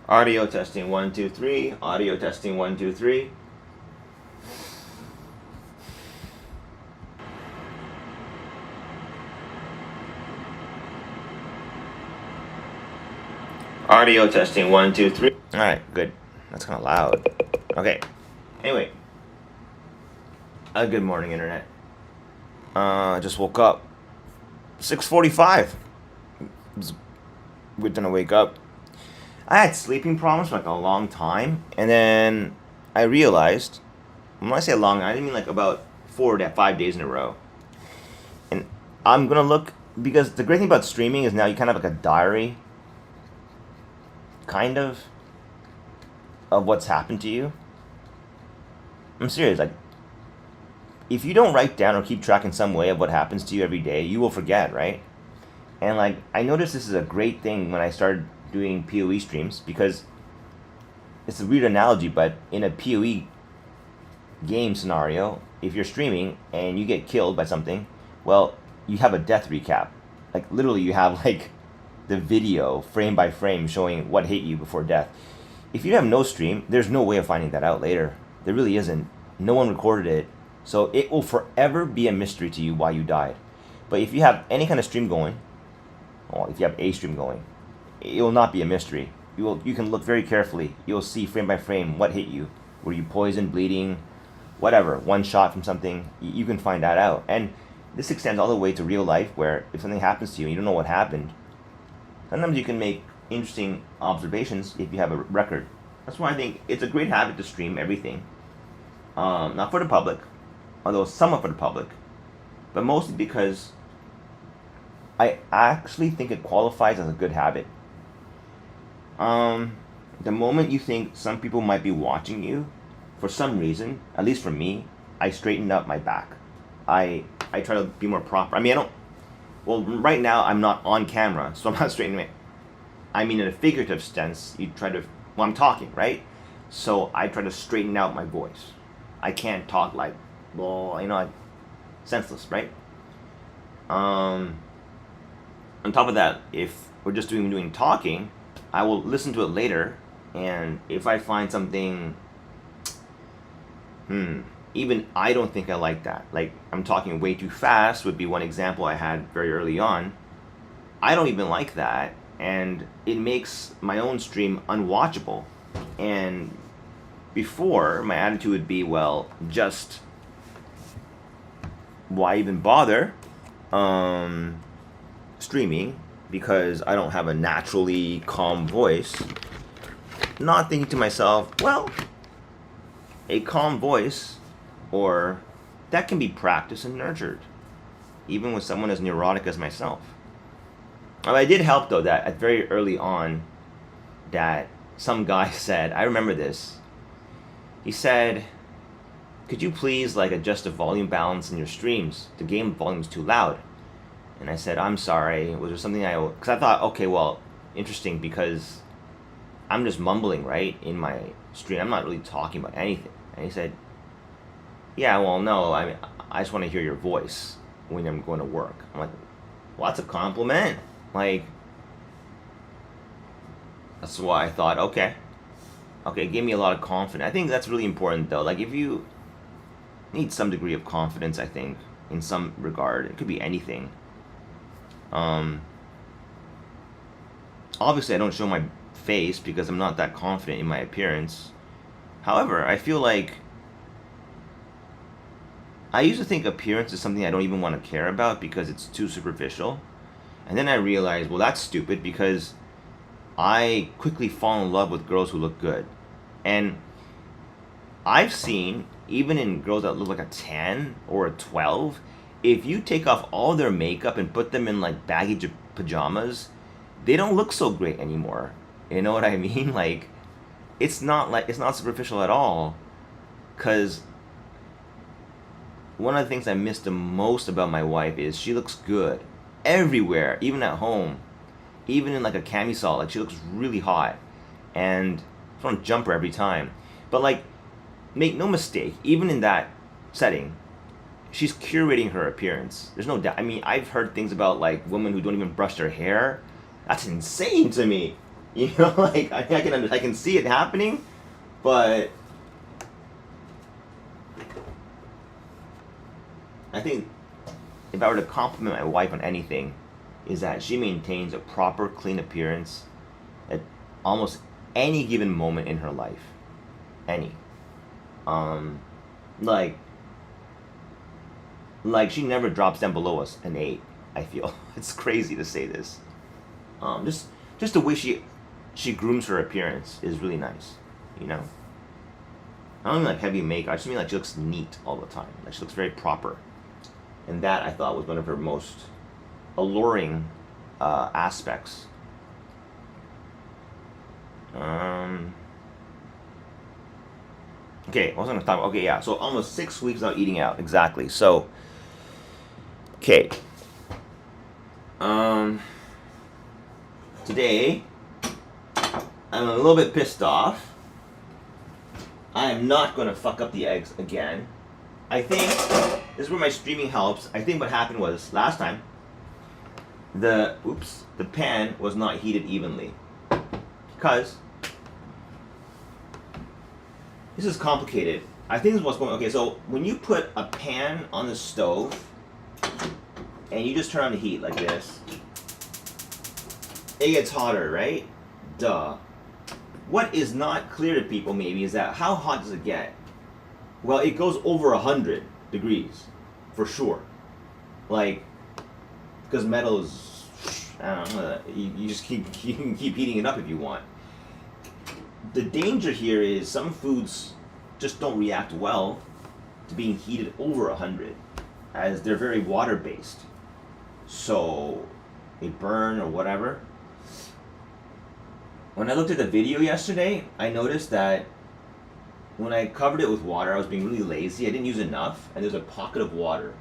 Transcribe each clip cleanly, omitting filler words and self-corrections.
Audio testing 1 2 3. Audio testing 1 2 3. Audio testing 1 2 3. All right, good. That's kind of loud. Okay. Anyway, good morning, internet. I just woke up. 6:45. We're gonna wake up. I had sleeping problems for like a long time, and then I realized, when I say long, I didn't mean like about 4 to 5 days in a row. And I'm gonna look, because the great thing about streaming is now you kind of have like a diary, kind of what's happened to you. I'm serious. Like, if you don't write down or keep track in some way of what happens to you every day, you will forget, right? And like, I noticed this is a great thing when I started doing PoE streams, because it's a weird analogy, but in a PoE game scenario, if you're streaming and you get killed by something, well, you have a death recap. Like, literally, you have like the video frame by frame showing what hit you before death. If you have no stream, there's no way of finding that out later. There really isn't. No one recorded it, so it will forever be a mystery to you why you died. But if you have any kind of stream going, or if you have a stream going, it will not be a mystery. You can look very carefully. You'll see frame by frame what hit you. Were you poisoned, bleeding, whatever, one shot from something? You can find that out. And this extends all the way to real life, where if something happens to you and you don't know what happened, sometimes you can make interesting observations if you have a record. That's why I think it's a great habit to stream everything. Not for the public, although somewhat for the public, but mostly because I actually think it qualifies as a good habit. The moment you think some people might be watching you, for some reason, at least for me, I straighten up my back. I try to be more proper. I mean, I don't. Well, right now I'm not on camera, so I'm not straightening it. I mean, in a figurative sense, you try to. Well, I'm talking, right? So I try to straighten out my voice. I can't talk like, well, like senseless, right? On top of that, if we're just doing talking, I will listen to it later, and if I find something, even I don't think I like that. Like, I'm talking way too fast would be one example I had very early on. I don't even like that, and it makes my own stream unwatchable. And before, my attitude would be, well, just why even bother streaming, because I don't have a naturally calm voice. Not thinking to myself, well, a calm voice, or that can be practiced and nurtured, even with someone as neurotic as myself. I did help, though, that at very early on, that some guy said, I remember this, he said, could you please like adjust the volume balance in your streams? The game volume's too loud. And I said, I'm sorry, was there something because I thought, okay, well, interesting, because I'm just mumbling, right, in my stream. I'm not really talking about anything. And he said, yeah, well, no, I just want to hear your voice when I'm going to work. I'm like, well, that's a compliment. Like, that's why I thought, okay, it gave me a lot of confidence. I think that's really important, though. Like, if you need some degree of confidence, I think, in some regard, it could be anything. Obviously, I don't show my face because I'm not that confident in my appearance. However, I feel like I used to think appearance is something I don't even want to care about because it's too superficial. And then I realized, well, that's stupid, because I quickly fall in love with girls who look good. And I've seen, even in girls that look like a 10 or a 12, if you take off all their makeup and put them in like baggy pajamas, they don't look so great anymore. You know what I mean? Like, it's not superficial at all. Cause one of the things I miss the most about my wife is she looks good everywhere, even at home, even in like a camisole. Like, she looks really hot, and I want to jump her every time. But like, make no mistake, even in that setting, she's curating her appearance. There's no doubt. I mean, I've heard things about like women who don't even brush their hair. That's insane to me. You know, like I can see it happening, but I think if I were to compliment my wife on anything, is that she maintains a proper, clean appearance at almost any given moment in her life. Any. Um, like, like she never drops down below us an 8. I feel it's crazy to say this. Just the way she grooms her appearance is really nice. You know. I don't mean like heavy makeup. I just mean like she looks neat all the time. Like she looks very proper, and that I thought was one of her most alluring aspects. Okay, what was I going to talk about? Okay, yeah. So almost 6 weeks without eating out. Exactly. So, okay. Today, I'm a little bit pissed off. I am not going to fuck up the eggs again. I think this is where my streaming helps. I think what happened was last time, the pan was not heated evenly because this is complicated. I think this is what's going on. Okay, so when you put a pan on the stove and you just turn on the heat like this, it gets hotter, right? Duh. What is not clear to people maybe is that how hot does it get? Well, it goes over 100 degrees, for sure. Like, because metal is, I don't know, you just you can keep heating it up if you want. The danger here is some foods just don't react well to being heated over 100, as they're very water-based. So, they burn or whatever. When I looked at the video yesterday, I noticed that when I covered it with water, I was being really lazy. I didn't use enough, and there's a pocket of water,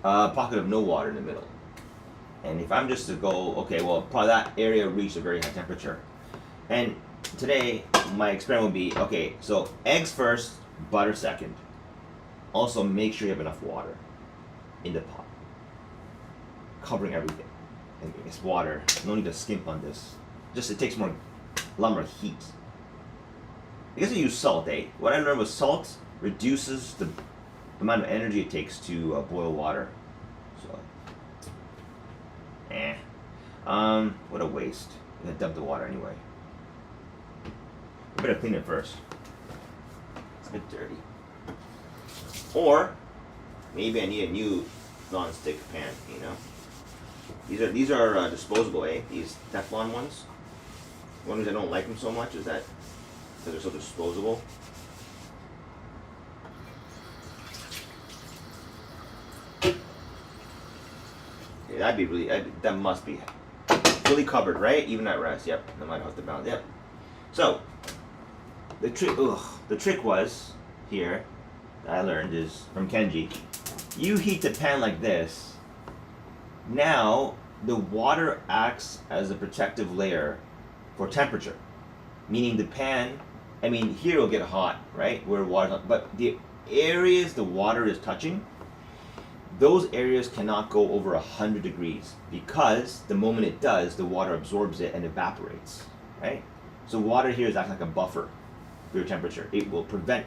a pocket of no water in the middle. And if I'm just to go, okay, well, probably that area reached a very high temperature. And today, my experiment would be, okay, so eggs first, butter second. Also, make sure you have enough water in the pot, covering everything. And it's water. No need to skimp on this. Just it takes a lot more heat. I guess I use salt, eh? What I learned was salt reduces the amount of energy it takes to boil water. So, what a waste. I'm gonna dump the water anyway. I better clean it first. It's a bit dirty. Or maybe I need a new non-stick pan. You know, these are disposable, eh? These Teflon ones. One reason I don't like them so much is that because they're so disposable. Yeah, that'd be really. That must be fully covered, right? Even at rest. Yep. That might have to balance. Yep. So the trick was here. That I learned is from Kenji. You heat the pan like this. Now the water acts as a protective layer for temperature, meaning the pan. I mean, here it'll get hot, right? Where water's not, but the areas the water is touching, those areas cannot go over 100 degrees because the moment it does, the water absorbs it and evaporates, right? So water here is acting like a buffer for your temperature. It will prevent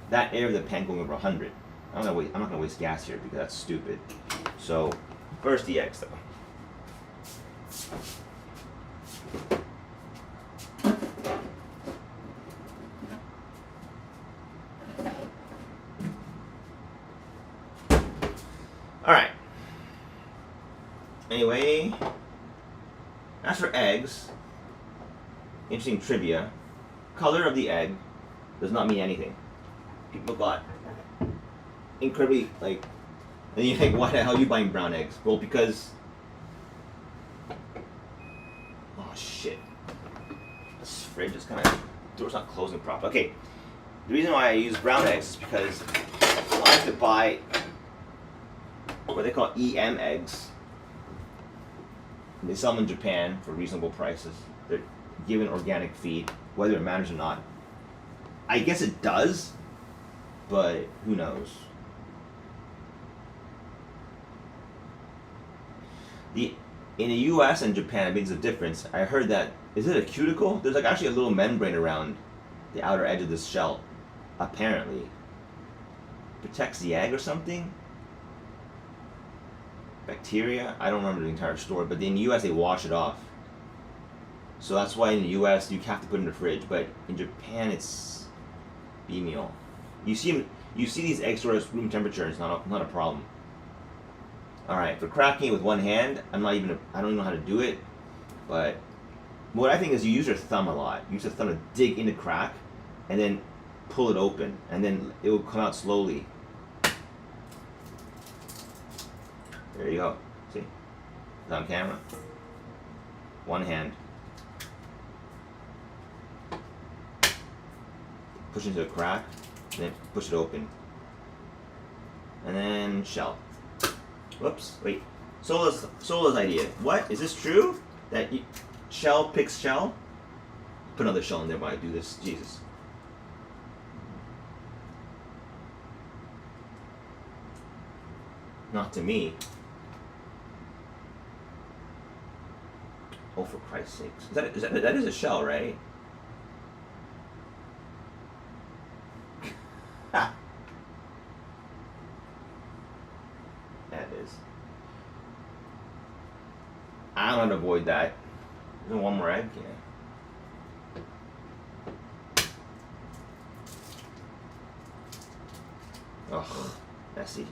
that area of the pan going over 100. I'm not gonna waste gas here because that's stupid. So first the eggs though. Alright. Anyway, as for eggs, interesting trivia. Color of the egg does not mean anything. People got incredibly, like, and you're like, why the hell are you buying brown eggs? Well, because, oh shit. This fridge is kind of, door's not closing properly. Okay, the reason why I use brown eggs is because I like to buy what they call EM eggs. They sell them in Japan for reasonable prices. They're given organic feed, whether it matters or not. I guess it does, but who knows? In the U.S. and Japan, I think there's a difference. I heard that, is it a cuticle? There's like actually a little membrane around the outer edge of this shell, apparently. Protects the egg or something? Bacteria? I don't remember the entire story, but in the U.S. they wash it off. So that's why in the U.S. you have to put it in the fridge, but in Japan it's bimio. You see these eggs stored at room temperature, it's not a problem. Alright, for cracking it with one hand, I don't even know how to do it, but what I think is you use your thumb a lot. You use your thumb to dig in the crack, and then pull it open, and then it will come out slowly. There you go. See? It's on camera. One hand. Push into a crack, and then push it open. And then shell. Whoops, wait. Sola's idea. What? Is this true? That shell picks shell? Put another shell in there while I do this. Jesus. Not to me. Oh, for Christ's sakes. That is a shell, right? Ha! That is. I don't avoid that. There's one more egg, yeah. Ugh, messy.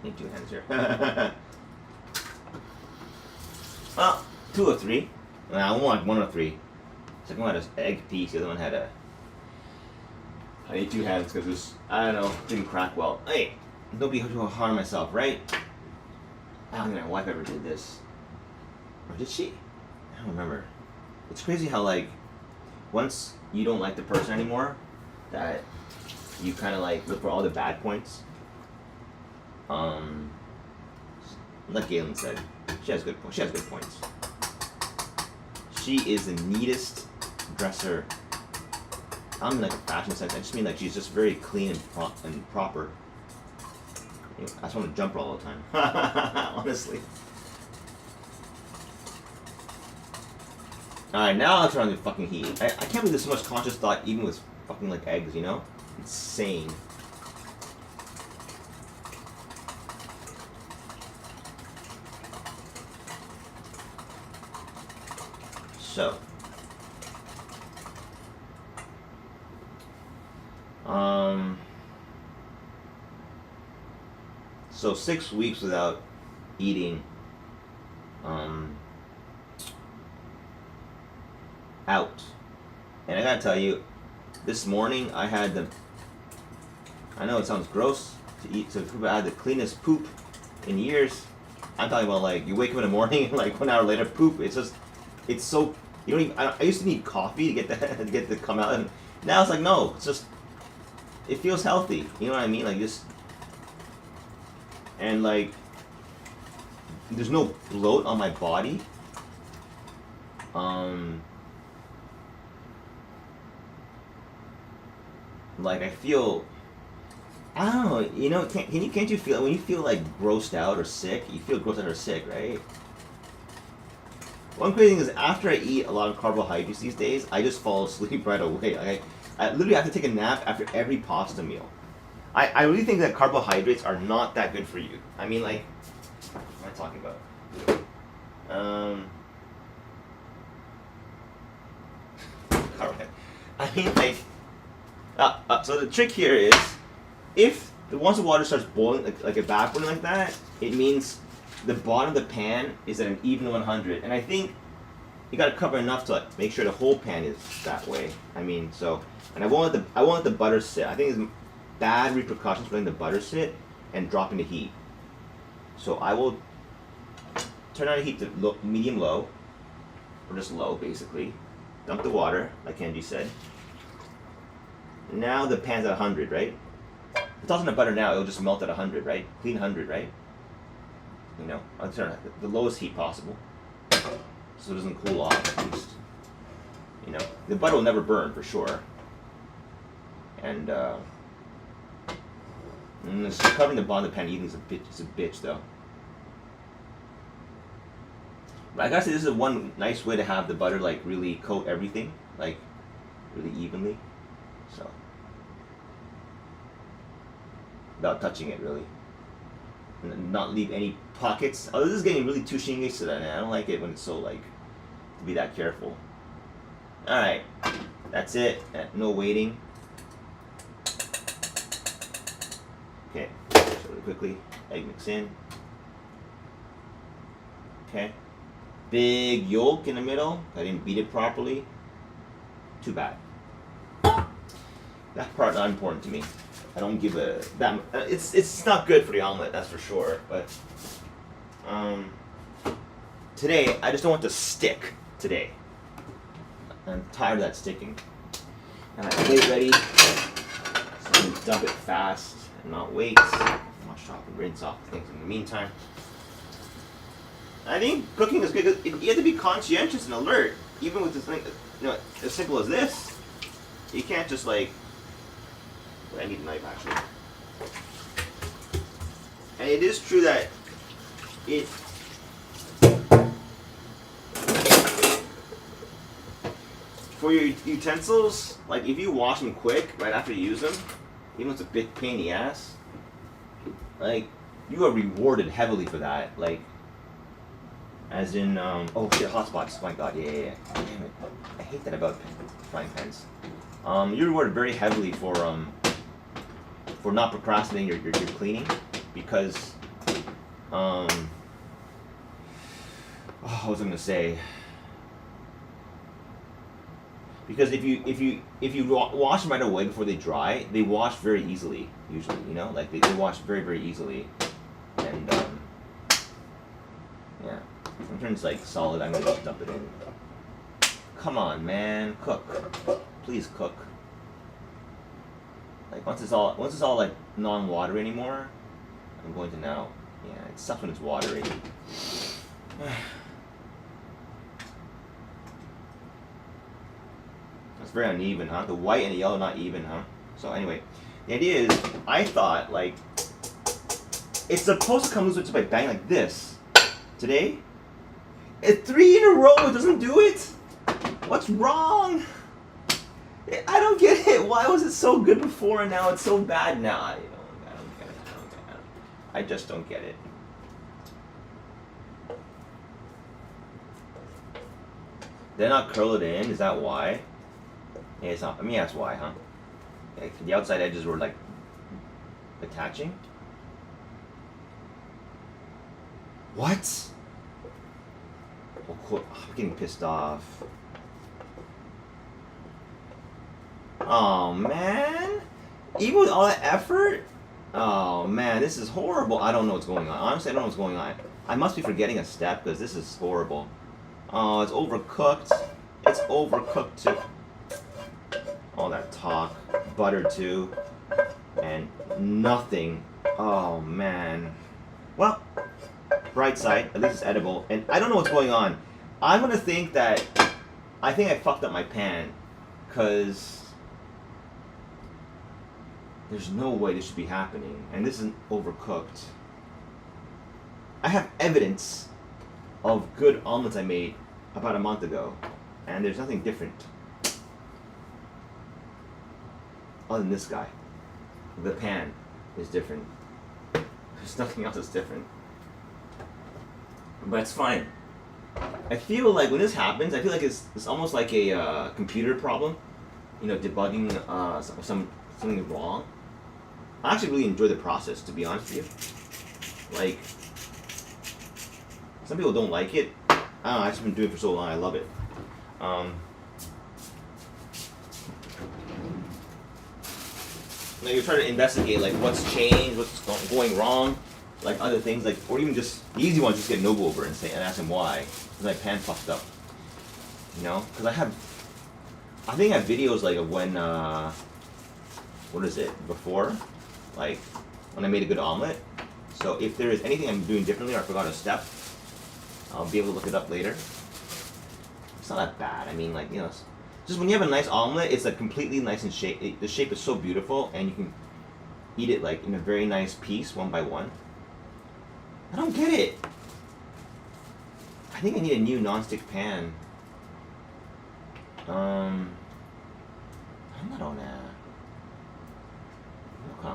Need two hands here. Well, 2 of 3. I want 1 of 3. Second one had an egg piece. The other one had a. I need 2 hands because this, I don't know, didn't crack well. Hey, nobody will harm myself, right? I don't think my wife ever did this. Or did she? I don't remember. It's crazy how, like, once you don't like the person anymore, that you kind of, like, look for all the bad points. Like Galen said, she has good points. She is the neatest dresser. I don't mean like a fashion sense. I just mean like she's just very clean and proper. I just want to jump her all the time. Honestly. Alright, now I'll turn on the fucking heat. I can't believe there's so much conscious thought even with fucking like eggs, you know? Insane. So 6 weeks without eating out. And I gotta tell you, this morning I had I know it sounds gross to eat, so I had the cleanest poop in years. I'm talking about like, you wake up in the morning and like 1 hour later, poop. It's so, you don't even, I used to need coffee to get to get to come out, and now it's like, no, it's just, it feels healthy. You know what I mean? Like just, and like, there's no bloat on my body. Like I feel, I don't know, you know, can't you feel, when you feel like grossed out or sick, you feel grossed out or sick, right? One crazy thing is after I eat a lot of carbohydrates these days, I just fall asleep right away. Like I literally have to take a nap after every pasta meal. I really think that carbohydrates are not that good for you. I mean, like, what am I talking about? Alright. I mean, like, so the trick here is, if once the water starts boiling, like evaporating like that, it means the bottom of the pan is at an even 100. And I think you gotta cover enough to like, make sure the whole pan is that way. I mean, so, and I won't let the butter sit. I think there's bad repercussions for letting the butter sit and dropping the heat. So I will turn on the heat to medium low, or just low basically. Dump the water, like Kenji said. Now the pan's at 100, right? If it's tossing the butter now, it'll just melt at 100, right? Clean 100, right? You know, I'll turn it the lowest heat possible, so it doesn't cool off at least. You know, the butter will never burn for sure. And covering the bottom of the pan even is a bitch though. But I gotta say, this is one nice way to have the butter like really coat everything, like really evenly. So, without touching it really, and not leave any pockets. Oh, this is getting really too shingish to that. I don't like it when it's so like to be that careful. All right, that's it. No waiting. Okay, so really quickly, egg mix in. Okay. Big yolk in the middle. I didn't beat it properly. Too bad. That part not important to me. I don't give a that. It's not good for the omelet, that's for sure. But today I just don't want to stick. Today I'm tired of that sticking. And I have plate ready. So I can dump it fast and not wait. Wash off and rinse off things in the meantime. I think cooking is good because you have to be conscientious and alert, even with this thing, as simple as this. You can't just like. I need a knife actually. And it is true that for your utensils, like if you wash them quick right after you use them, even if it's a big pain in the ass, like you are rewarded heavily for that. Like. As in, oh shit, hotspots. My god, yeah. Damn it. I hate that about frying pans. You're rewarded very heavily for not procrastinating your cleaning because, what was I gonna say? Because if you wash them right away before they dry, they wash very easily. Usually, like they wash very very easily, and yeah. Sometimes it's like solid, I'm gonna just dump it in. Come on, man, cook. Please cook. Like once it's all like non-watery anymore, I'm going to now. Yeah, it sucks when it's watery. It's very uneven, huh? The white and the yellow not even, huh? So anyway, the idea is, I thought like it's supposed to come loose just by banging like this. Today. 3 in a row, it doesn't do it? What's wrong? I don't get it. Why was it so good before and now it's so bad now? I don't get it. I just don't get it. Did I not curl it in? Is that why? Yeah, it's not. Let me ask why, huh? Like, the outside edges were like attaching? What? I'm getting pissed off. Oh man, even with all that effort. Oh man, this is horrible. I don't know what's going on. Honestly, I don't know what's going on. I must be forgetting a step because this is horrible. Oh, it's overcooked. It's overcooked too. All that talk, butter too, and nothing. Oh man. Well. Bright side, at least it's edible, and I don't know what's going on. I'm gonna think that I fucked up my pan, cause there's no way this should be happening, and this isn't overcooked. I have evidence of good omelets I made about a month ago, and there's nothing different other than this guy. The pan is different. There's nothing else that's different. But it's fine. I feel like when this happens, I feel like it's almost like a computer problem, debugging something wrong. I actually really enjoy the process, to be honest with you. Like, some people don't like it. I don't know, I've just been doing it for so long, I love it. You're trying to investigate like what's changed, what's going wrong. Like other things, like, or even just the easy ones, just get Nobu over and ask him why. Because my pan fucked up. Because I think I have videos like of when, before? Like, when I made a good omelet. So if there is anything I'm doing differently or I forgot a step, I'll be able to look it up later. It's not that bad. I mean, like, just when you have a nice omelet, it's like completely nice in shape. The shape is so beautiful, and you can eat it like in a very nice piece, one by one. I don't get it. I think I need a new non-stick pan. I'm not on that.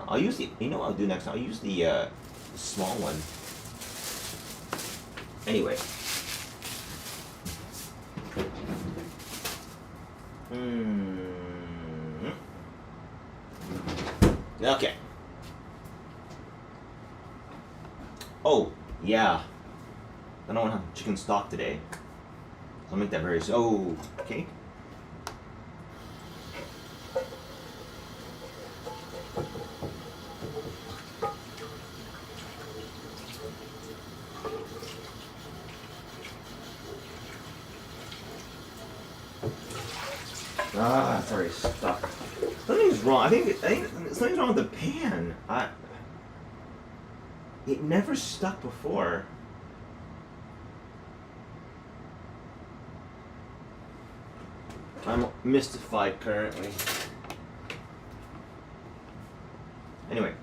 I'll use the. You know what I'll do next time? I'll use the small one. Anyway. Okay. Oh, yeah. I don't want to have chicken stock today. So I'll make that very soon. Oh, okay. Ah, it's already stuck. Something's wrong. I think something's wrong with the pan. It never stuck before. I'm mystified currently. Anyway.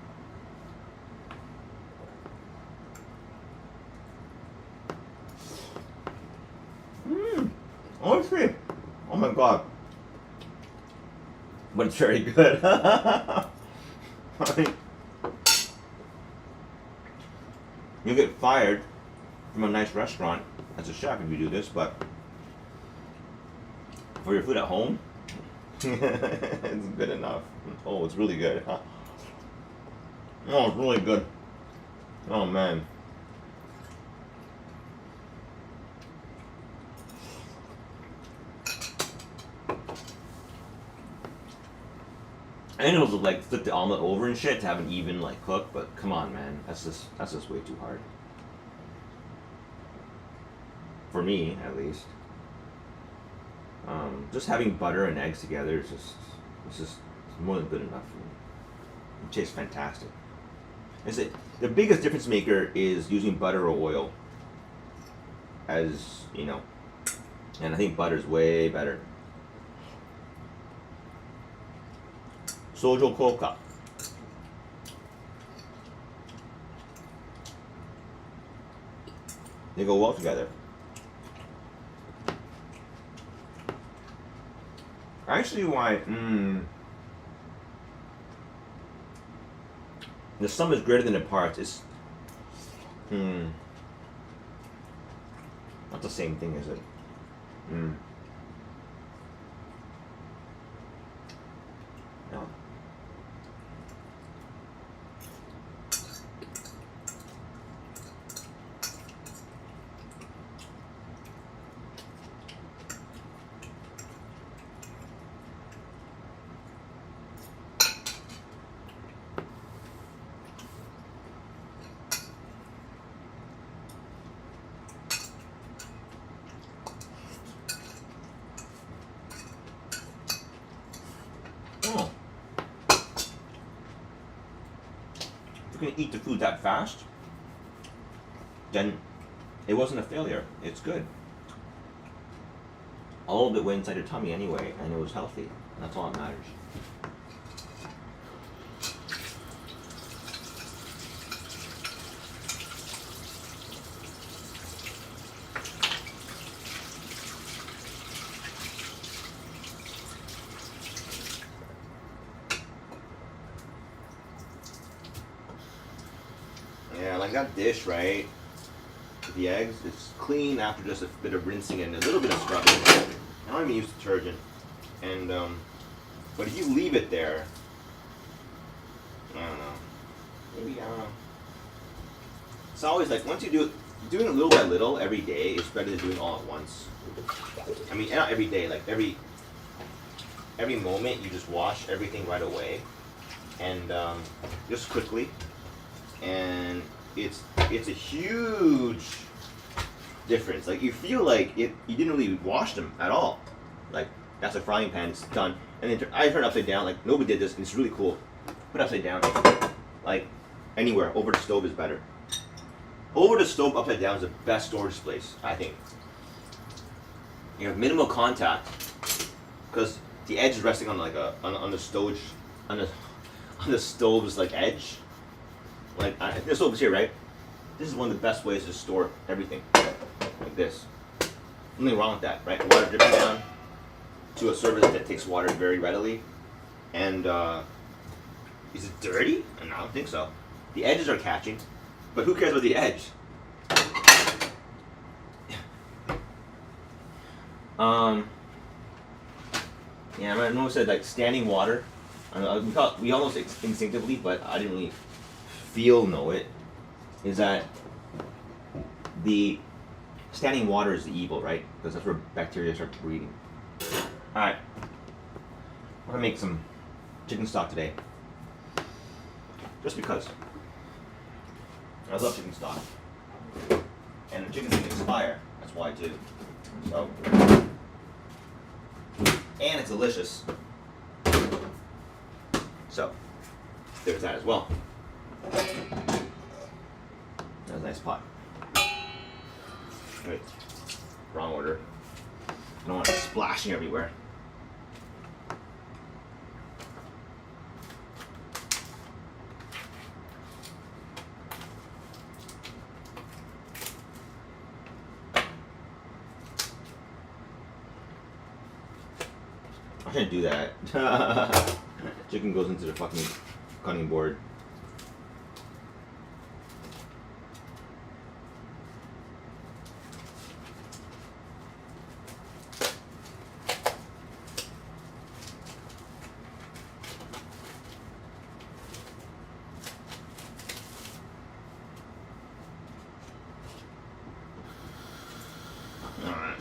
Honestly. Oh my god. But it's very good. You get fired from a nice restaurant as a chef if you do this, but for your food at home, it's good enough. Oh, it's really good. Oh, it's really good. Oh man. I know to like flip the omelet over and shit to have an even like cook, but come on, man, that's just way too hard. For me, at least. Just having butter and eggs together is just more than good enough for me. It tastes fantastic. The biggest difference maker is using butter or oil, as you know, and I think butter is way better. Sojo Koka. They go well together. Actually, why? The sum is greater than the parts. It's not the same thing, is it? No. Oh. If you can eat the food that fast, then it wasn't a failure. It's good. All of it went inside your tummy anyway, and it was healthy. And that's all that matters. Yeah, like that dish, right? With the eggs, it's clean after just a bit of rinsing and a little bit of scrubbing. I don't even use detergent. And, but if you leave it there, I don't know. Maybe, I don't know. It's always like, once you do it, doing it little by little every day is better than doing it all at once. I mean, not every day, like every moment you just wash everything right away. And, just quickly. And it's a huge difference. Like you feel like you didn't really wash them at all. Like that's a frying pan, it's done. And then I turn it upside down. Like nobody did this. And it's really cool. Put it upside down. Like anywhere over the stove is better. Over the stove upside down is the best storage place, I think. You have minimal contact because the edge is resting on like on the stove on the stove's like edge. Like this stove is here, right? This is one of the best ways to store everything. like this. Nothing wrong with that, right? Water dripping down to a surface that takes water very readily. And is it dirty? No, I don't think so. The edges are catching, but who cares about the edge? Yeah, I know it said like standing water. We almost instinctively, but I didn't really know it. Is that the standing water is the evil, right? Because that's where bacteria start breeding. All right, I'm gonna make some chicken stock today, just because I love chicken stock, and the chicken can expire. That's why too. So, and it's delicious. So, there's that as well. That was a nice pot. Wait, wrong order. I don't want it splashing everywhere. I shouldn't do that. Chicken goes into the fucking cutting board. Alright.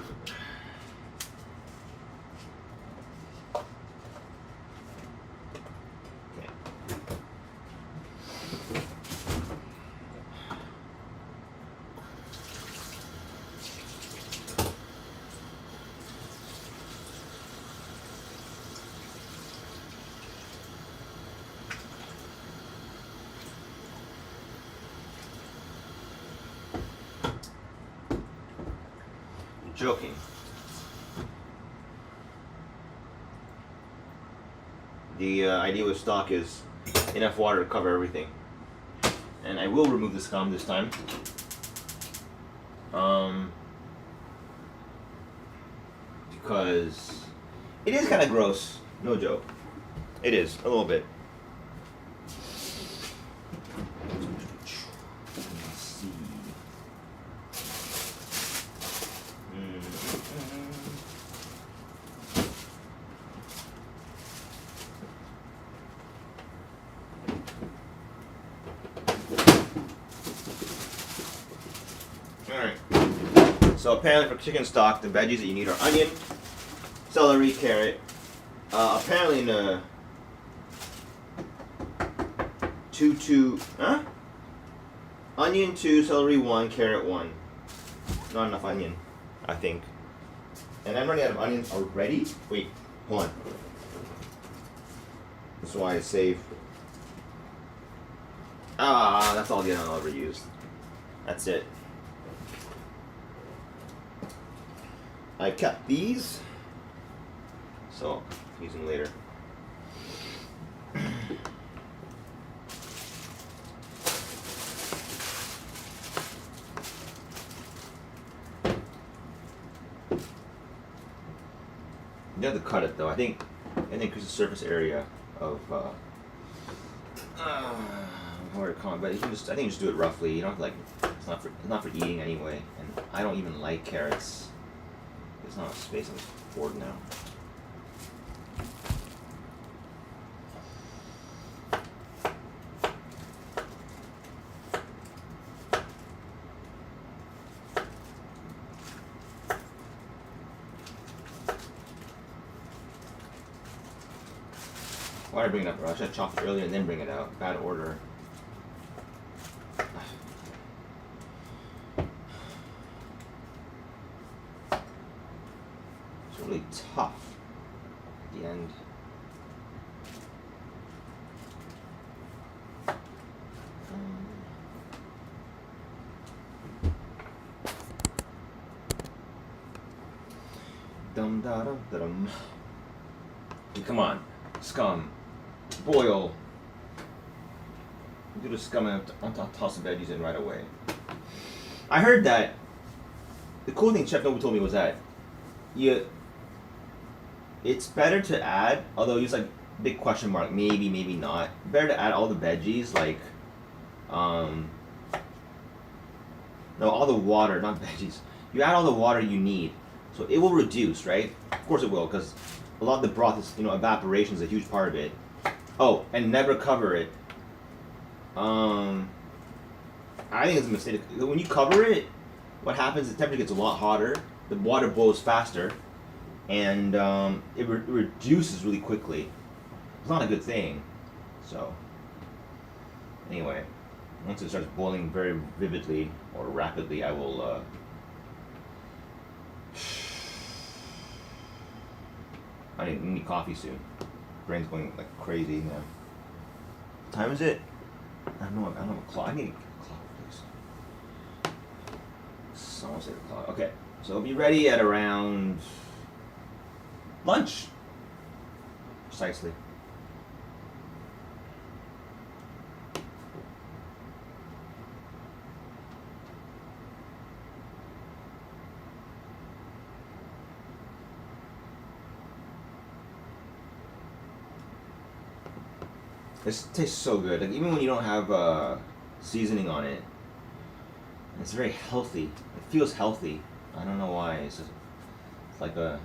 Joking. The idea with stock is enough water to cover everything. And I will remove the scum this time. Because it is kind of gross. No joke. It is, a little bit. Alright. So apparently for chicken stock, the veggies that you need are onion, celery, carrot. Apparently in a onion 2, celery 1, carrot 1. Not enough onion, I think. And I'm running out of onions already. Wait, hold on. That's why I save. That's all the onion I'll ever use. That's it. I kept these, so I'll use them later. You have to cut it though. I think increase the surface area of what do you call it? But you can I think you just do it roughly. You don't have to, like, it's not for eating anyway. And I don't even like carrots. There's not enough space on this board now. Why did I bring it up? I should have chopped it earlier and then bring it out. Bad order. It's really tough at the end. Dum da dum da dum. Come on, scum. Boil. Do the scum and toss the veggies in right away. I heard that the cool thing Chef Nobu told me was that it's better to add, although he's like big question mark, maybe not. Better to add all the veggies, like no, all the water, not veggies. You add all the water you need, so it will reduce, right? Of course it will, because a lot of the broth is, evaporation is a huge part of it. Oh, and never cover it. I think it's a mistake. When you cover it, what happens is the temperature gets a lot hotter, the water boils faster, and it reduces really quickly. It's not a good thing. So, anyway, once it starts boiling very vividly or rapidly, I will I need coffee soon. Brain's going like crazy now. What time is it? I don't know. I don't have a clock. I need a clock, please. It's almost 8 o'clock. Okay, so I'll be ready at around lunch. Precisely. This tastes so good. Like even when you don't have seasoning on it, it's very healthy. It feels healthy. I don't know why. It's like a.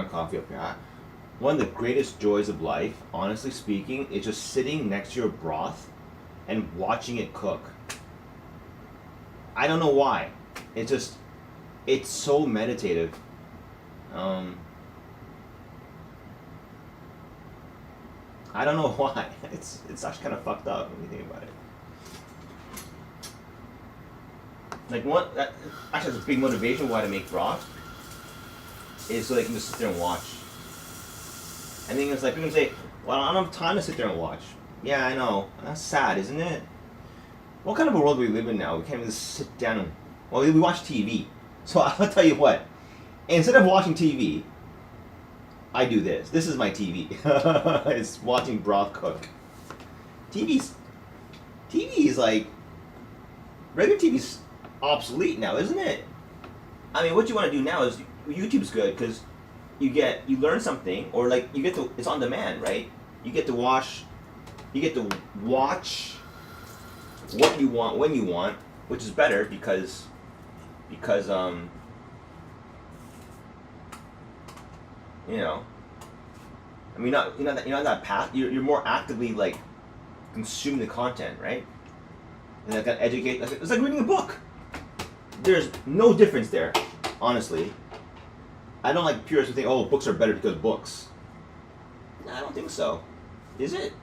Coffee up here. One of the greatest joys of life, honestly speaking, is just sitting next to your broth and watching it cook. I don't know why. It's so meditative. I don't know why. It's actually kind of fucked up when you think about it. Like that actually has a big motivation why to make broth. Is so they can just sit there and watch. And then it's like people say, well, I don't have time to sit there and watch. Yeah, I know. That's sad, isn't it? What kind of a world do we live in now? We can't even just sit down and... Well, we watch TV. So I'll tell you what. Instead of watching TV, I do this. This is my TV. It's watching broth cook. TV's like... Regular TV's obsolete now, isn't it? I mean, what you want to do now is... YouTube's good because you learn something, or like it's on demand, right? You get to watch what you want when you want, which is better because I mean, not that path. You're more actively like consuming the content, right? And I got educate. It's like reading a book. There's no difference there, honestly. I don't like purists who think, oh, books are better because books. I don't think so. Is it?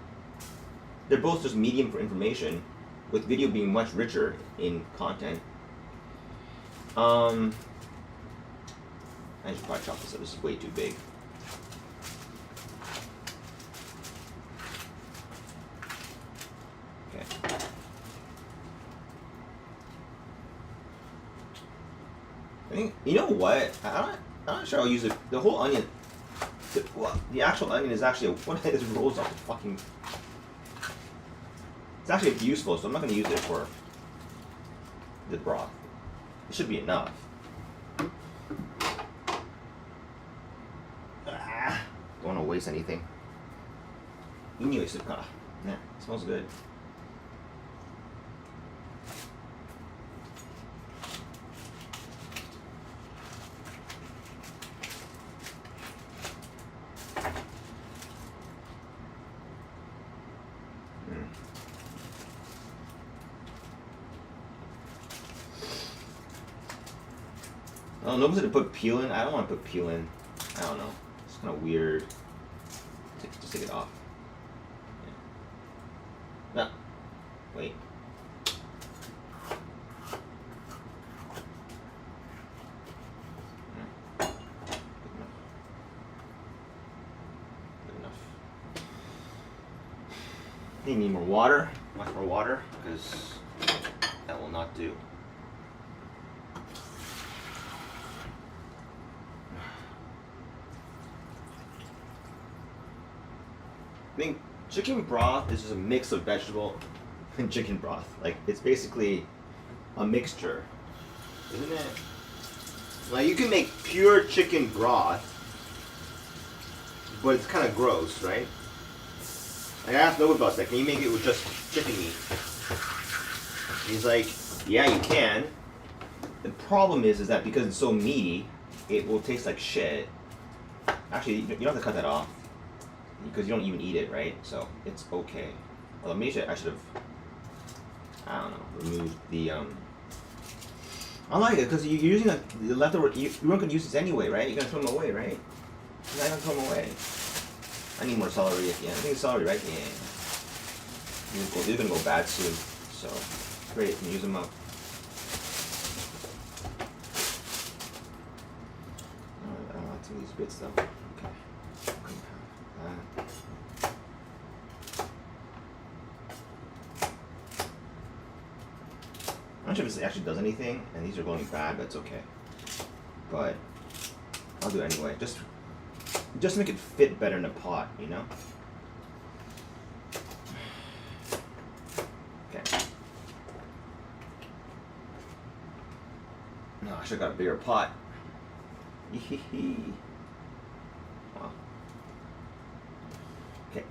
They're both just medium for information, with video being much richer in content. I should probably chop this up. This is way too big. Okay. I think, you know what? I'm not sure I'll use it. The whole onion. The actual onion is actually it rolls off the fucking. It's actually useful, so I'm not going to use it for the broth. It should be enough. Don't want to waste anything. Yeah, it smells good. Oh, nobody said to put peel in. I don't want to put peel in. I don't know. It's kind of weird. Just take it off. Yeah. No. Wait. You need more water, much more water, because that will not do. I think chicken broth is just a mix of vegetable and chicken broth. Like, it's basically a mixture, isn't it? Like, you can make pure chicken broth, but it's kind of gross, right? Like, I asked Noah about that. Can you make it with just chicken meat? He's like, yeah, you can. The problem is that because it's so meaty, it will taste like shit. Actually, you don't have to cut that off, because you don't even eat it, right? So it's okay. Well, maybe I should have, I don't know, removed the I like it because you're using the leftover. You weren't gonna use this anyway, right? You're gonna throw them away, right? You're not gonna throw them away. I need more celery at the end. I think it's celery, right? Yeah. They're gonna go bad soon, so great. Can use them up. I don't like some of these bits though. Okay. I'm not sure if this actually does anything, and these are going bad, but it's okay. But I'll do it anyway. Just to make it fit better in the pot, you know? Okay. No, I should have got a bigger pot. Wow. Okay.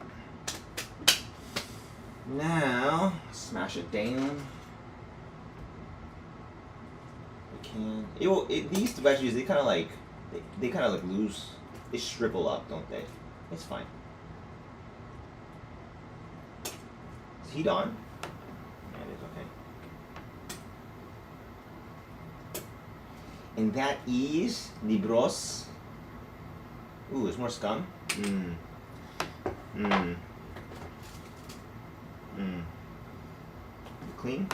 Now, smash it down. These veggies, they kind of like, they kind of like lose, they shrivel up, don't they? It's fine. Is heat on? Yeah, it is, okay. And that is Libros. Ooh, there's more scum. Clean?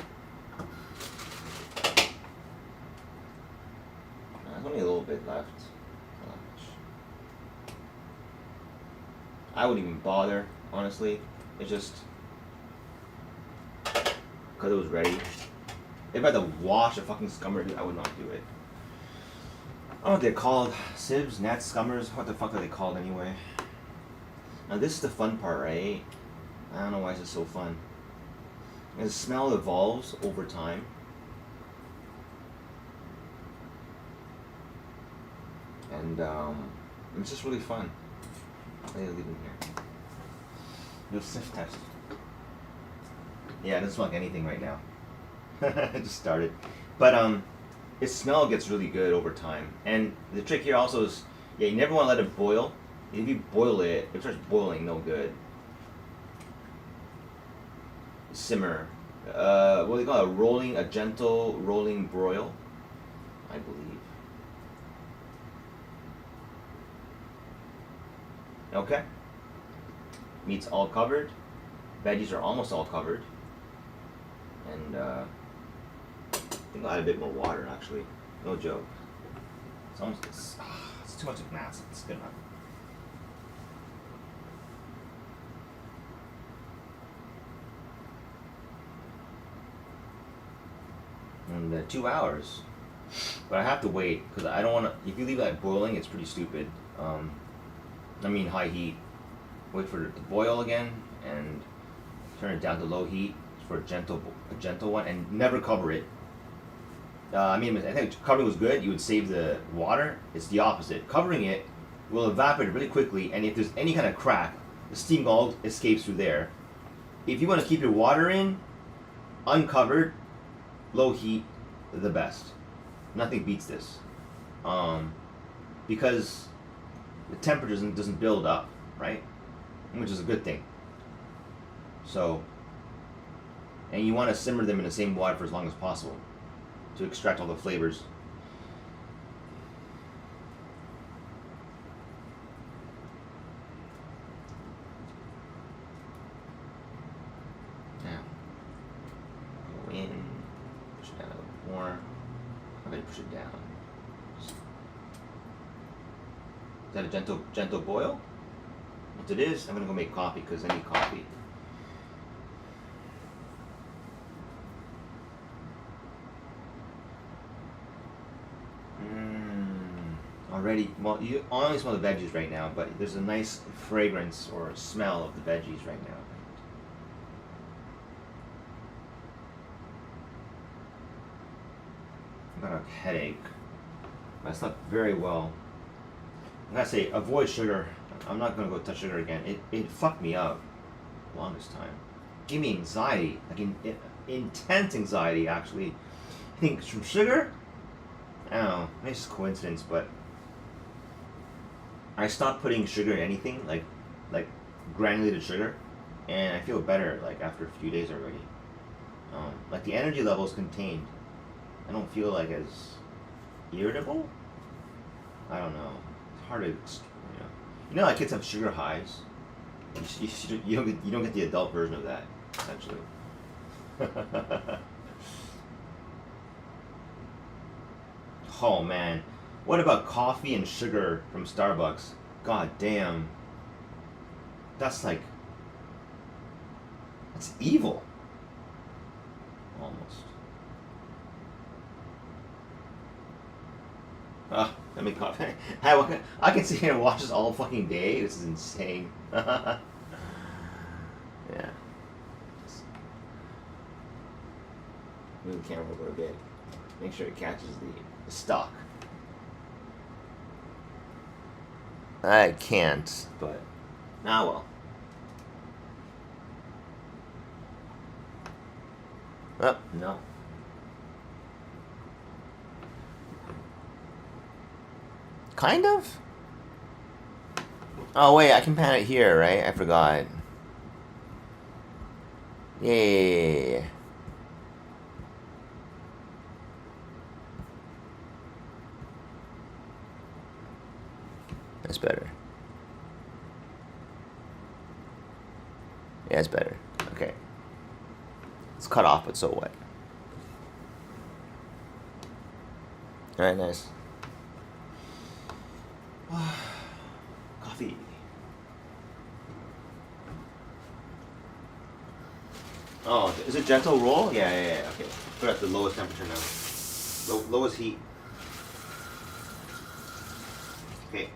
There's only a little bit left. Not much. I wouldn't even bother, honestly. It's just because it was ready. If I had to wash a fucking scummer, I would not do it. I don't know what they're called. Sieves, gnats, scummers. What the fuck are they called anyway? Now this is the fun part, right? I don't know why this is so fun. The smell evolves over time. And it's just really fun. I'll leave them here. You'll sniff test. Yeah, it doesn't smell like anything right now. I just started. But its smell gets really good over time. And the trick here also is, yeah, you never want to let it boil. If you boil it, it starts boiling no good. Simmer. What do they call it? A gentle rolling broil, I believe. Okay. Meat's all covered. Veggies are almost all covered. And I think I'll add a bit more water actually. No joke. It's almost it's too much of mass. It's good enough. And 2 hours. But I have to wait because I don't want to. If you leave that boiling, it's pretty stupid. I mean high heat. Wait for it to boil again and turn it down to low heat for a gentle one, and never cover it. I think covering was good. You would save the water. It's the opposite. Covering it will evaporate really quickly, and if there's any kind of crack, the steam all escapes through there. If you want to keep your water in, uncovered, low heat, the best. Nothing beats this, because the temperature doesn't build up, right? Which is a good thing. So, and you want to simmer them in the same water for as long as possible to extract all the flavors. Now, go in, push it down a little more. I'm going to push it down. Is that a gentle boil? If it is, I'm going to go make coffee because I need coffee. already. Well, you only smell the veggies right now, but there's a nice fragrance or smell of the veggies right now. I got a headache. I slept very well. I gotta say, avoid sugar. I'm not gonna go touch sugar again. It fucked me up the longest time. Give me anxiety, like intense anxiety actually. I think it's from sugar. I don't know. Maybe it's just coincidence, but I stopped putting sugar in anything, like granulated sugar, and I feel better like after a few days already. Like the energy level is contained. I don't feel like as irritable. I don't know. It's hard to, like kids have sugar highs. You don't get the adult version of that essentially. Oh man, what about coffee and sugar from Starbucks? God damn, that's evil, almost. Let me cough. I can sit here and watch this all fucking day. This is insane. Yeah. Move the camera over a bit. Make sure it catches the stock. I can't, but well. Oh, no. Kind of? Oh, wait, I can pan it here, right? I forgot. Yeah. That's better. Yeah, it's better. Okay. It's cut off, but so what? Alright, nice. Coffee. Oh, is it gentle roll? Yeah. Okay. Put it at the lowest temperature now. Lowest heat. Okay.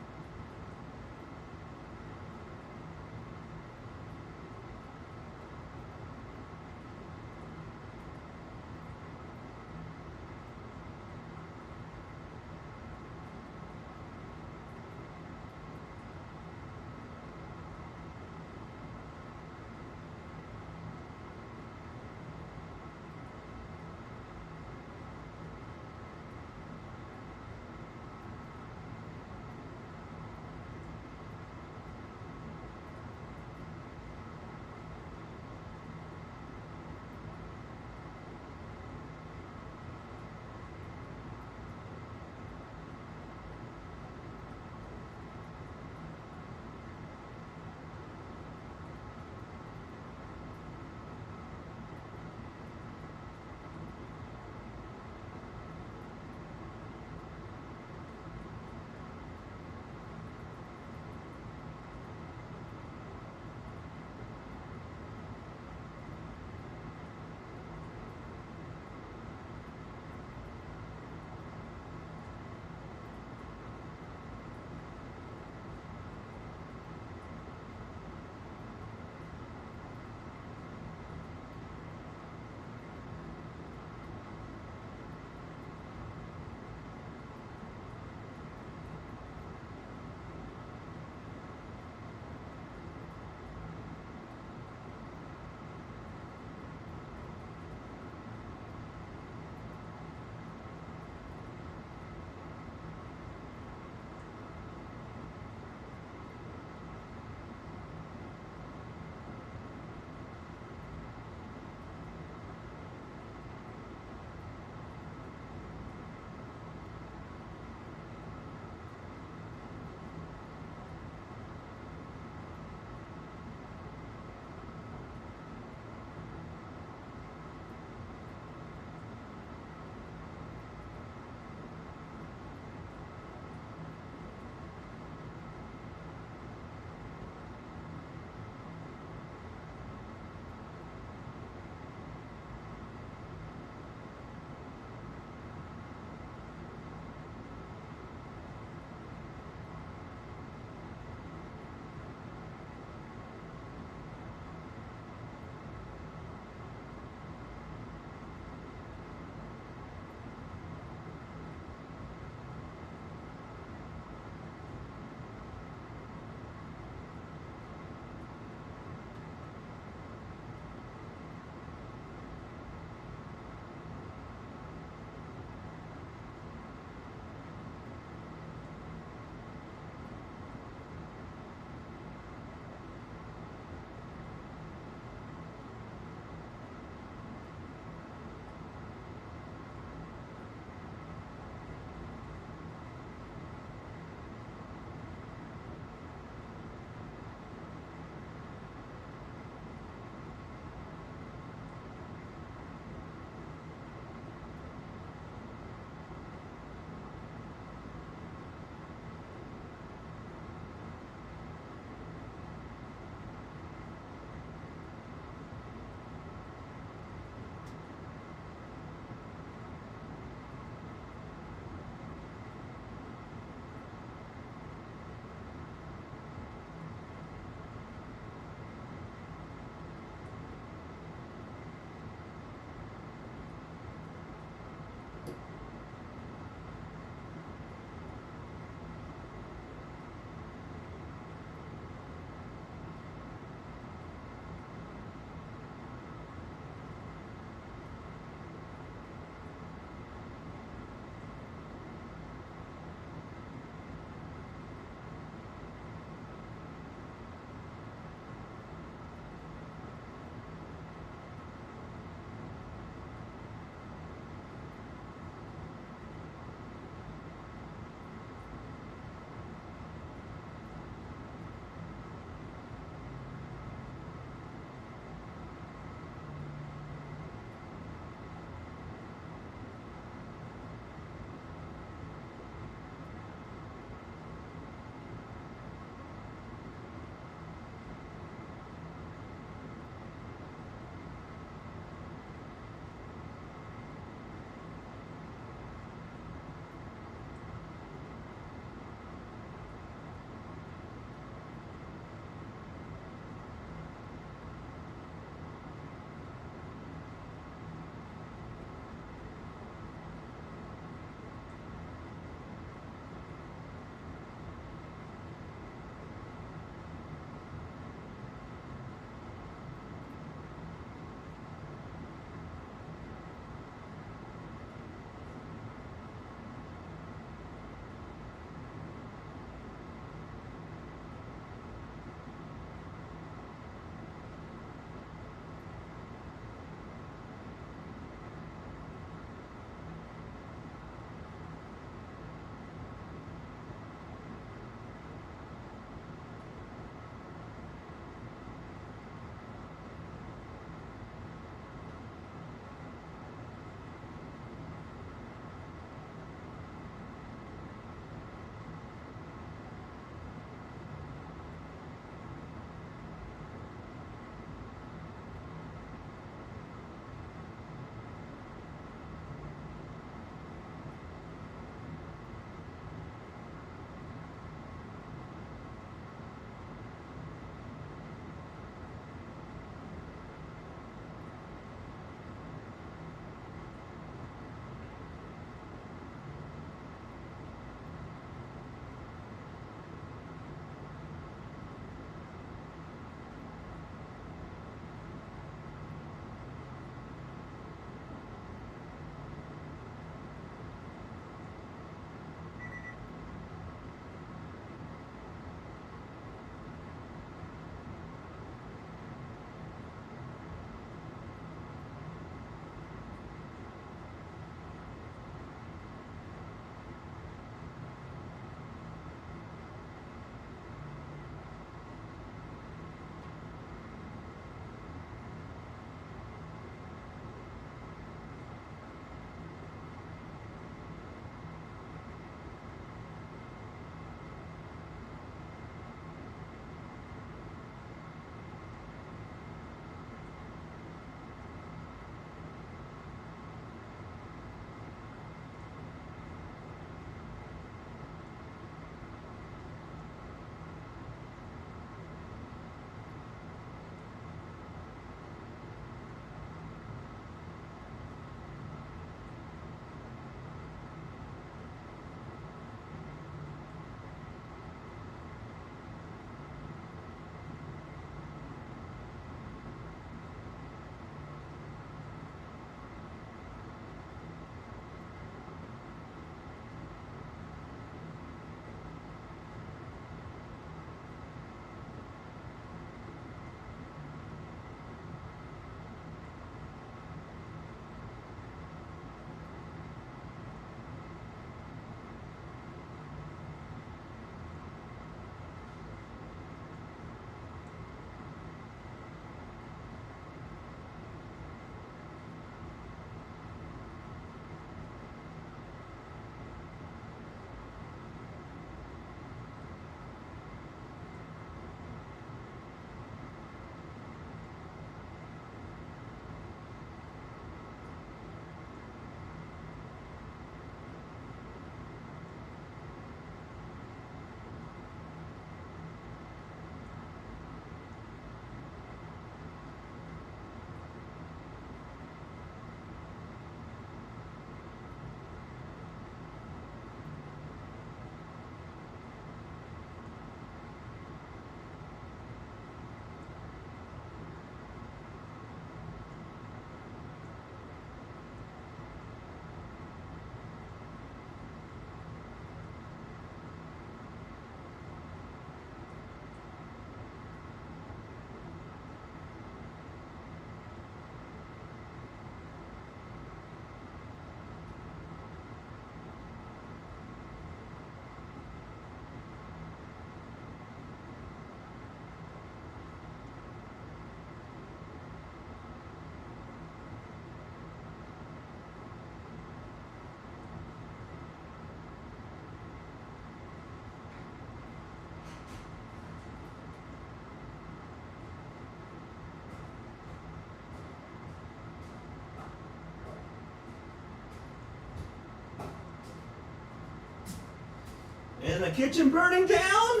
And the kitchen burning down?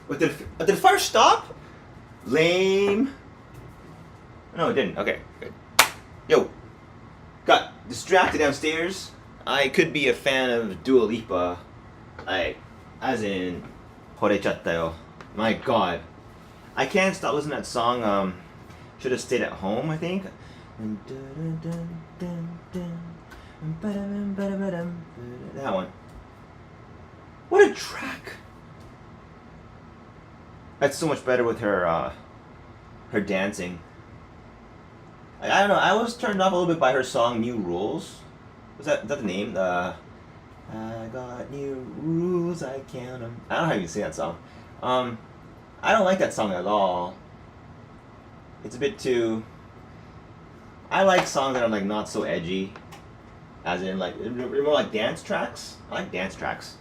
But did the fire stop? Lame. No, it didn't. Okay, good. Yo, got distracted downstairs. I could be a fan of Dua Lipa. As in, horechatta yo. My God. I can't stop listening to that song, Should Have Stayed at Home, I think. That one. What a track! That's so much better with her dancing. I don't know, I was turned off a little bit by her song New Rules. Is that the name? I got new rules, I count them. I don't know how you sing that song. I don't like that song at all. It's a bit too... I like songs that are like not so edgy. As in like, more like dance tracks. I like dance tracks.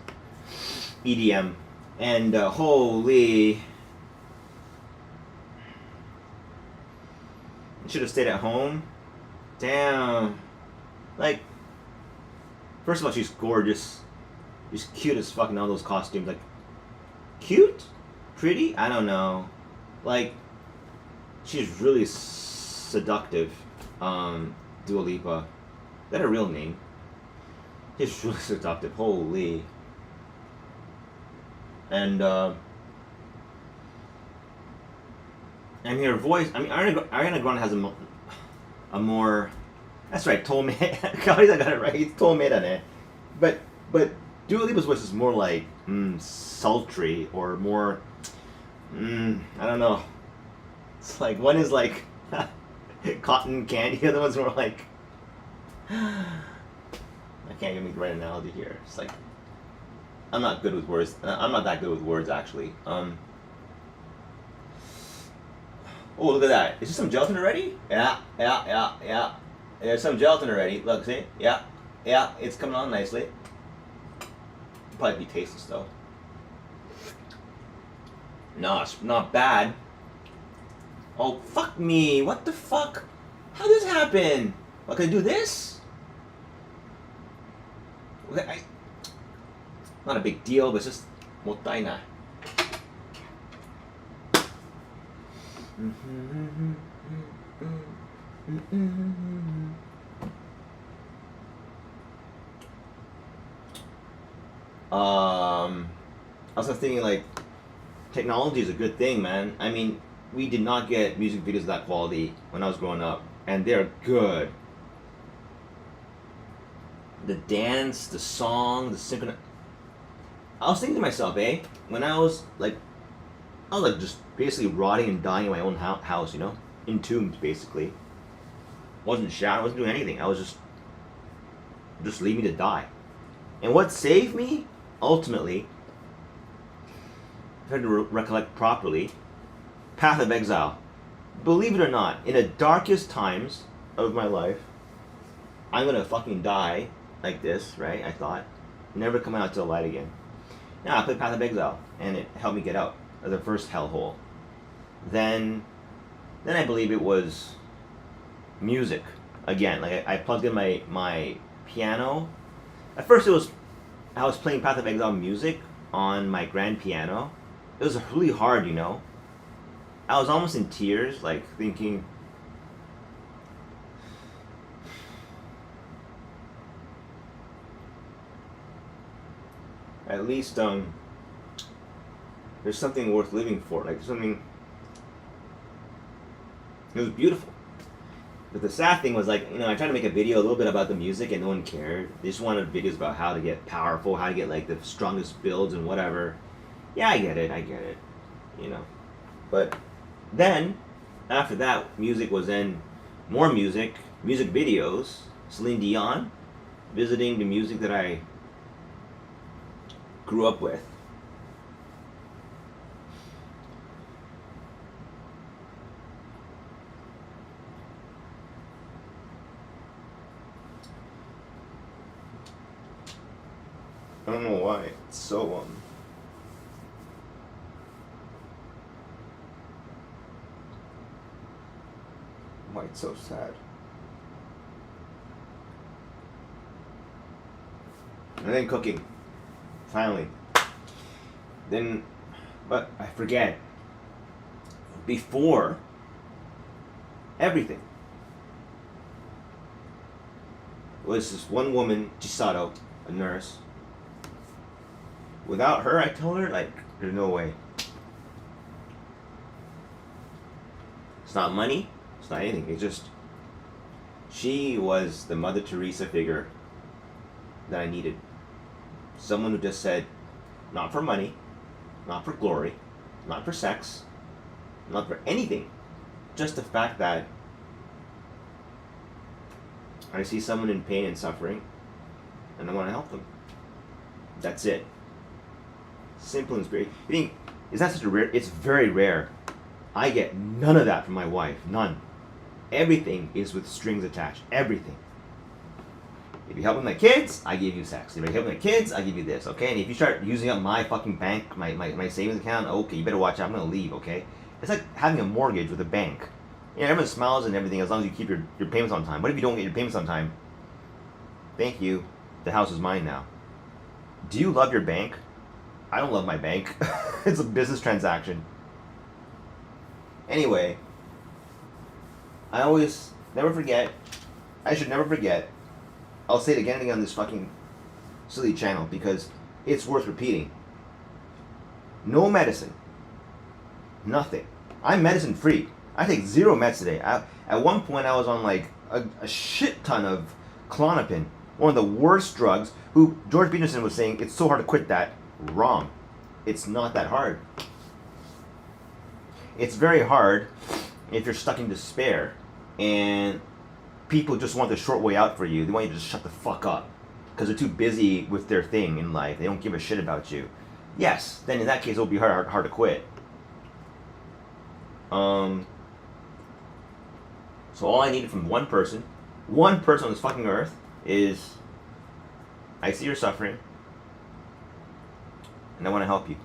EDM. And holy... Should Have Stayed at Home. Damn. Like, first of all, she's gorgeous. She's cute as fuck in all those costumes. Like, cute? Pretty? I don't know. Like, she's really seductive. Dua Lipa. Is that her real name? She's really seductive. Holy. And her voice. I mean, Ariana Grande has a more. That's right, Tome. I got it right. It's Tomeda, But Dua Lipa's voice is more like sultry or more. I don't know. It's like one is like cotton candy, the other one's more like. I can't even make the right analogy here. It's like I'm not good with words. I'm not that good with words actually. Oh, look at that. Is there some gelatin already? Yeah. There's some gelatin already. Look, see? Yeah. It's coming on nicely. Probably be tasteless though. No, it's not bad. Oh, fuck me. What the fuck? How did this happen? What, can I do this? Not a big deal, but it's just mottai na. I was thinking like technology is a good thing, man. I mean, we did not get music videos of that quality when I was growing up, and they're good. The dance, the song, the synchron. I was thinking to myself, when I was like just basically rotting and dying in my own house, you know, entombed basically. Wasn't shouting, wasn't doing anything. I was just leave me to die. And what saved me, ultimately, if I had to recollect properly, Path of Exile. Believe it or not, in the darkest times of my life, I'm gonna fucking die like this, right? I thought, never come out to the light again. Now I played Path of Exile, and it helped me get out of the first hellhole. Then I believe it was music again. Like I plugged in my piano. At first I was playing Path of Exile music on my grand piano. It was really hard, you know. I was almost in tears, like thinking, at least there's something worth living for. Like something. It was beautiful. But the sad thing was, like, you know, I tried to make a video a little bit about the music and no one cared. They just wanted videos about how to get powerful, how to get like the strongest builds and whatever. Yeah, I get it. You know. But then, after that, music was then more music videos, Celine Dion, visiting the music that I grew up with. I don't know why it's so why it's so sad. And then cooking. finally. Then, but I forget. Before everything was this one woman, Chisato, a nurse. Without her, I told her, like, there's no way. It's not money, it's not anything, it's just, she was the Mother Teresa figure that I needed. Someone who just said, not for money, not for glory, not for sex, not for anything. Just the fact that I see someone in pain and suffering, and I want to help them. That's it. Simple and straight. You think, is that such a rare? It's very rare. I get none of that from my wife. None. Everything is with strings attached. Everything. If you help with my kids, I give you sex. If you help with my kids, I give you this, okay? And if you start using up my fucking bank, my savings account, okay, you better watch out. I'm going to leave, okay? It's like having a mortgage with a bank. You know, everyone smiles and everything as long as you keep your payments on time. What if you don't get your payments on time? Thank you. The house is mine now. Do you love your bank? I don't love my bank. It's a business transaction. Anyway, I always never forget. I should never forget. I'll say it again and again on this fucking silly channel because it's worth repeating. No medicine. Nothing. I'm medicine free. I take 0 meds today. At one point I was on like a shit ton of Klonopin, one of the worst drugs, who George Peterson was saying it's so hard to quit that. Wrong. It's not that hard. It's very hard if you're stuck in despair and people just want the short way out for you. They want you to just shut the fuck up because they're too busy with their thing in life. They don't give a shit about you. Yes, then in that case it'll be hard to quit. So all I needed from one person on this fucking earth is, I see you're suffering and I want to help you.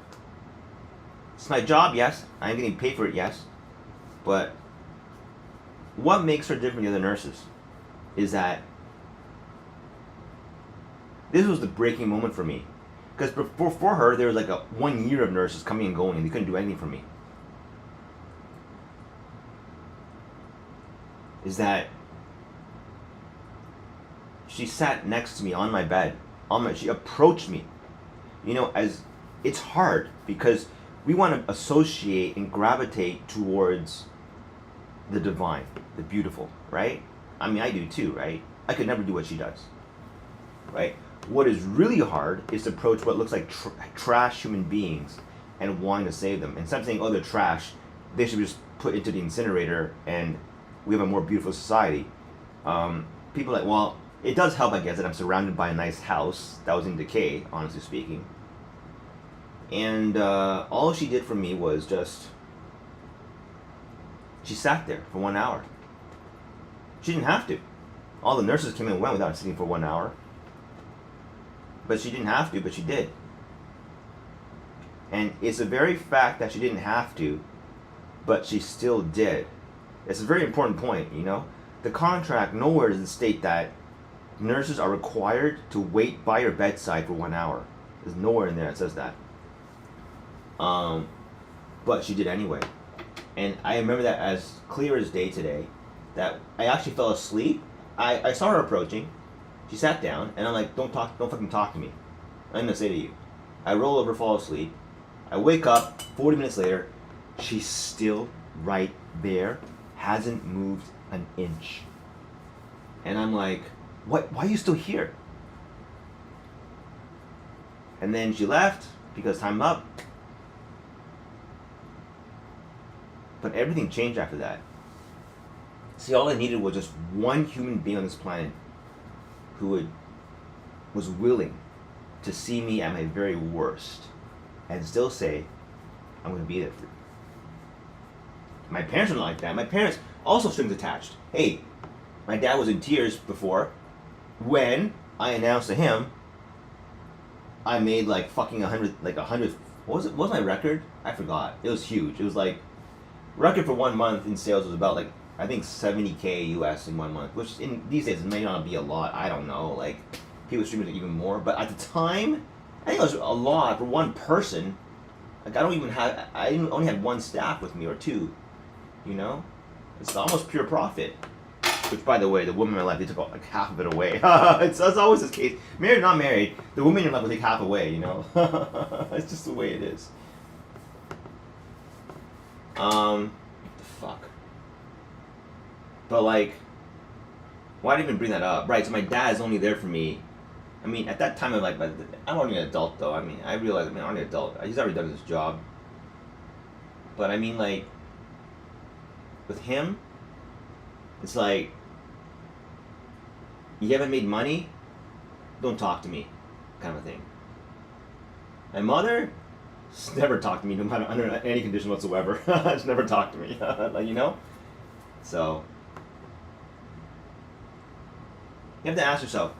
It's my job, yes. I'm getting paid for it, yes. But what makes her different from the other nurses is that this was the breaking moment for me. Because before her, there was like 1 year of nurses coming and going and they couldn't do anything for me. Is that she sat next to me on my bed. She approached me. You know, as it's hard because we want to associate and gravitate towards the divine, the beautiful, right? I mean, I do too, right? I could never do what she does, right? What is really hard is to approach what looks like trash human beings and wanting to save them. Instead of saying, oh, they're trash, they should be just put into the incinerator and we have a more beautiful society. People like, well, it does help, I guess, that I'm surrounded by a nice house that was in decay, honestly speaking. And all she did for me was just, she sat there for 1 hour. She didn't have to. All the nurses came and went without sitting for 1 hour. But she didn't have to, but she did. And it's the very fact that she didn't have to, but she still did. It's a very important point, you know? The contract nowhere does it state that nurses are required to wait by your bedside for 1 hour. There's nowhere in there that says that. But she did anyway. And I remember that as clear as day today, that I actually fell asleep. I saw her approaching. She sat down, and I'm like, don't fucking talk to me. I'm gonna say to you. I roll over, fall asleep. I wake up, 40 minutes later, she's still right there, hasn't moved an inch. And I'm like, what? Why are you still here? And then she left, because time up. But everything changed after that. See, all I needed was just one human being on this planet who was willing to see me at my very worst and still say, I'm going to be there for you. My parents were not like that. My parents also strings attached. Hey, my dad was in tears before when I announced to him I made like fucking 100, what was it? What was my record? I forgot. It was huge. It was like, record for 1 month in sales was about like, I think 70K US in 1 month, which in these days it may not be a lot. I don't know. Like, people streaming it even more. But at the time, I think it was a lot for one person. Like I only had one staff with me or two, you know? It's almost pure profit. Which, by the way, the woman in my life, they took like half of it away. That's always the case. Married or not married, the woman in your life will take half away, you know? It's just the way it is. What the fuck? But like, why did I even bring that up? Right, so my dad is only there for me. I mean, at that time, I'm like, I'm only an adult though. I mean, I realize, I'm only an adult. He's already done his job. But I mean, like, with him, it's like, you haven't made money, don't talk to me, kind of a thing. My mother, she's never talked to me, no matter under any condition whatsoever. She's never talked to me, like, you know. So you have to ask yourself,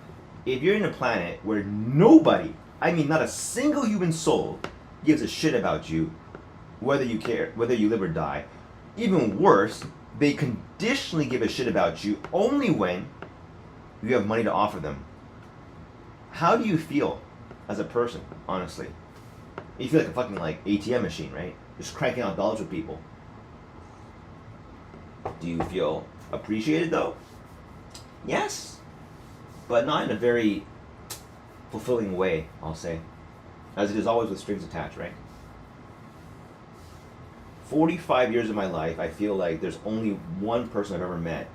if you're in a planet where nobody, I mean, not a single human soul, gives a shit about you, whether you care, whether you live or die. Even worse, they conditionally give a shit about you only when you have money to offer them. How do you feel as a person, honestly? You feel like a fucking like ATM machine, right? Just cranking out dollars with people. Do you feel appreciated though? Yes, but not in a very fulfilling way, I'll say. As it is always with strings attached, right? 45 years of my life, I feel like there's only one person I've ever met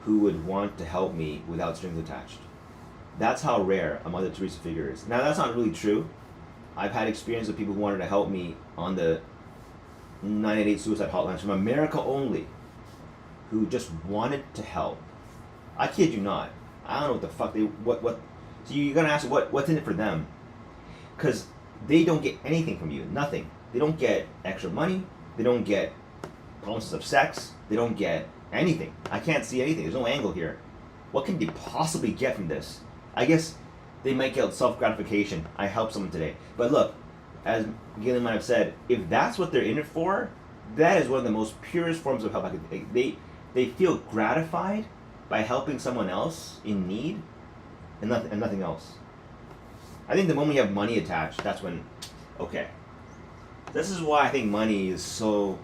who would want to help me without strings attached. That's how rare a Mother Teresa figure is. Now, that's not really true. I've had experience with people who wanted to help me on the 988 suicide hotlines from America only, who just wanted to help. I kid you not. I don't know what the fuck they, what, so you're gonna ask what's in it for them? Because they don't get anything from you, nothing. They don't get extra money, they don't get promises of sex, they don't get anything. I can't see anything, there's no angle here. What can they possibly get from this? I guess they might get self-gratification. I helped someone today. But look, as Gillian might have said, if that's what they're in it for, that is one of the most purest forms of help I could think. They feel gratified by helping someone else in need and nothing else. I think the moment you have money attached, that's when, okay. This is why I think money is so,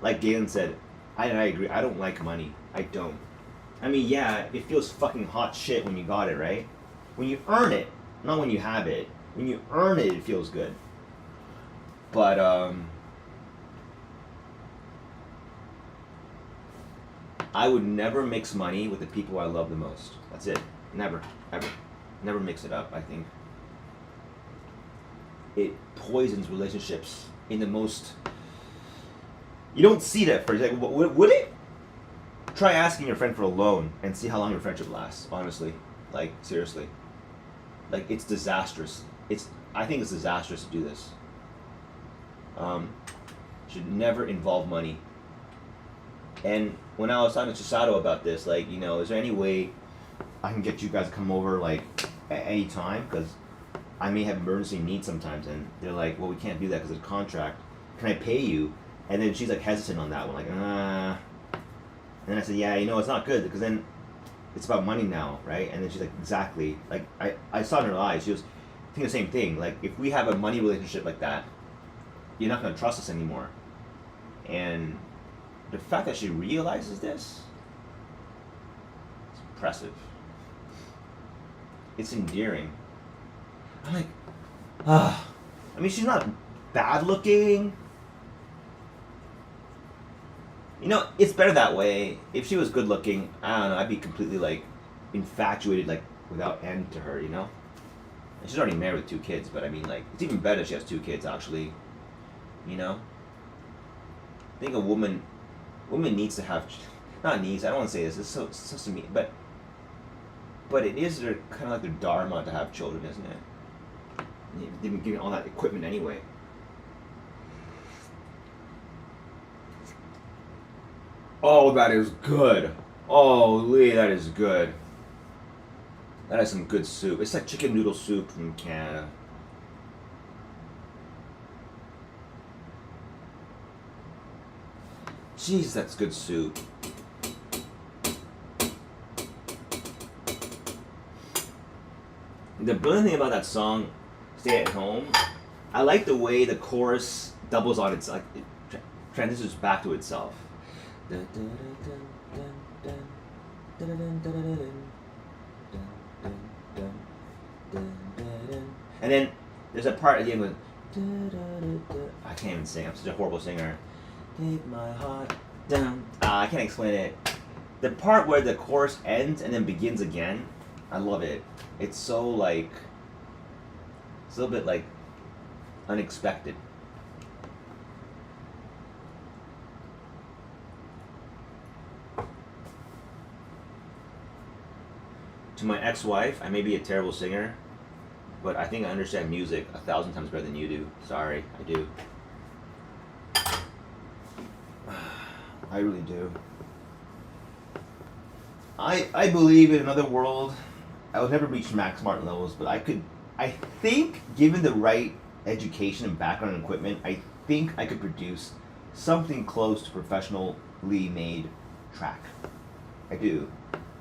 like Galen said, I agree, I don't like money. I don't. I mean, yeah, it feels fucking hot shit when you got it, right? When you earn it, not when you have it. When you earn it, it feels good. But, I would never mix money with the people I love the most. That's it. Never. Ever. Never mix it up, I think. It poisons relationships in the most... You don't see that first. Like, would it? Try asking your friend for a loan and see how long your friendship lasts, honestly. Like, seriously. Like, it's disastrous. I think it's disastrous to do this. Should never involve money. And when I was talking to Chisato about this, like, you know, is there any way I can get you guys to come over, like, at any time? Because I may have emergency needs sometimes. And they're like, well, we can't do that because of the contract. Can I pay you? And then she's, like, hesitant on that one. Like, And then I said, yeah, you know, it's not good because then it's about money now, right? And then she's like, exactly. Like, I saw in her eyes, she was thinking the same thing. Like, if we have a money relationship like that, you're not going to trust us anymore. And the fact that she realizes this, it's impressive. It's endearing. I'm like, I mean, she's not bad looking. You know, it's better that way. If she was good looking, I don't know, I'd be completely, like, infatuated, like, without end to her, you know? And she's already married with 2 kids, but I mean, like, it's even better if she has 2 kids, actually. You know? I think a woman needs to have, not needs, I don't want to say this, it's so to me, but it is their, kind of like their dharma to have children, isn't it? They've been given all that equipment anyway. Oh, that is good. Holy, that is good. That is some good soup. It's like chicken noodle soup from Canada. Jeez, that's good soup. The brilliant thing about that song, "Stay at Home," I like the way the chorus doubles on its like it transitions back to itself. And then there's a part at the end with I can't even sing. I'm such a horrible singer. Take my heart down. I can't explain it. The part where the chorus ends and then begins again, I love it. It's so like it's a little bit like unexpected. To my ex-wife, I may be a terrible singer, but I think I understand music 1,000 times better than you do. Sorry, I do. I really do. I believe in another world. I would never reach Max Martin levels, but I think, given the right education and background and equipment, I think I could produce something close to professionally made track. I do.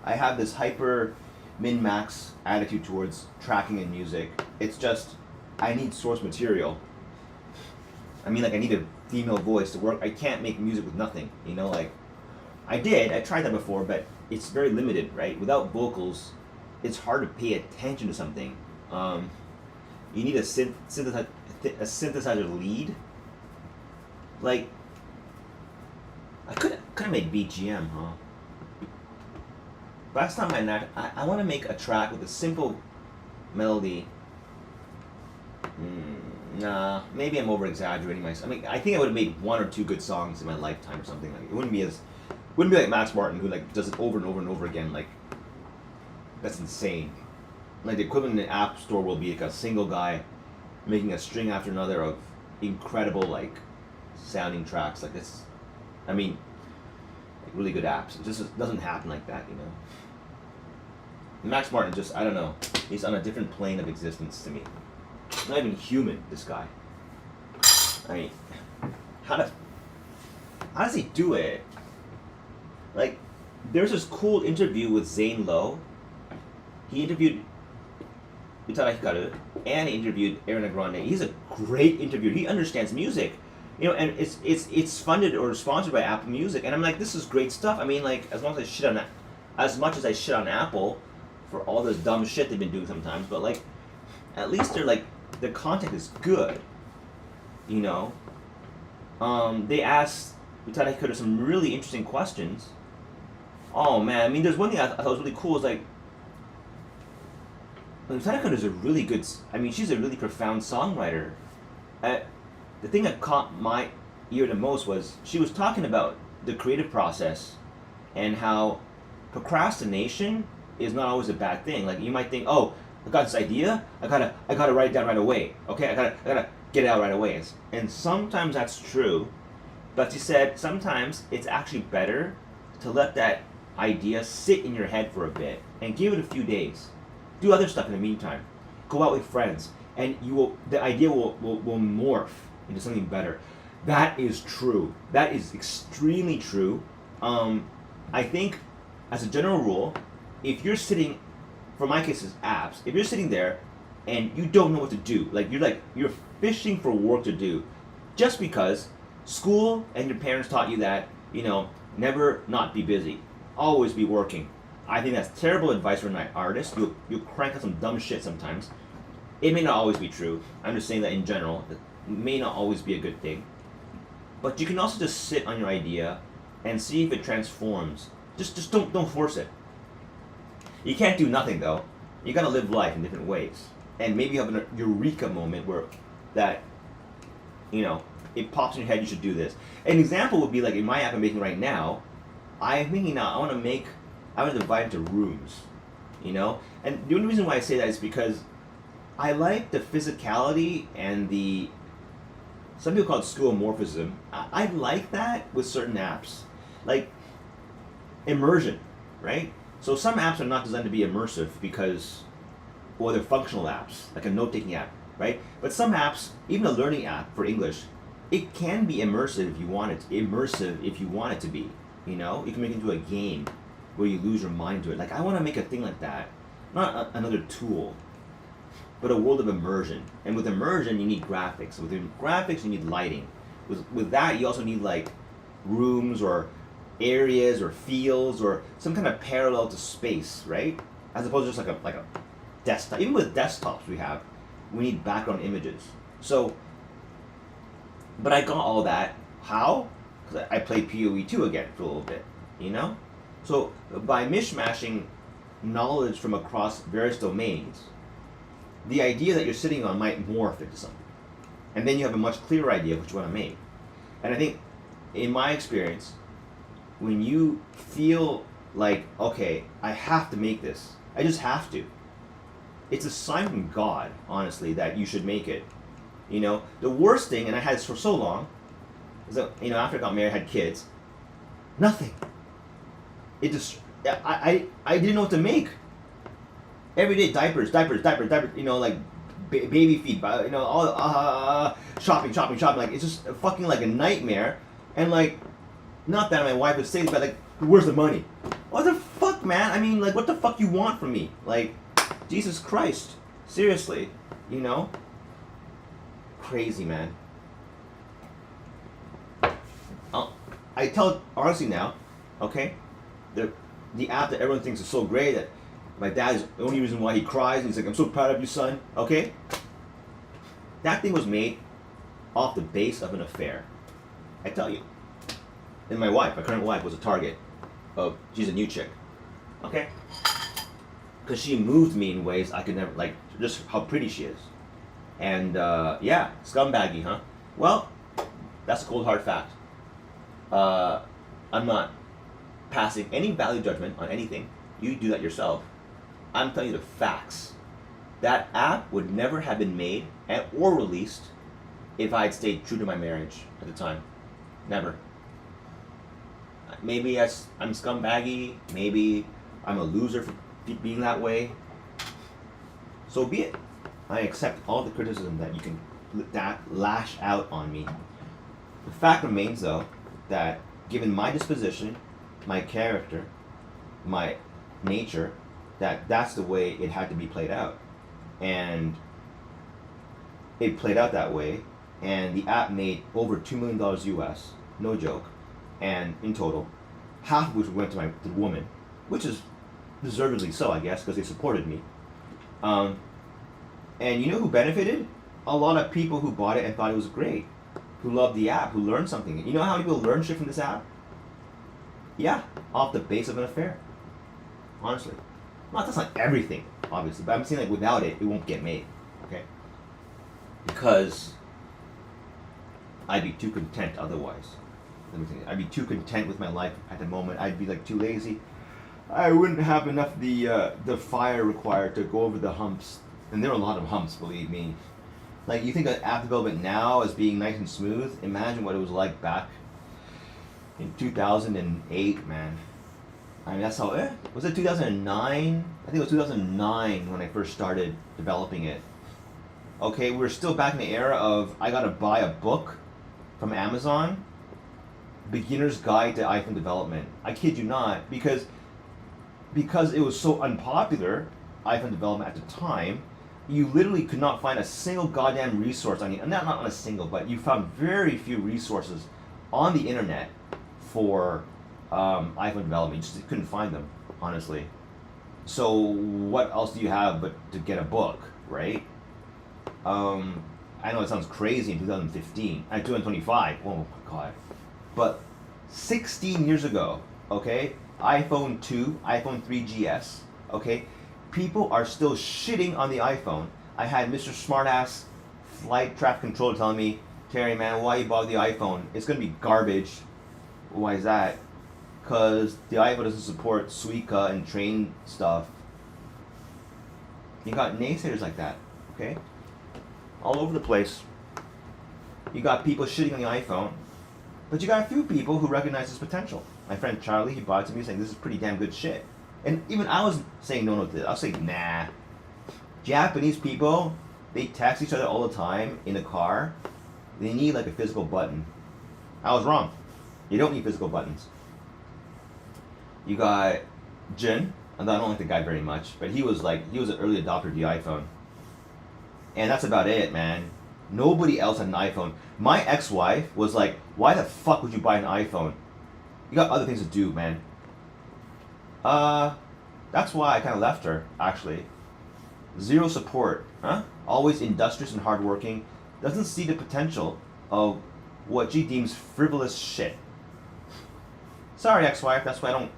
I have this hyper min-max attitude towards tracking and music. It's just, I need source material. I mean, like, I need a female voice to work. I can't make music with nothing, you know, like, I tried that before, but it's very limited, right? Without vocals, it's hard to pay attention to something. You need a synthesizer lead. Like, I couldn't make BGM, huh? But that's not my knack. I want to make a track with a simple melody. Nah, maybe I'm over exaggerating myself. I mean, I think I would have made 1 or 2 good songs in my lifetime or something. Like, it wouldn't be like Max Martin, who like does it over and over and over again. Like, that's insane. Like, the equivalent in the App Store will be like a single guy making a string after another of incredible like sounding tracks. Like, this, I mean, like really good apps. It just doesn't happen like that, you know. Max Martin just, I don't know, he's on a different plane of existence to me. He's not even human, this guy. I mean, how does he do it? Like, there's this cool interview with Zane Lowe. He interviewed Utada Hikaru, and he interviewed Ariana Grande. He's a great interviewer. He understands music, you know, and it's funded or sponsored by Apple Music. And I'm like, this is great stuff. I mean, like, as much as I shit on Apple for all this dumb shit they've been doing sometimes, but like, at least they're like, the content is good, you know. They asked Utada Hikaru some really interesting questions. Oh man, I mean, there's one thing I thought was really cool is like, Utada Hikaru is a really good, I mean, she's a really profound songwriter. The thing that caught my ear the most was she was talking about the creative process and how procrastination is not always a bad thing. Like, you might think, oh, I got this idea, I gotta write it down right away. Okay, I gotta get it out right away. And sometimes that's true, but she said sometimes it's actually better to let that idea sit in your head for a bit and give it a few days. Do other stuff in the meantime. Go out with friends, and the idea will morph into something better. That is true. That is extremely true. I think, as a general rule, if you're sitting, for my case, it's apps. If you're sitting there and you don't know what to do, like you're fishing for work to do, just because school and your parents taught you that, you know, never not be busy, always be working. I think that's terrible advice for an artist. You'll crank out some dumb shit sometimes. It may not always be true. I'm just saying that in general, it may not always be a good thing. But you can also just sit on your idea and see if it transforms. Just don't force it. You can't do nothing though. You gotta live life in different ways. And maybe you have a eureka moment where that, you know, it pops in your head, you should do this. An example would be like in my app I'm making right now, I'm thinking now I want to divide into rooms, you know? And the only reason why I say that is because I like the physicality and some people call it skeuomorphism. I like that with certain apps. Like immersion, right? So some apps are not designed to be immersive because, well, they're functional apps, like a note-taking app, right? But some apps, even a learning app for English, it can be immersive if you want it to be, you know? You can make it into a game where you lose your mind to it. Like, I want to make a thing like that, not another tool. but a world of immersion. And with immersion, you need graphics. With graphics, you need lighting. With that, you also need like rooms or areas or fields or some kind of parallel to space, right? As opposed to just like a desktop. Even with desktops we need background images. So, but I got all that. How? Because I played PoE 2 again for a little bit, you know? So by mishmashing knowledge from across various domains, the idea that you're sitting on might morph into something. And then you have a much clearer idea of what you want to make. And I think, in my experience, when you feel like, okay, I have to make this, I just have to, it's a sign from God, honestly, that you should make it. You know, the worst thing, and I had this for so long, is that, you know, after I got married, I had kids, nothing. It just, I didn't know what to make. Every day, diapers, you know, like baby feed, you know, all shopping. Like, it's just fucking like a nightmare. And like, not that my wife would say, but like, where's the money? What the fuck, man? I mean, like, what the fuck you want from me? Like, Jesus Christ, seriously, you know? Crazy, man. I tell honestly now, okay, the app that everyone thinks is so great, that my dad is the only reason why he cries, and he's like, I'm so proud of you, son, okay? That thing was made off the base of an affair. I tell you. And my wife, my current wife, was a target of, she's a new chick, okay? Because she moved me in ways I could never, like, just how pretty she is. And, yeah, scumbaggy, huh? Well, that's a cold hard fact. I'm not passing any value judgment on anything. You do that yourself. I'm telling you the facts. That app would never have been made or released if I had stayed true to my marriage at the time. Never. Maybe I'm scumbaggy. Maybe I'm a loser for being that way. So be it. I accept all the criticism that you can lash out on me. The fact remains, though, that given my disposition, my character, my nature, that's the way it had to be played out. And it played out that way, and the app made over $2 million US, no joke, and in total, half of which went to the woman, which is deservedly so, I guess, because they supported me. And you know who benefited? A lot of people who bought it and thought it was great, who loved the app, who learned something. You know how many people learn shit from this app? Yeah, off the base of an affair. Honestly. That's not everything, obviously, but I'm saying like without it, it won't get made, okay? Because I'd be too content otherwise. Let me think. I'd be too content with my life at the moment. I'd be like too lazy. I wouldn't have enough the fire required to go over the humps, and there are a lot of humps, believe me. Like, you think of app development now as being nice and smooth. Imagine what it was like back in 2008, man. I mean, that's how it was. It 2009? I think it was 2009 when I first started developing it. Okay, we're still back in the era of I gotta buy a book from Amazon, Beginner's Guide to iPhone Development. I kid you not, because it was so unpopular, iPhone development at the time, you literally could not find a single goddamn resource on not on a single, but you found very few resources on the internet for iPhone development. You just couldn't find them, honestly. So what else do you have but to get a book, right? I know it sounds crazy in 2015, 2025, oh my god. But 16 years ago, okay, iPhone 2, iPhone 3GS, okay, people are still shitting on the iPhone. I had Mr. Smartass flight traffic controller telling me, Terry, man, why you bought the iPhone? It's gonna be garbage. Why is that? Because the iPhone doesn't support Suica and train stuff. You got naysayers like that, okay? All over the place. You got people shitting on the iPhone, but you got a few people who recognize its potential. My friend Charlie, he bought it to me saying, this is pretty damn good shit. And even I was saying no to this. I was saying, nah. Japanese people, they text each other all the time in the car. They need like a physical button. I was wrong. You don't need physical buttons. You got Jin, and I don't like the guy very much, but he was an early adopter of the iPhone. And that's about it, man. Nobody else had an iPhone. My ex-wife was like, "Why the fuck would you buy an iPhone? You got other things to do, man." Uh, that's why I kind of left her, actually. Zero support, huh? Always industrious and hardworking. Doesn't see the potential of what she deems frivolous shit. Sorry, ex-wife. That's why I don't.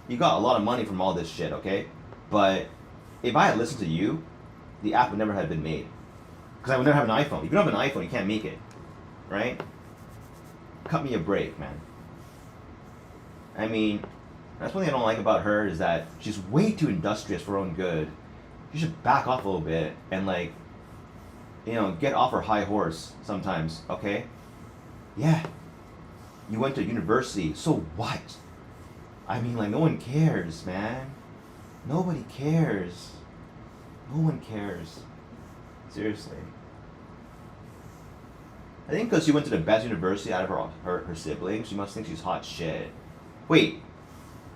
You got a lot of money from all this shit, okay? But if I had listened to you, the app would never have been made. Because I would never have an iPhone. If you don't have an iPhone, you can't make it, right? Cut me a break, man. I mean, that's one thing I don't like about her is that she's way too industrious for her own good. You should back off a little bit and get off her high horse sometimes, okay? Yeah, you went to university, so what? I mean, no one cares, man. Nobody cares. No one cares. Seriously. I think because she went to the best university out of her siblings, she must think she's hot shit. Wait,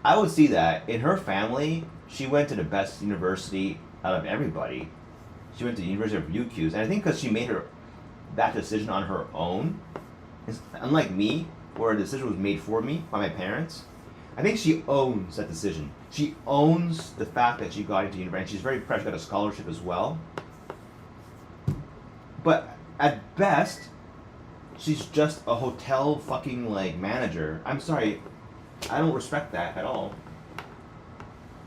I would see that. In her family, she went to the best university out of everybody. She went to the University of UQs, and I think because she made that decision on her own, unlike me, where a decision was made for me by my parents, I think she owns that decision. She owns the fact that she got into university, and she's very proud she got a scholarship as well. But at best, she's just a hotel fucking manager. I'm sorry, I don't respect that at all.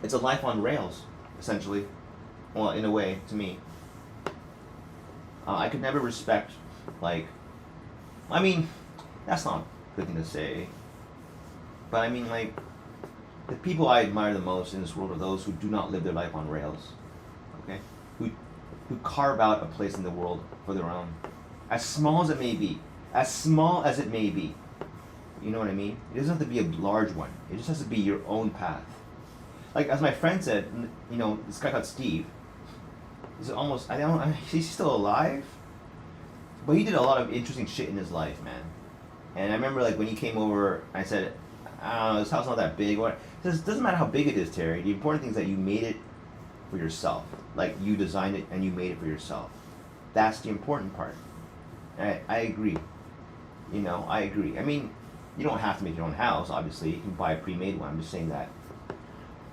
It's a life on rails, essentially. Well, in a way, to me. I could never respect, I mean, that's not a good thing to say. But I mean, the people I admire the most in this world are those who do not live their life on rails. Okay? Who carve out a place in the world for their own. As small as it may be. As small as it may be. You know what I mean? It doesn't have to be a large one. It just has to be your own path. As my friend said, this guy called Steve. He's almost, he's still alive? But he did a lot of interesting shit in his life, man. And I remember when he came over, I said, I don't know, this house is not that big. He says, it doesn't matter how big it is, Terry. The important thing is that you made it for yourself. You designed it and you made it for yourself. That's the important part. I agree. I agree. I mean, you don't have to make your own house, obviously. You can buy a pre-made one. I'm just saying that.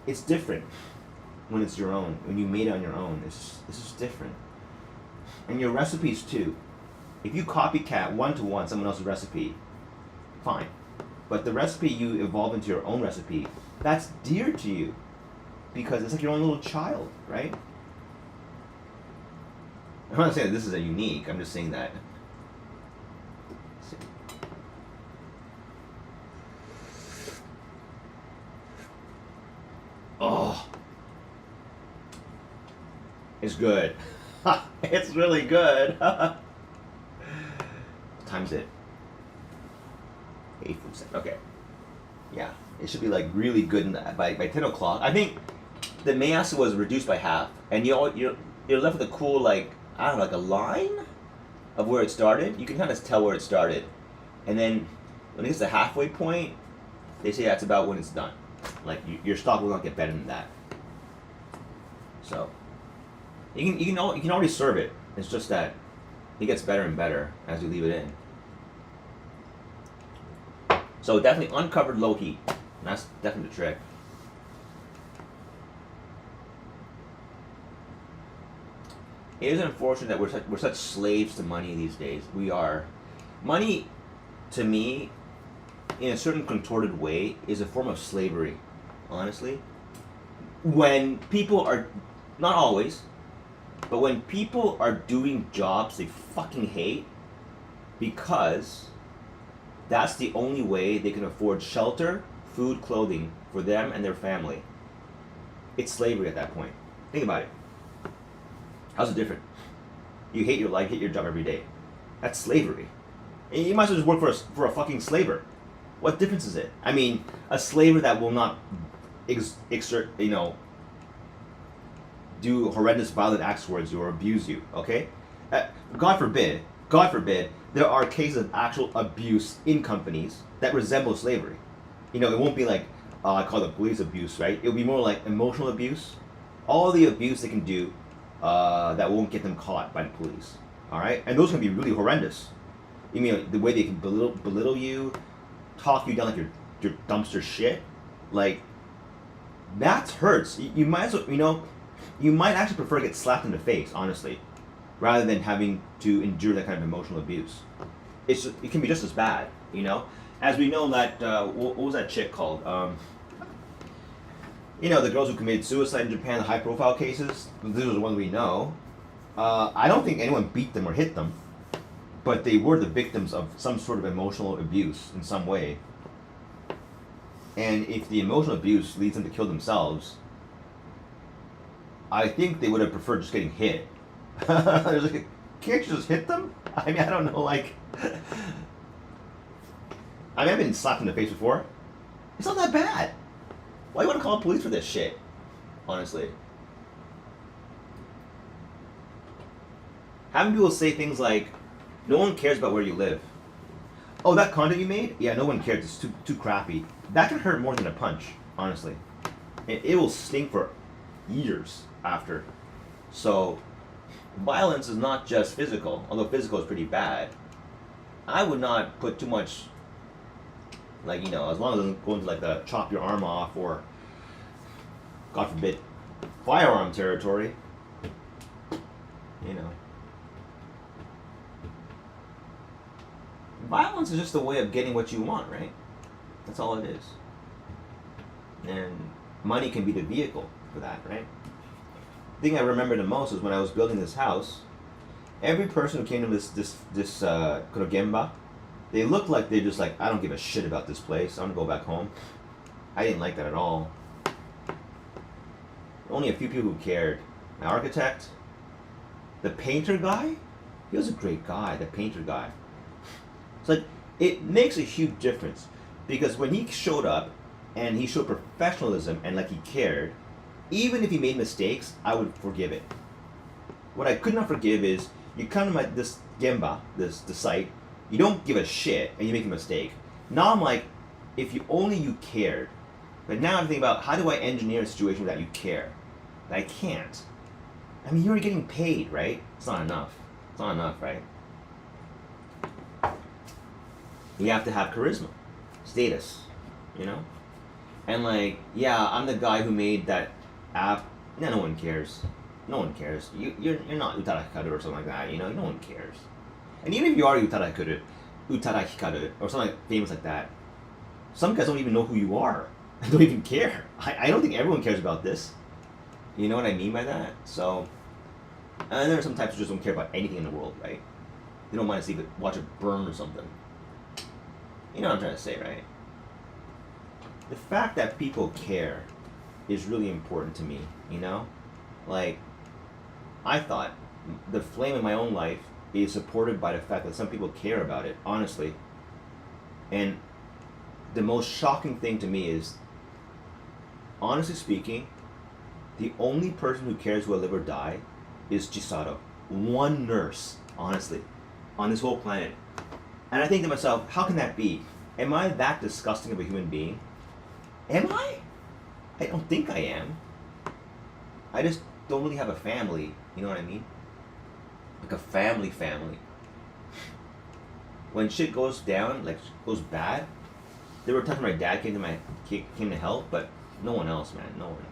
It's different when it's your own. When you made it on your own, it's just different. And your recipes, too. If you copycat one-to-one someone else's recipe, fine. But the recipe you evolve into your own recipe, that's dear to you. Because it's like your own little child, right? I'm not saying that this is a unique. I'm just saying that. Oh. It's good. It's really good. What time's it? 8:47. Okay. Yeah. It should be really good by 10 o'clock. I think the mayasa was reduced by half. And you're left with a cool, I don't know, a line of where it started. You can kind of tell where it started. And then when it gets to the halfway point, they say that's about when it's done. Your stock will not get better than that. So you can already serve it. It's just that it gets better and better as you leave it in. So definitely uncovered low heat. That's definitely the trick. It is unfortunate that we're such slaves to money these days. We are. Money, to me, in a certain contorted way, is a form of slavery, honestly. When people are, not always, but when people are doing jobs they fucking hate because that's the only way they can afford shelter, food, clothing for them and their family, it's slavery at that point. Think about it. How's it different? You hate your life, hate your job every day. That's slavery. And you might as well just work for a fucking slaver. What difference is it? I mean, a slaver that will not exert, do horrendous violent acts towards you or abuse you, okay? God forbid, there are cases of actual abuse in companies that resemble slavery. It won't be I call it police abuse, right? It'll be more like emotional abuse. All the abuse they can do that won't get them caught by the police. All right, and those can be really horrendous. You mean the way they can belittle you, talk you down like your dumpster shit, like that hurts. You might as well, you might actually prefer to get slapped in the face, honestly, rather than having to endure that kind of emotional abuse. It can be just as bad, As we know that what was that chick called? The girls who committed suicide in Japan, the high-profile cases. These are the ones we know. I don't think anyone beat them or hit them, but they were the victims of some sort of emotional abuse in some way. And if the emotional abuse leads them to kill themselves, I think they would have preferred just getting hit. Can't you just hit them? I mean, I don't know, I've been slapped in the face before. It's not that bad. Why do you want to call the police for this shit? Honestly. Having people say things like, no one cares about where you live. Oh, that content you made? Yeah, no one cares. It's too crappy. That can hurt more than a punch, honestly. It will sting for years after. So, violence is not just physical, although physical is pretty bad. I would not put too much, as long as it doesn't go into the chop your arm off or, God forbid, firearm territory. Violence is just a way of getting what you want, right? That's all it is. And money can be the vehicle for that, right? The thing I remember the most is when I was building this house, every person who came to this Kurogemba, they looked like they're just I don't give a shit about this place. I'm gonna go back home. I didn't like that at all. Only a few people who cared. My architect, the painter guy, he was a great guy, the painter guy. It's it makes a huge difference because when he showed up and he showed professionalism and he cared, even if he made mistakes, I would forgive it. What I could not forgive is you come to this Gemba, the site, you don't give a shit and you make a mistake. Now I'm if you cared. But now I'm thinking about how do I engineer a situation that you care? I can't. I mean, you're getting paid, right? It's not enough. It's not enough, right? You have to have charisma, status, And yeah, I'm the guy who made that app. No one cares. No one cares. You're not Utada Hikaru or something like that, No one cares. And even if you are Utada Hikaru or something famous like that, some guys don't even know who you are. They don't even care. I don't think everyone cares about this. You know what I mean by that? So, and there are some types who just don't care about anything in the world, right? They don't mind to watch it burn or something. You know what I'm trying to say, right? The fact that people care is really important to me, I thought the flame in my own life is supported by the fact that some people care about it, honestly. And the most shocking thing to me is, honestly speaking, the only person who cares will live or die is Chisato. One nurse, honestly, on this whole planet. And I think to myself, how can that be? Am I that disgusting of a human being? Am I? I don't think I am. I just don't really have a family, you know what I mean? A family. When shit goes down, goes bad, there were times when my dad came to help, but no one else, man, no one.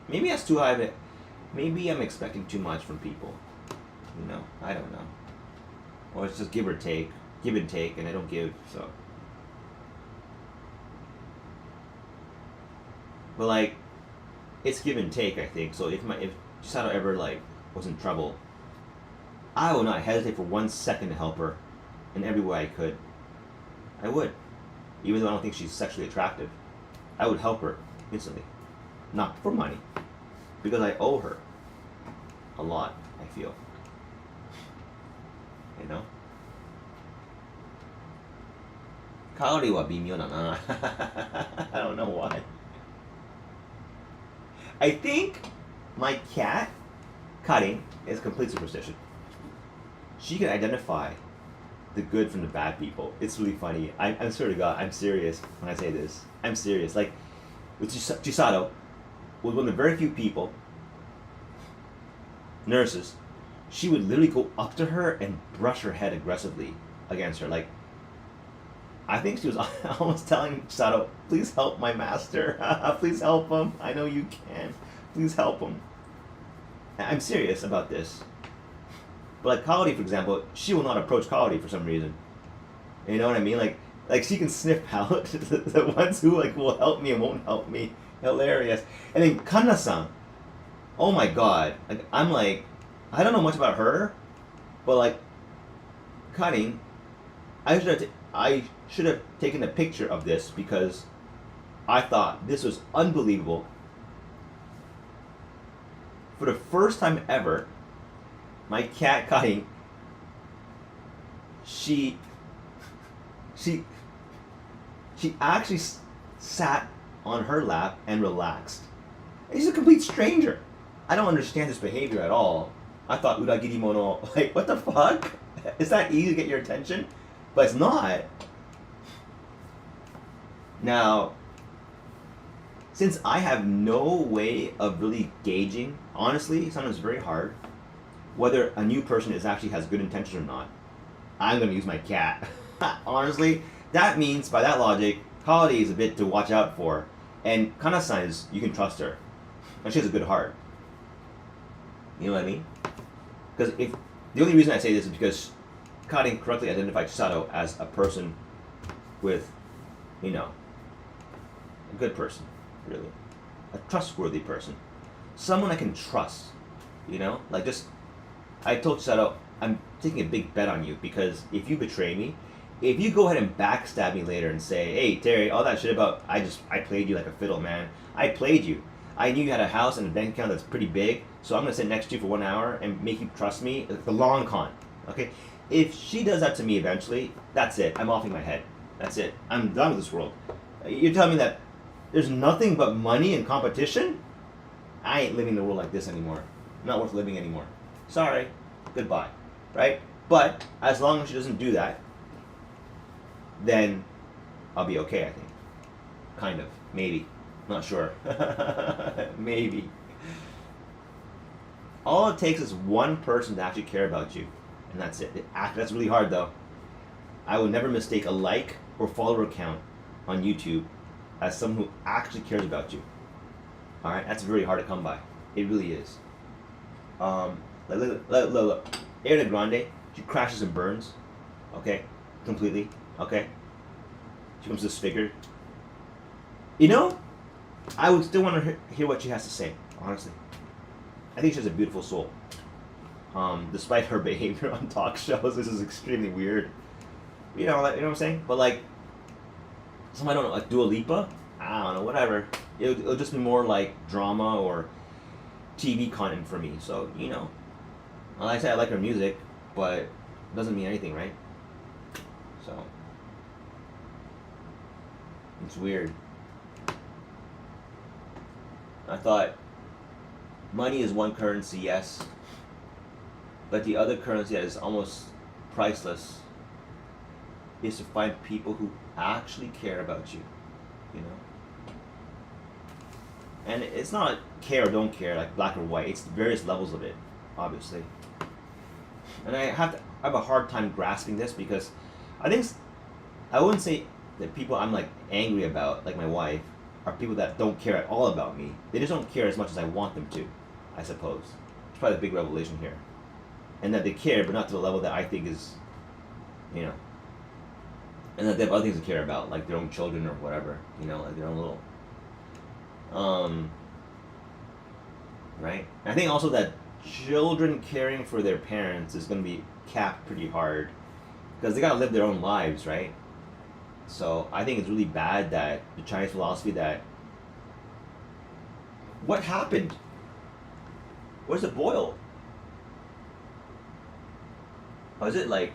Maybe that's too high of it. Maybe I'm expecting too much from people. I don't know. Or it's just give and take, and I don't give, so. But it's give and take, I think. So if Chisato ever was in trouble, I would not hesitate for 1 second to help her in every way I could. I would. Even though I don't think she's sexually attractive. I would help her instantly. Not for money. Because I owe her a lot, I feel. Kaori wa bimyo da na. I don't know why. I think my cat, Karin, is complete superstition. She can identify the good from the bad people. It's really funny. I'm swear to God, I'm serious when I say this. I'm serious. With Chisato, was one of the very few people nurses, she would literally go up to her and brush her head aggressively against her. Like, I think she was almost telling Sato, please help my master. Please help him. I know you can. Please help him. I'm serious about this. But like Kaori, for example, she will not approach Kaori for some reason. You know what I mean? Like she can sniff out the ones who like will help me and won't help me. Hilarious. And then Kanna-san. Oh my god. Like, I'm like, I don't know much about her, but like, Karin, I should have taken a picture of this because I thought this was unbelievable. For the first time ever, my cat Karin, she actually sat on her lap and relaxed. And she's a complete stranger. I don't understand this behavior at all. I thought uragiri mono, like, what the fuck? Is that easy to get your attention? But it's not. Now, since I have no way of really gauging, honestly, sometimes it's very hard, whether a new person actually has good intentions or not, I'm going to use my cat. Honestly, that means, by that logic, Kaori is a bit to watch out for. And Kana-san is, you can trust her. And she has a good heart. You know what I mean? Because if the only reason I say this is because Karin correctly identified Sato as a person with, you know, a good person, really. A trustworthy person. Someone I can trust, you know? Like just, I told Sato, I'm taking a big bet on you because if you betray me, if you go ahead and backstab me later and say, hey, Terry, all that shit about, I played you like a fiddle, man. I played you. I knew you had a house and a bank account that's pretty big, so I'm going to sit next to you for 1 hour and make you trust me. The long con, okay? If she does that to me eventually, that's it. I'm offing my head. That's it. I'm done with this world. You're telling me that there's nothing but money and competition? I ain't living in a world like this anymore. Not worth living anymore. Sorry. Goodbye. Right? But as long as she doesn't do that, then I'll be okay, I think. Kind of. Maybe. Not sure. Maybe. All it takes is one person to actually care about you. And that's it. That's really hard, though. I would never mistake a like or follower count on YouTube as someone who actually cares about you. Alright? That's very hard to come by. It really is. Look. Ariana Grande, she crashes and burns. Okay? Completely. Okay? She becomes disfigured. You know, I would still want to hear what she has to say, honestly. I think she has a beautiful soul. Despite her behavior on talk shows, this is extremely weird. You know what I'm saying? But like, I don't know, like Dua Lipa? I don't know, whatever. It'll just be more like drama or TV content for me. So, you know, like I said, I like her music, but it doesn't mean anything, right? So, it's weird. I thought money is one currency, yes, but the other currency that is almost priceless is to find people who actually care about you, you know? And it's not care or don't care, like black or white, it's various levels of it, obviously. And I have a hard time grasping this because I wouldn't say that people I'm like angry about, like my wife, are people that don't care at all about me. They just don't care as much as I want them to, I suppose. It's probably the big revelation here. And that they care, but not to the level that I think is, you know. And that they have other things to care about, like their own children or whatever, you know, like their own little. Right? And I think also that children caring for their parents is going to be capped pretty hard because they got to live their own lives, right? So I think it's really bad that the Chinese philosophy that what happened? Where's the boil? Oh, is it like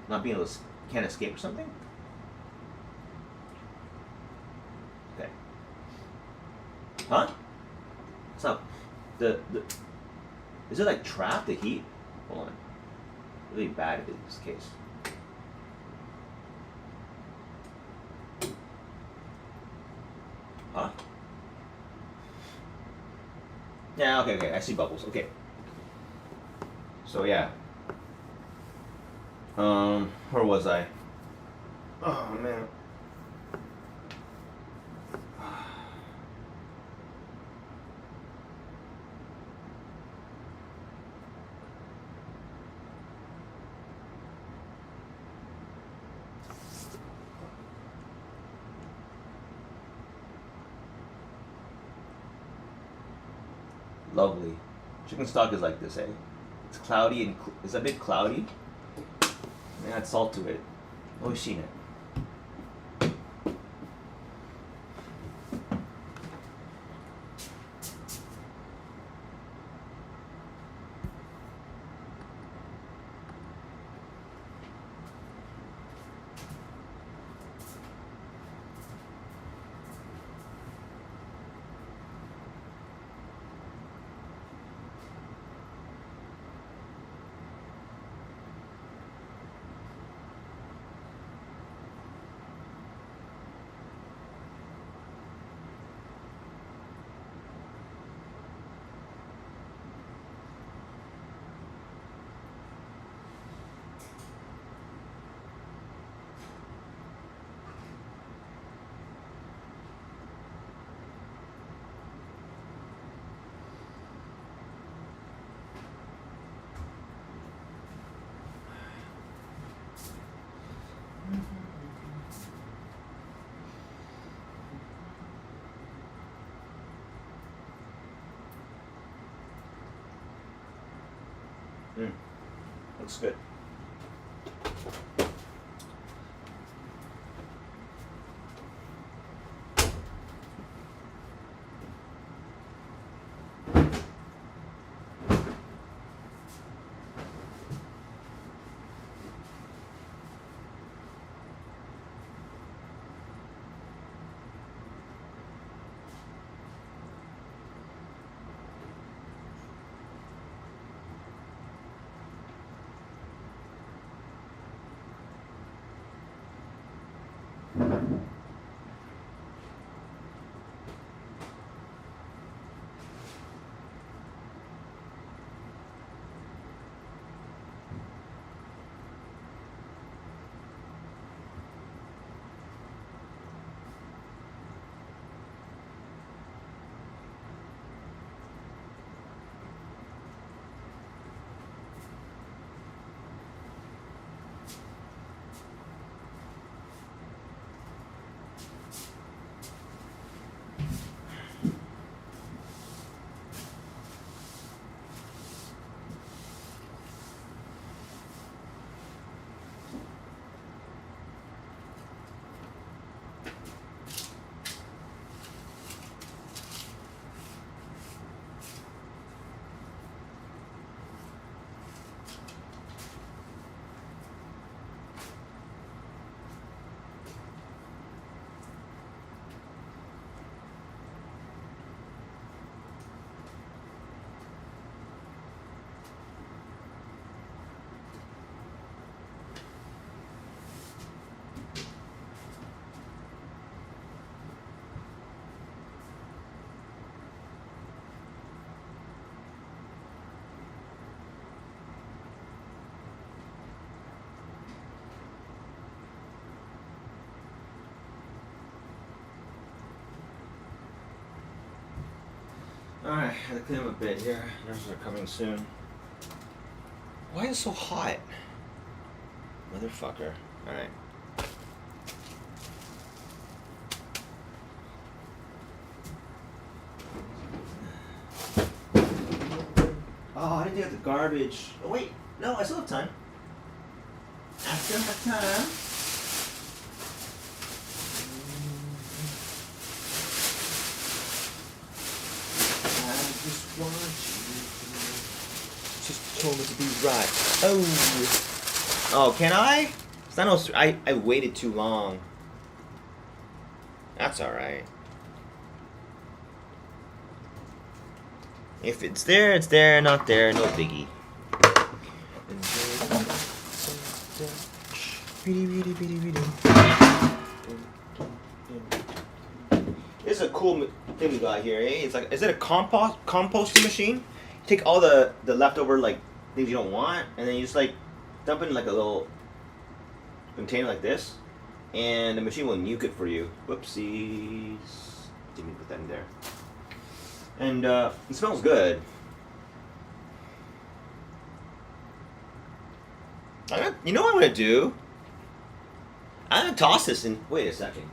not being able to can't escape or something? Okay. Huh? It's not the is it like trapped the heat? Hold on. Really bad if it's this case. Huh? Yeah, okay, I see bubbles. Okay. So yeah. Where was I? Oh man. Lovely. Chicken stock is like this, eh? It's cloudy and it's a bit cloudy. And add salt to it. Always seen it. Looks good. Alright, gotta clean up a bit here. Nurses are coming soon. Why is it so hot? Motherfucker. Alright. Oh, I didn't take out the garbage. Oh, wait. No, I still have time. I still have time. Just want you. Just told me to be right. Oh. Oh, can I? It's not no, I waited too long. That's alright. If it's there, it's there. Not there, no biggie. This is a cool thing we got here, eh? It's like, is it a composting machine? You take all the leftover like things you don't want, and then you just like dump it in like a little container like this, and the machine will nuke it for you. Whoopsies! Didn't put that in there. And it smells good. You know what I'm gonna do? I'm gonna toss this in. Wait a second.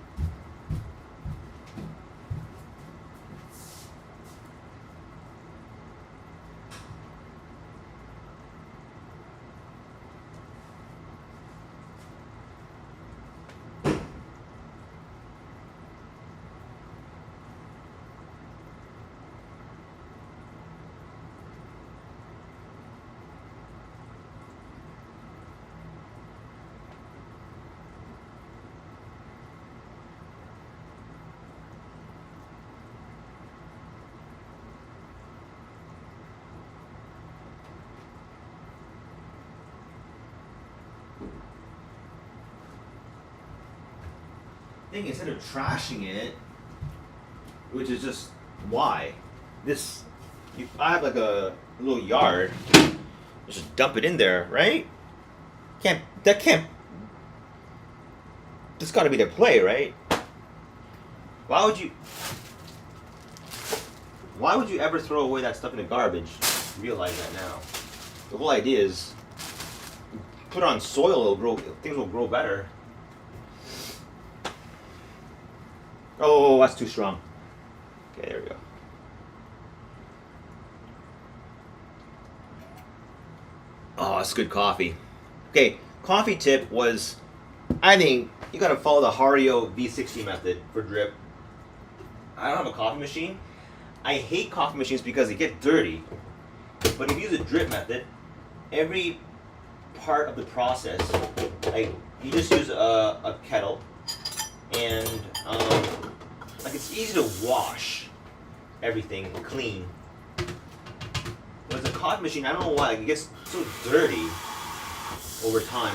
Instead of trashing it, which is just why this, I have like a little yard, just dump it in there, right? That's got to be the play, right? Why would you ever throw away that stuff in the garbage? Realize that now. The whole idea is put on soil, things will grow better. Oh, that's too strong. Okay, there we go. Oh, it's good coffee. Okay, coffee tip was, I think you gotta follow the Hario V60 method for drip. I don't have a coffee machine. I hate coffee machines because they get dirty. But if you use a drip method, every part of the process, like you just use a kettle, and like it's easy to wash everything clean. Whereas a coffee machine, I don't know why, like, it gets so dirty over time.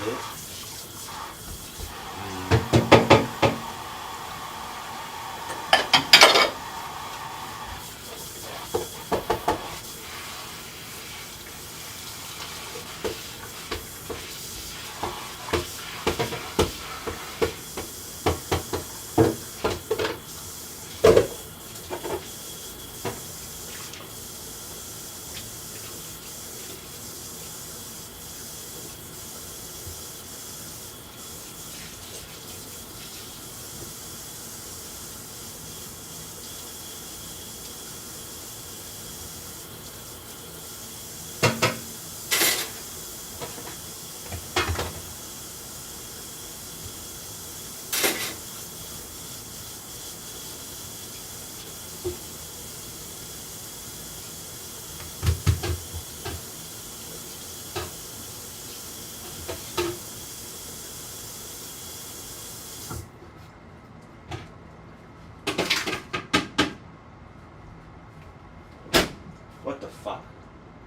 What the fuck?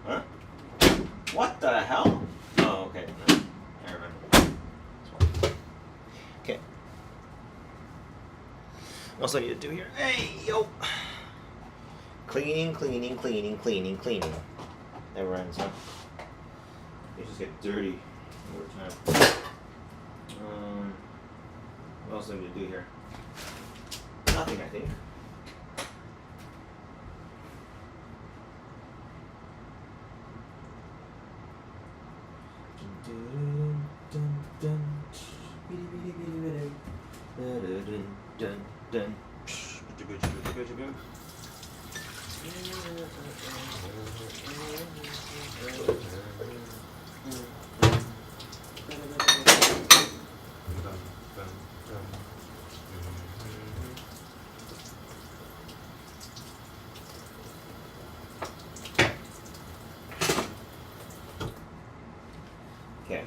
Huh? What the hell? Oh, okay. No, I remember. Okay. What else do I need to do here? Hey, yo! Cleaning. Never ends, huh? They just get dirty over time. What else do I need to do here? Nothing, I think. Okay.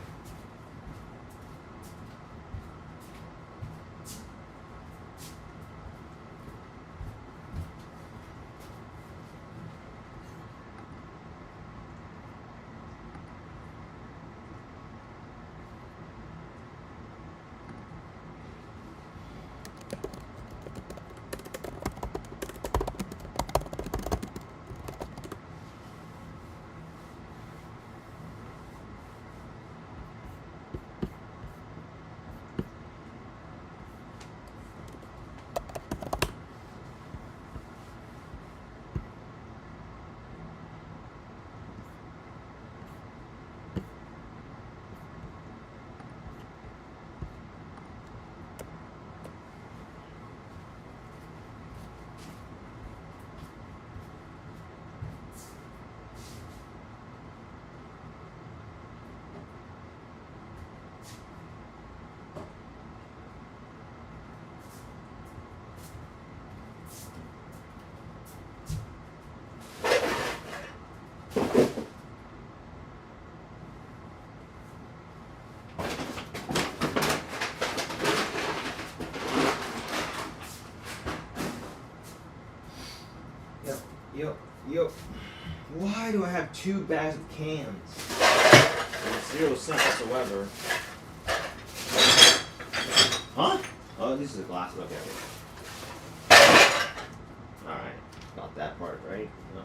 Yo, yo. Why do I have 2 bags of cans? With 0 cents whatsoever. Huh? Oh, this is a glass. Okay. Alright. Not that part, right? No.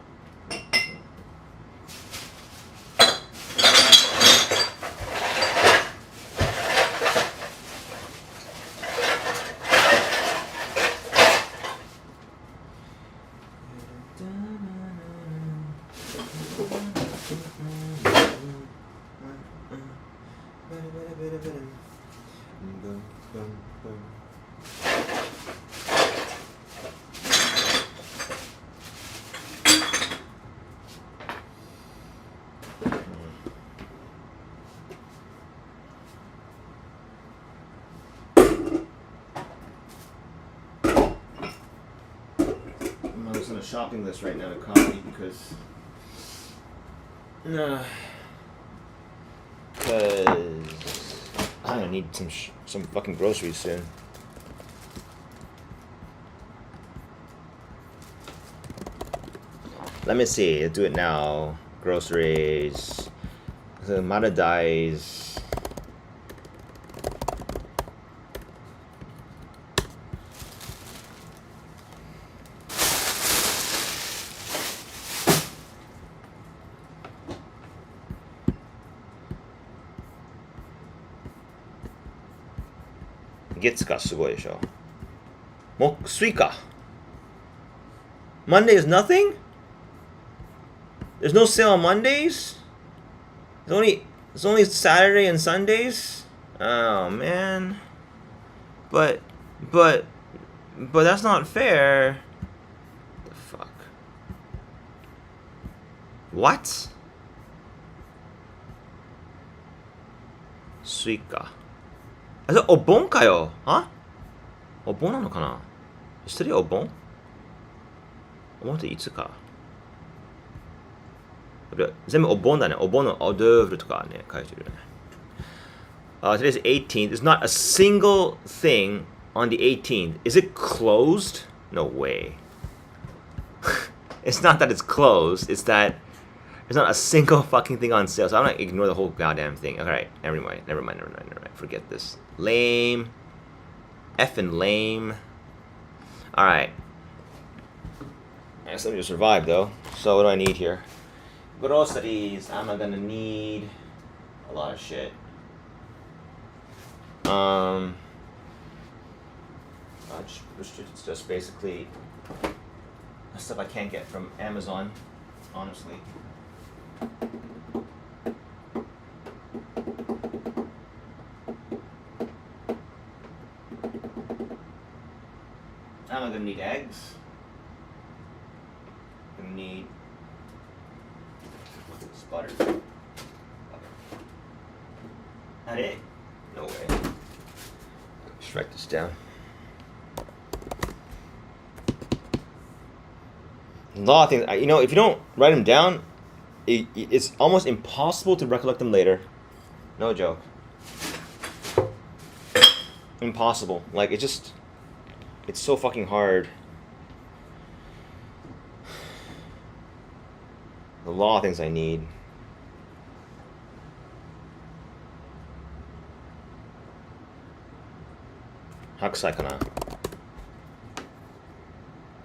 I'm just on a shopping list right now to copy because I'm gonna need some fucking groceries soon. Let me see. I'll do it now. Groceries. The Maradais. Gets がすごいでしょ。木水か。Monday is nothing? There's no sale on Mondays? It's only Saturday and Sundays? Oh man. But that's not fair. The fuck. What? Suica. あ、それお盆かよ。あ？お盆なのかな？知ってるよ、お盆？お盆っていつか？全部お盆だね。お盆のオドーブルとかね、書いてるね。Today's 18th. There's not a single thing on the 18th. Is it closed? No way. It's not that it's closed. It's that there's not a single fucking thing on sale. So I'm gonna ignore the whole goddamn thing. Alright, never mind. Forget this. Lame. Effing lame. Alright. I guess let me just survive though. So what do I need here? Groceries. I'm gonna need a lot of shit. It's just basically stuff I can't get from Amazon, honestly. I'm gonna need eggs. I'm gonna need butter. That it? No way. Just write this down. A lot of things. You know, if you don't write them down, it's almost impossible to recollect them later. No joke. Impossible. Like, it's so fucking hard. A lot of things I need. Hakusai kana?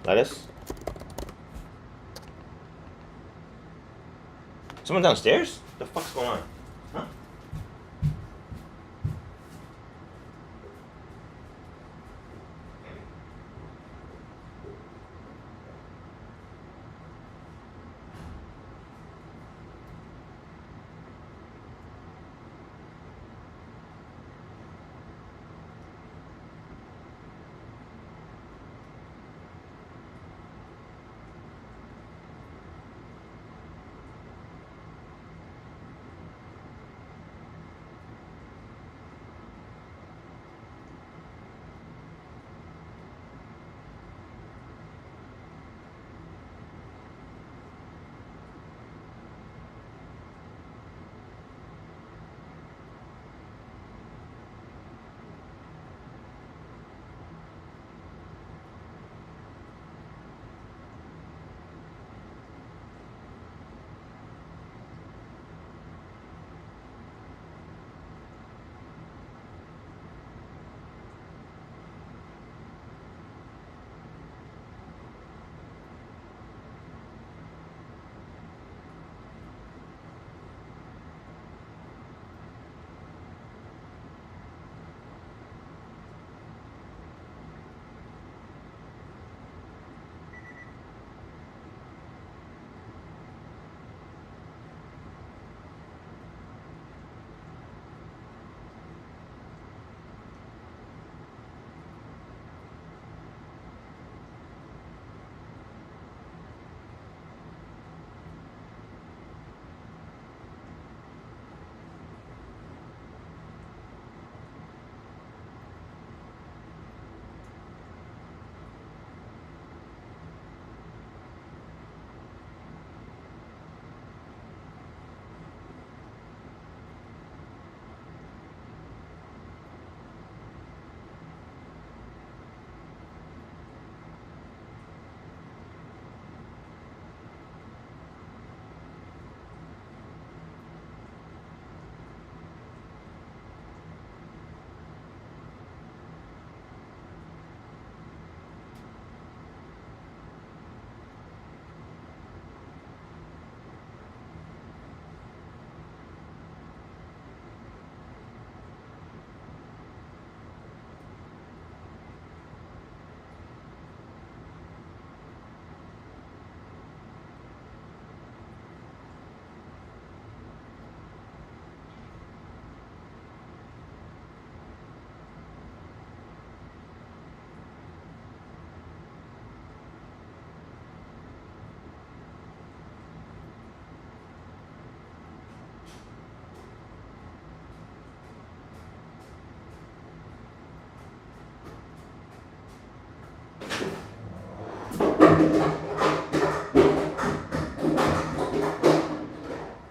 Lettuce? Someone downstairs? What the fuck's going on? Huh?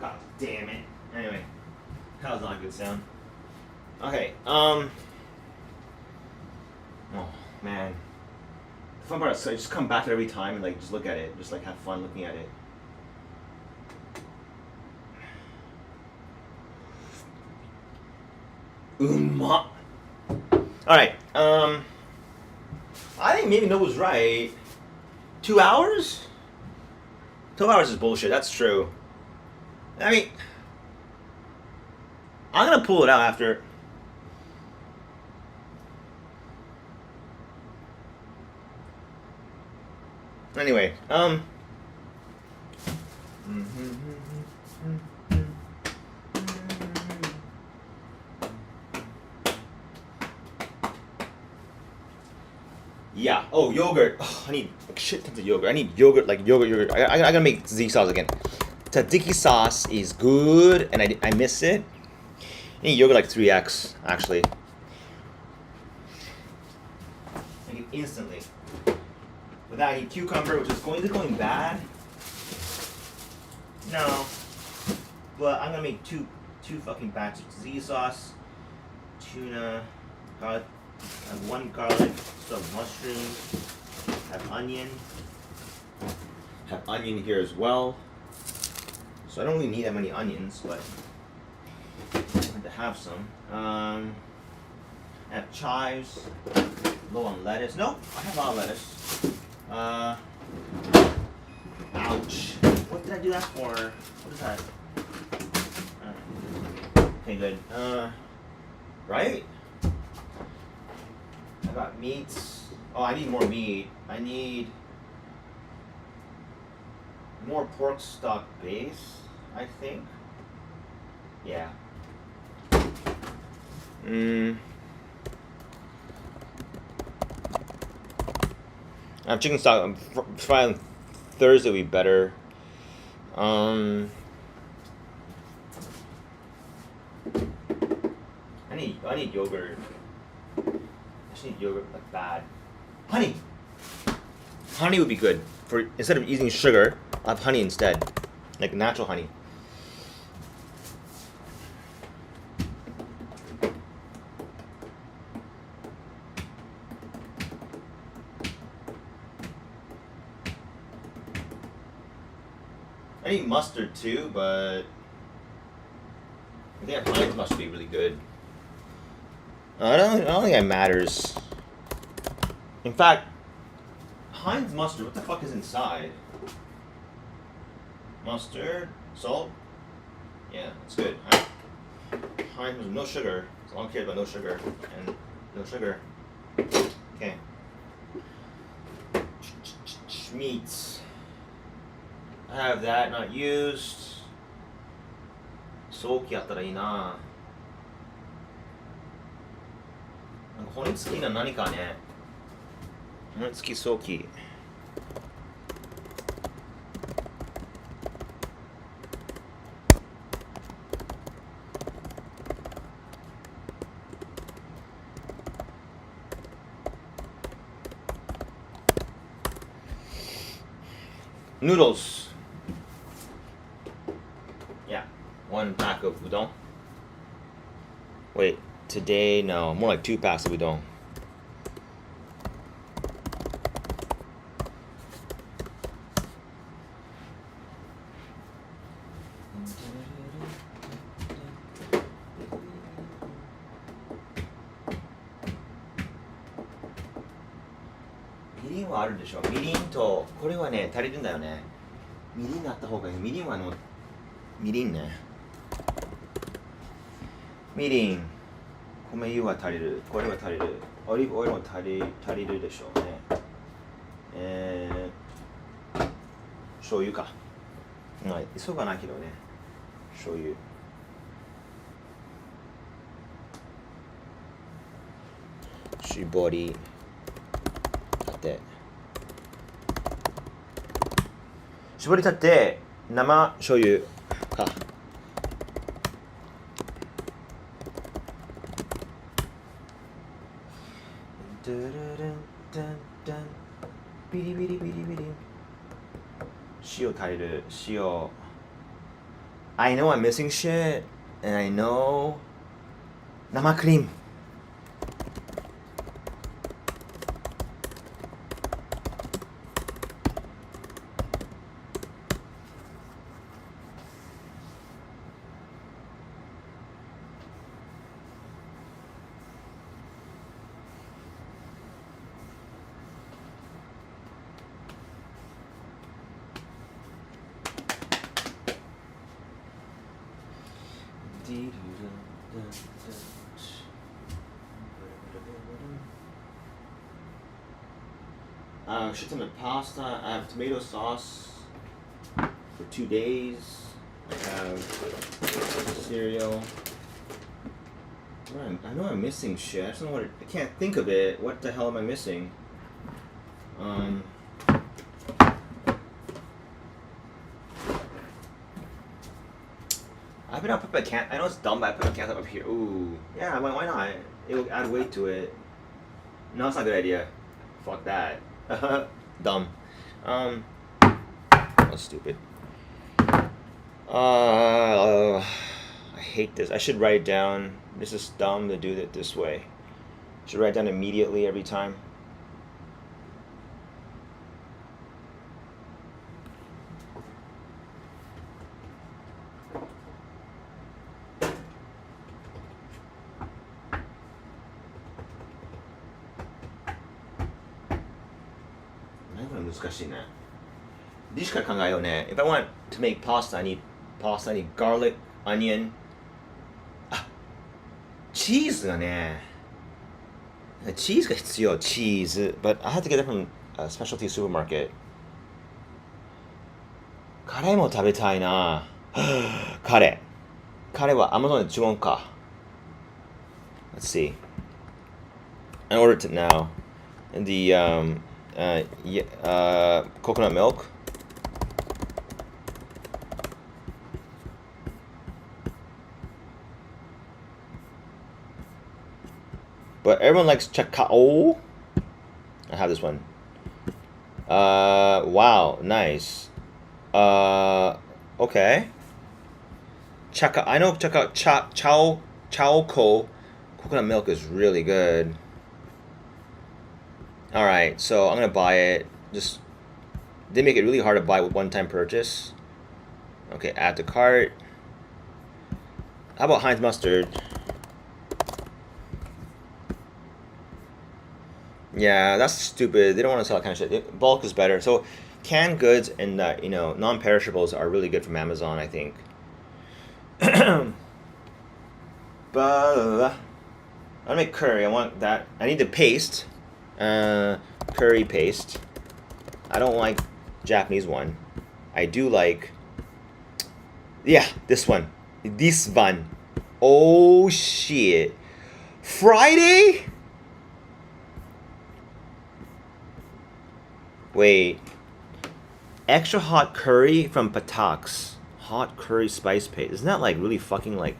God damn it. Anyway, that was not a good sound. Okay, oh man. The fun part is I just come back every time and like just look at it, just like have fun looking at it. All right. I think maybe Noah was right. 2 hours? 2 hours is bullshit. That's true. I mean, I'm gonna pull it out after. Anyway, yeah. Oh, yogurt. Oh, I need shit tons of yogurt. I need yogurt, like yogurt. I gotta make tzatziki sauce again. Tzatziki sauce is good, and I miss it. I need yogurt like 3x, actually. Make it instantly. With that, I need cucumber, which is going bad. No. But I'm gonna make two fucking batches of tzatziki sauce, tuna, garlic. I have 1 garlic, some mushrooms, have onion. Have onion here as well. So I don't really need that many onions, but I have to have some. I have chives, low on lettuce. Nope, I have a lot of lettuce. Ouch. What did I do that for? What is that? Okay, good. Right? I got meats. Oh, I need more meat. I need more pork stock base, I think. Yeah. I have chicken stock. Friday Thursday would be better. I need yogurt. I just need yogurt like bad. Honey. Honey would be good for instead of using sugar. I'll have honey instead, like natural honey. I need mustard too, but I think Heinz must be really good. I don't think it matters. In fact, Heinz mustard, what the fuck is inside? Mustard, salt. Yeah, it's good. Heinz with no sugar. So I don't care about no sugar and no sugar. Okay. Meats. I have that not used. 早期やったらいいな。なんか骨付きな何かね。骨付き早期。Noodles. Yeah, 1 pack of udon. Wait, today, no, more like 2 packs of udon.みりんはあるでしょ。みりんとこれはね足りるんだよね。みりんがあった方がいい。みりんはみりんね。みりん、米油は足りる。これは足りる。オリーブオイルも足りるでしょうね。醤油か。はい、急がないけどね。醤油。絞り。絞りたて生醤油か。ビリビリビリビリ。塩足りる。塩。I know I'm missing shit, and I know 生クリーム。Shit ton of pasta. I have tomato sauce for 2 days. I have cereal. I know I'm missing shit. I just don't know I can't think of it. What the hell am I missing? I put a can. I know it's dumb, but I put a can up here. Ooh, yeah. Why not? It'll add weight to it. No, it's not a good idea. Fuck that. Dumb. That's stupid. I hate this. I should write it down. This is dumb to do it this way. Should write it down immediately every time. If I want to make pasta, I need garlic, onion. Cheese がね。Cheese が必要。Cheese. But I had to get it from a specialty supermarket. カレーも食べたいな。カレーは Amazon で注文か。Let's see. I ordered it now. And the coconut milk. But everyone likes chacao. I have this one. Wow, nice. Okay. I know Chaoco coconut milk is really good. Alright, so I'm gonna buy it. They make it really hard to buy with one-time purchase. Okay, add to cart. How about Heinz mustard? Yeah, that's stupid. They don't want to sell that kind of shit. Bulk is better. So canned goods and non-perishables are really good from Amazon, I think. But I make curry. I want that. I need the paste. Curry paste. I don't like Japanese one. I do like. Yeah, this one. This one. Oh shit. Friday? Wait. Extra hot curry from Patak's. Hot curry spice paste. Isn't that like really fucking like.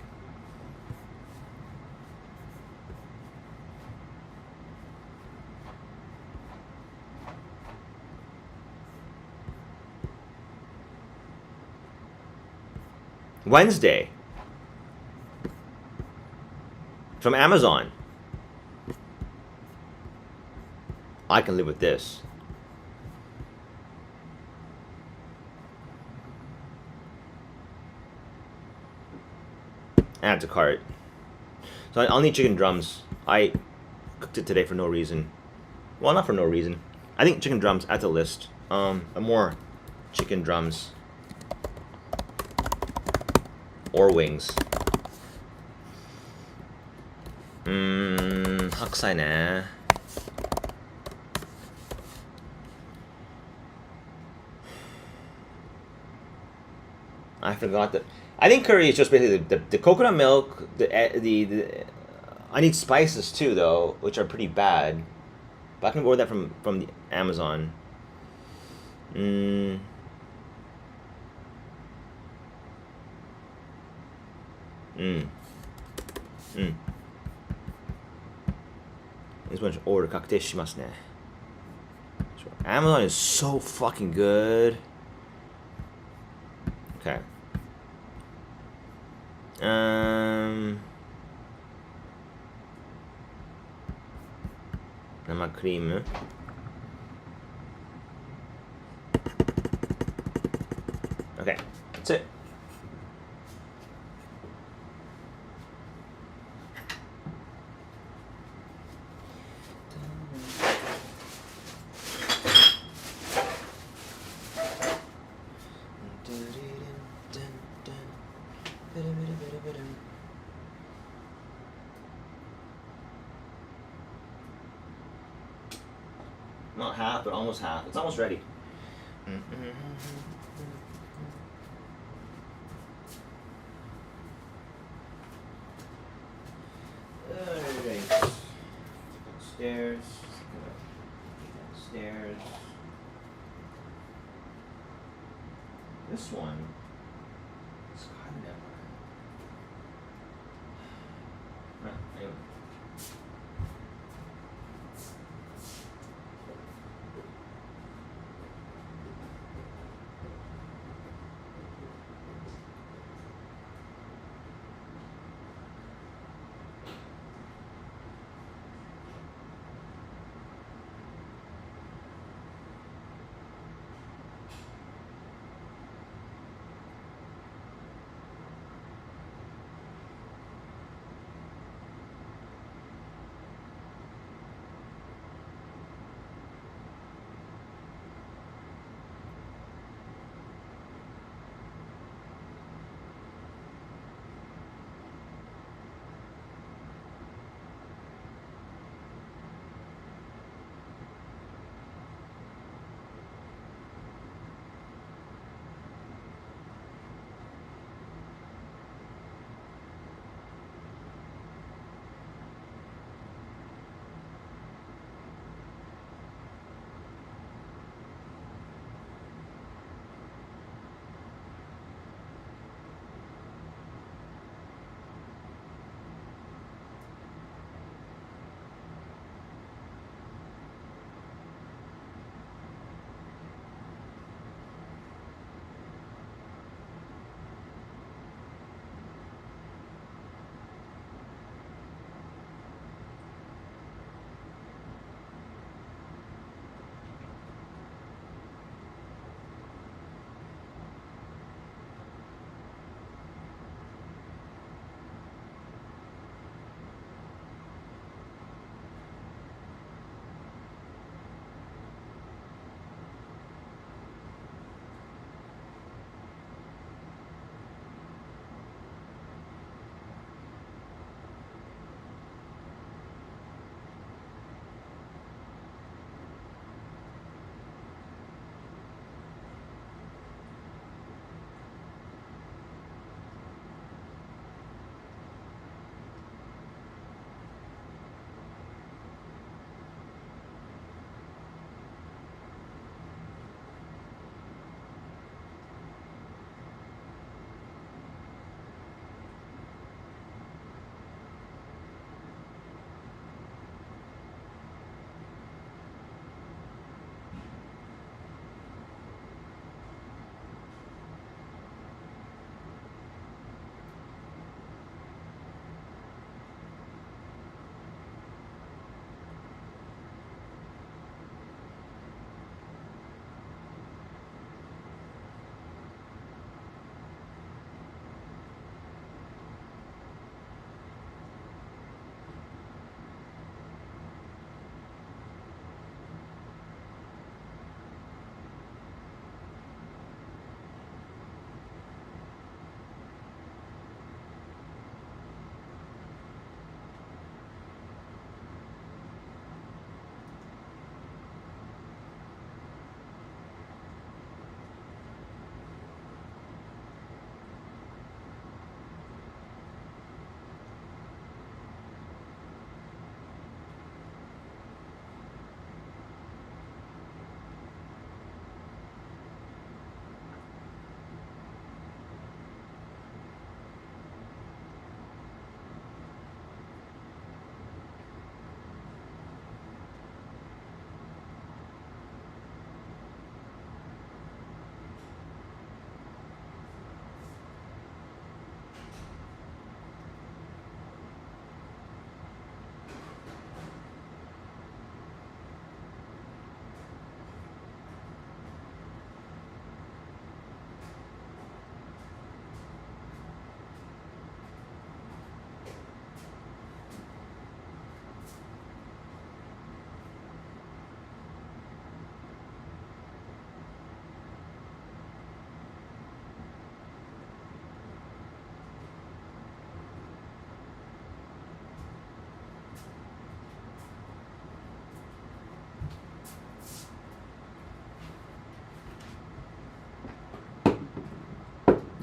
Wednesday. From Amazon. I can live with this. Add to cart. So I'll need chicken drums. I cooked it today for no reason. Well, not for no reason. I think chicken drums, add to list. More chicken drums. Or wings. 白菜ね. I forgot that. I think curry is just basically the coconut milk. I need spices too, though, which are pretty bad. But I can order that from the Amazon. This one order 確定しますね. Amazon is so fucking good. Okay. Nama cream. Okay, that's it. Not half, but almost half. It's almost ready. Alright. Downstairs. Downstairs. This one. It's kind of. Anyway.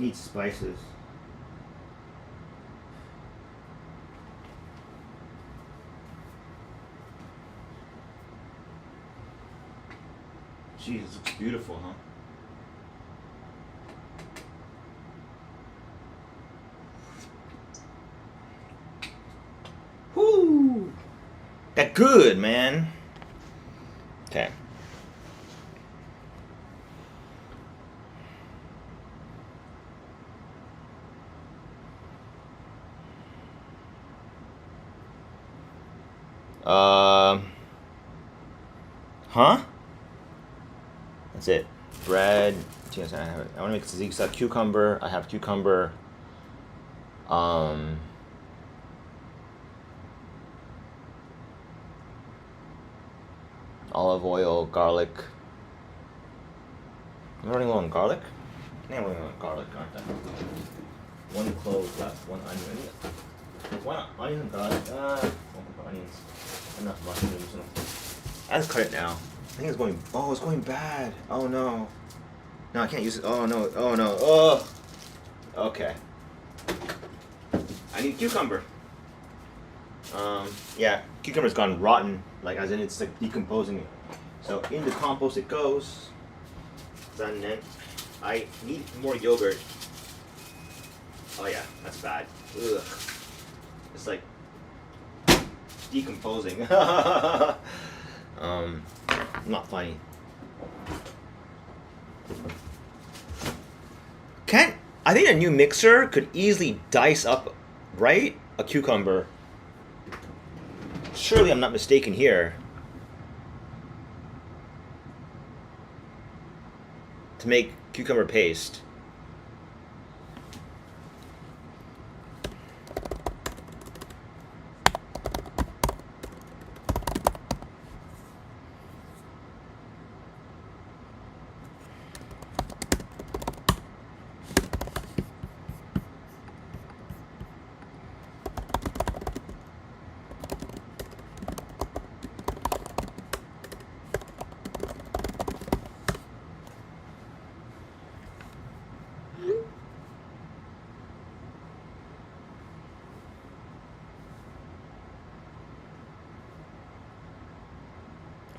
Needs spices. Jeez, this looks beautiful, huh? Whoo! That good, man. Okay. Huh? That's it. Bread. Yes, I have it. I want to make tzatziki cucumber. I have cucumber. Olive oil, garlic. I'm running low on garlic. I think I'm running low on garlic, aren't I? One clove left, one onion. Why not onions and garlic? Onions. Enough mushrooms. I just cut it now. I think it's going. Oh, it's going bad. Oh no. No, I can't use it. Oh no. Oh no. Oh. Okay. I need cucumber. Yeah, cucumber's gone rotten. Like, as in it's like decomposing. So in the compost it goes. Then I need more yogurt. Oh yeah, that's bad. Ugh. It's like decomposing. Not funny. I think a new mixer could easily dice up, right? A cucumber. Surely I'm not mistaken here. To make cucumber paste.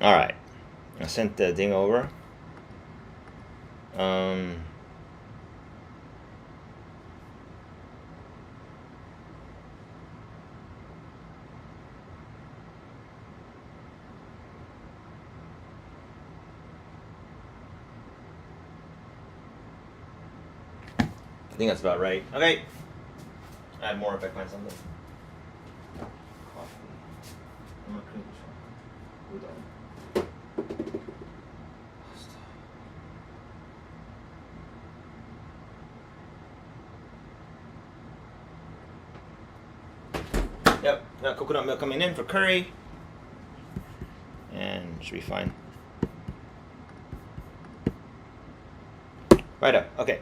Alright. I sent the thing over. I think that's about right. Okay. Add more if I find something. Coffee. I'm not crazy. Yep, coconut milk coming in for curry. And should be fine. Right up, okay.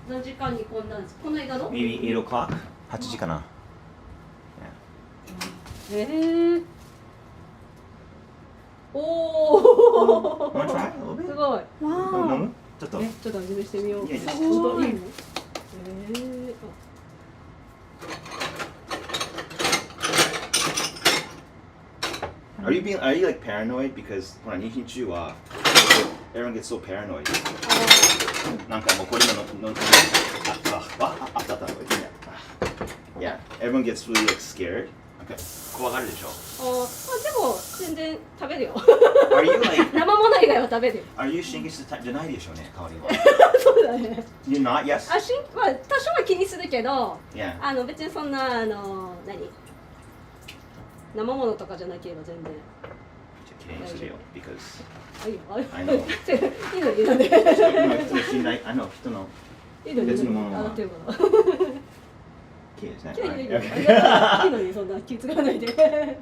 何時間煮込んだんですか？この間の Maybe 8 o'clock? 8時かな。おお Wanna try a little す bit? ごい。飲むちょっと。ちょっと味見してみよう。いやいやすごい。いいのAre you like paranoid? Because ほら、妊娠中は everyone gets so paranoid. なんかもうこれのあった。Yeah, everyone gets really like scared. なんか怖がるでしょ。でも全然食べるよ。Are you like 生もの以外は食べるよ。Are you 神経質じゃないでしょうね、香りは。そうだね。 You're not? Yes? まあ多少は気にするけど、 Yeah. 別にそんな生ものとかじゃなければ全然。綺麗にするよ。Because いいよ。I know. いいのになんで。人の信頼、人のいいのに別のものは洗ってるから。綺麗ですね。いいのにいい Okay. のにそんな気使わないで。 Yeah,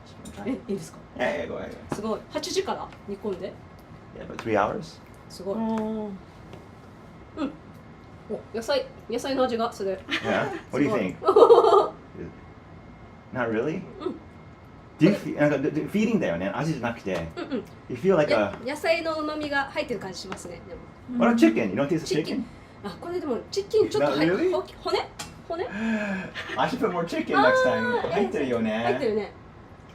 just wanna try? いいですか？ Yeah, go ahead. すごい。8時から煮込んで。 Yeah, about 3 hours. すごい。お、野菜の味がする。 Yeah. What do you think? Not really? うん。 Do you feel なんかfeeling だよね。味じゃなくて。You feel like a 野菜の旨味が入ってる感じしますね。でも。 What a chicken? You don't taste the chicken? これでもチキンちょっと Not really? 骨 I should put more chicken next time. 入ってるよね。入ってるね。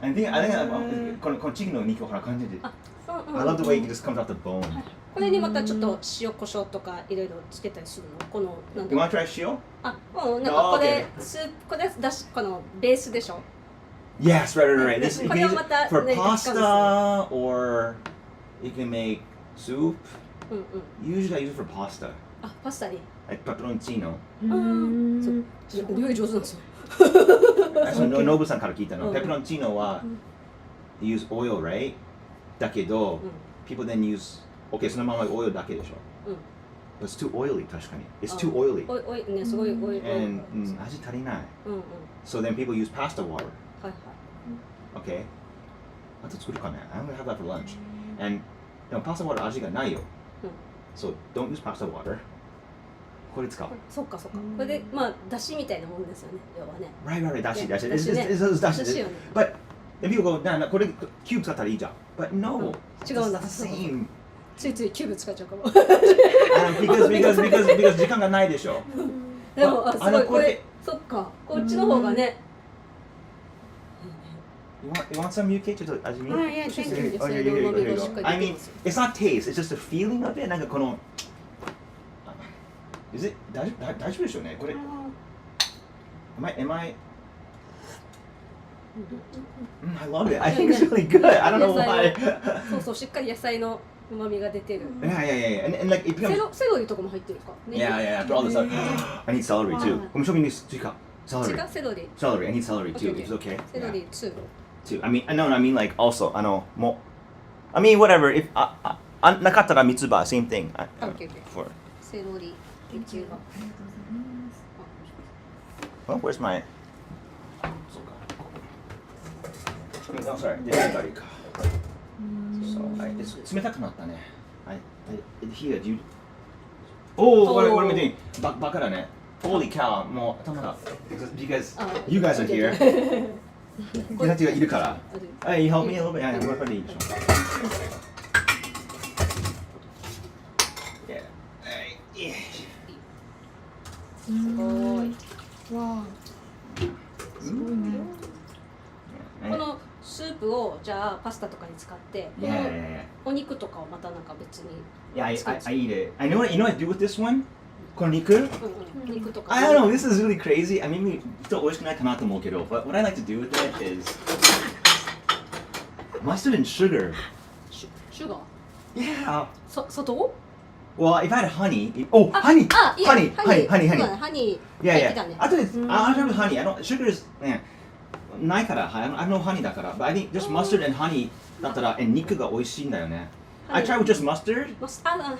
I think このチキンの肉をほら感じて。I そう、 love the way it just comes off the bone. これにまたちょっと塩コショウとかいろいろつけたりするの。このなん You だ want to try 塩？なんかこれスープこれだしこのベースでしょ。 Yes, right. This you こ can れを use ま it た for ね pasta or you can make soup. うんうん。 Usually I use it for pasta, パスタに。 like pepperoncino. そう料理上手なんですよ。ノブさんから聞いたの。ペペロンチーノは they use oil, right? だけど、people then use okay そのままオイルだけでしょ。But it's too oily 確かに。It's too oily. おいねすごいおい。 And 味足りない。So then people use pasta water. はいはい。 Okay? あと作るかね I'm gonna have that for lunch. And でもパスタ water 味がないよ。So don't use pasta water. これ使う。そっか。これでまあだしみたいなもんですよね。要はね。 Right. だし。だしね。 It's だし。だしよね。 But then people go, これキューブ使ったらいいじゃん。But no. 違うんだ。 It's the same. ついついキューブ使っちゃうかも。because 時間がないでしょ。でもすごいこれこれそっかこっちの方がね。 You want some UK? ちょっと味見。Yeah, thank you. Oh, here you go. I mean, it's not taste. It's just the feeling of it. なんかこの Is it 大丈夫でしょうね。これ Am I I love it. I think it's really good. I don't know why. そうしっかり野菜の旨味が出てる。 Yeah. And like it becomes セロリとかも入ってるか。 Yeah. After all this stuff, I need celery too. この商品に追加 celery. セロリ。 Celery. I need celery too. Okay. If it's okay. セロリ2。 Too. I mean like also もう I mean whatever. If なかったら三つ葉 same thing. Okay. For セロリ1が。 well, where's my? そうか。Oh, sorry. 冷たくなったね。Here, do you? Oh, what am I doing? バカだね。Holy cow! もう頭が。Because you guys are here. 君たちがいるから。Hey, help me a little bit. これからでいいでしょ。Yeah. すごい。すごいね。このスープをじゃあパスタとかに使って、このお肉とかをまたなんか別に。Yeah, I eat it. I know what I do with this one. この肉。肉とか。 I don't know. This is really crazy. I mean, ちょっと美味しくないかなと思うけど、but what I like to do with it is mustard and sugar. シュガー。 Yeah. 外？ Well, if I had honey, honey. ハニー。 Yeah. あとで、I don't have honey. I don't. Sugar is ね、ないから、I have no honey だから。But I think just mustard and honey だったら、肉が美味しいんだよね。I try with just mustard.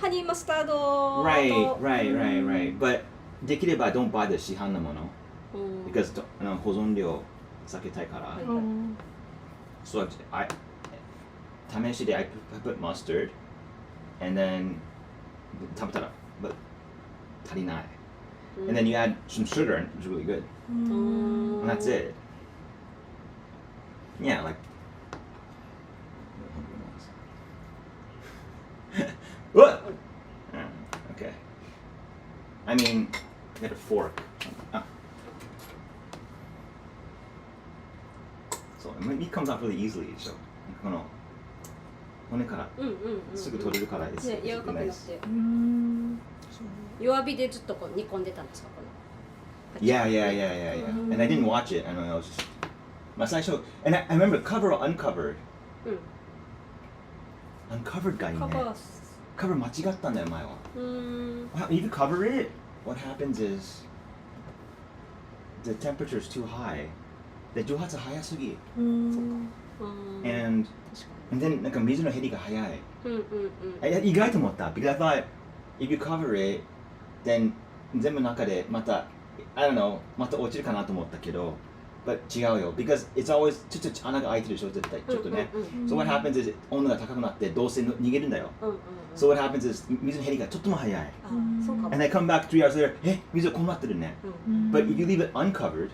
ハニーマスタード。 Right. But できれば don't buy the 市販のもの。Because 保存料避けたいから。So I 試しで I put mustard and then 食べたら but 足りない。And then you add some sugar and it's really good. And that's it. Yeah, like. What? Okay. I mean, get a fork. So it comes out really easily. So, この骨からすぐ取れるから、it's ね、柔らかくなっ nice. て弱火でずっとこう煮込んでたんですかこの Yeah. And I didn't watch it. I don't know. I was just. まあ最初 and I remember cover or uncovered. Uncovered がいいね。cover 間違ったんだよ前は。If you cover it, what happens is the temperature is too high. で蒸発早すぎ。And then なんか水の減りが早い。意外と思った。Because I thought if you cover it, then 全部の中でまた I don't know また落ちるかなと思ったけど。But 違うよ。Because it's always ちょっと穴が開いてるでしょ絶対ちょっとね。So what happens is 温度が高くなってどうせ逃げるんだよ。So what happens is 水の減りがちょっとも早い。And I come back 3 hours later, 水がこうなってるね。But if you leave it uncovered,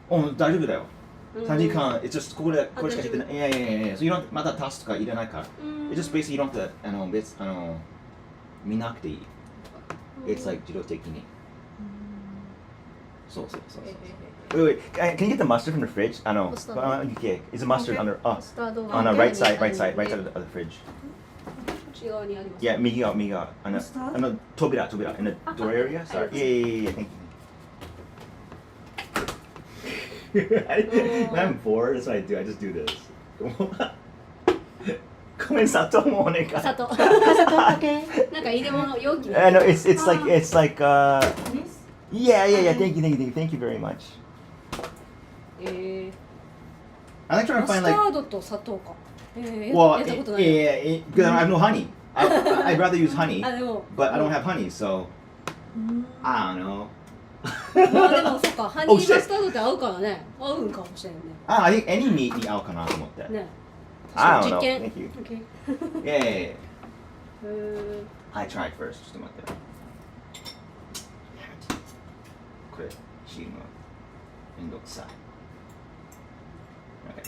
大丈夫だよ。3時間、it's just これしか入ってない。Yeah. So you don't また足すとかいらないから。It's just basically you don't have to 見なくていい。It's like 自動的に。そう。Wait. Can you get the mustard from the fridge? Okay. Is the mustard on the right side of the fridge? 内側にあります。Yeah, 右側。扉 in the door area. Sorry. Yeah. Thank you. When I'm bored, that's what I do. I just do this. ごめん砂糖もお願い。砂糖だけ。なんか入れ物容器に。No, it's like Yeah. Thank you very much. I like trying to マス find タ like ードと砂糖か。well, やったことない。 because I have no honey. I'd rather use honey, あでも。but I don't have honey, so I don't know. まあでもそっか、ハニーマスタードって合うからね。合うんかもしれんね。I think any meat に合うかなと思って。ね。 I don't know. 実験。 Thank you. Okay. Yeah. I tried first. ちょっと待って。これチームめんどくさい。Okay.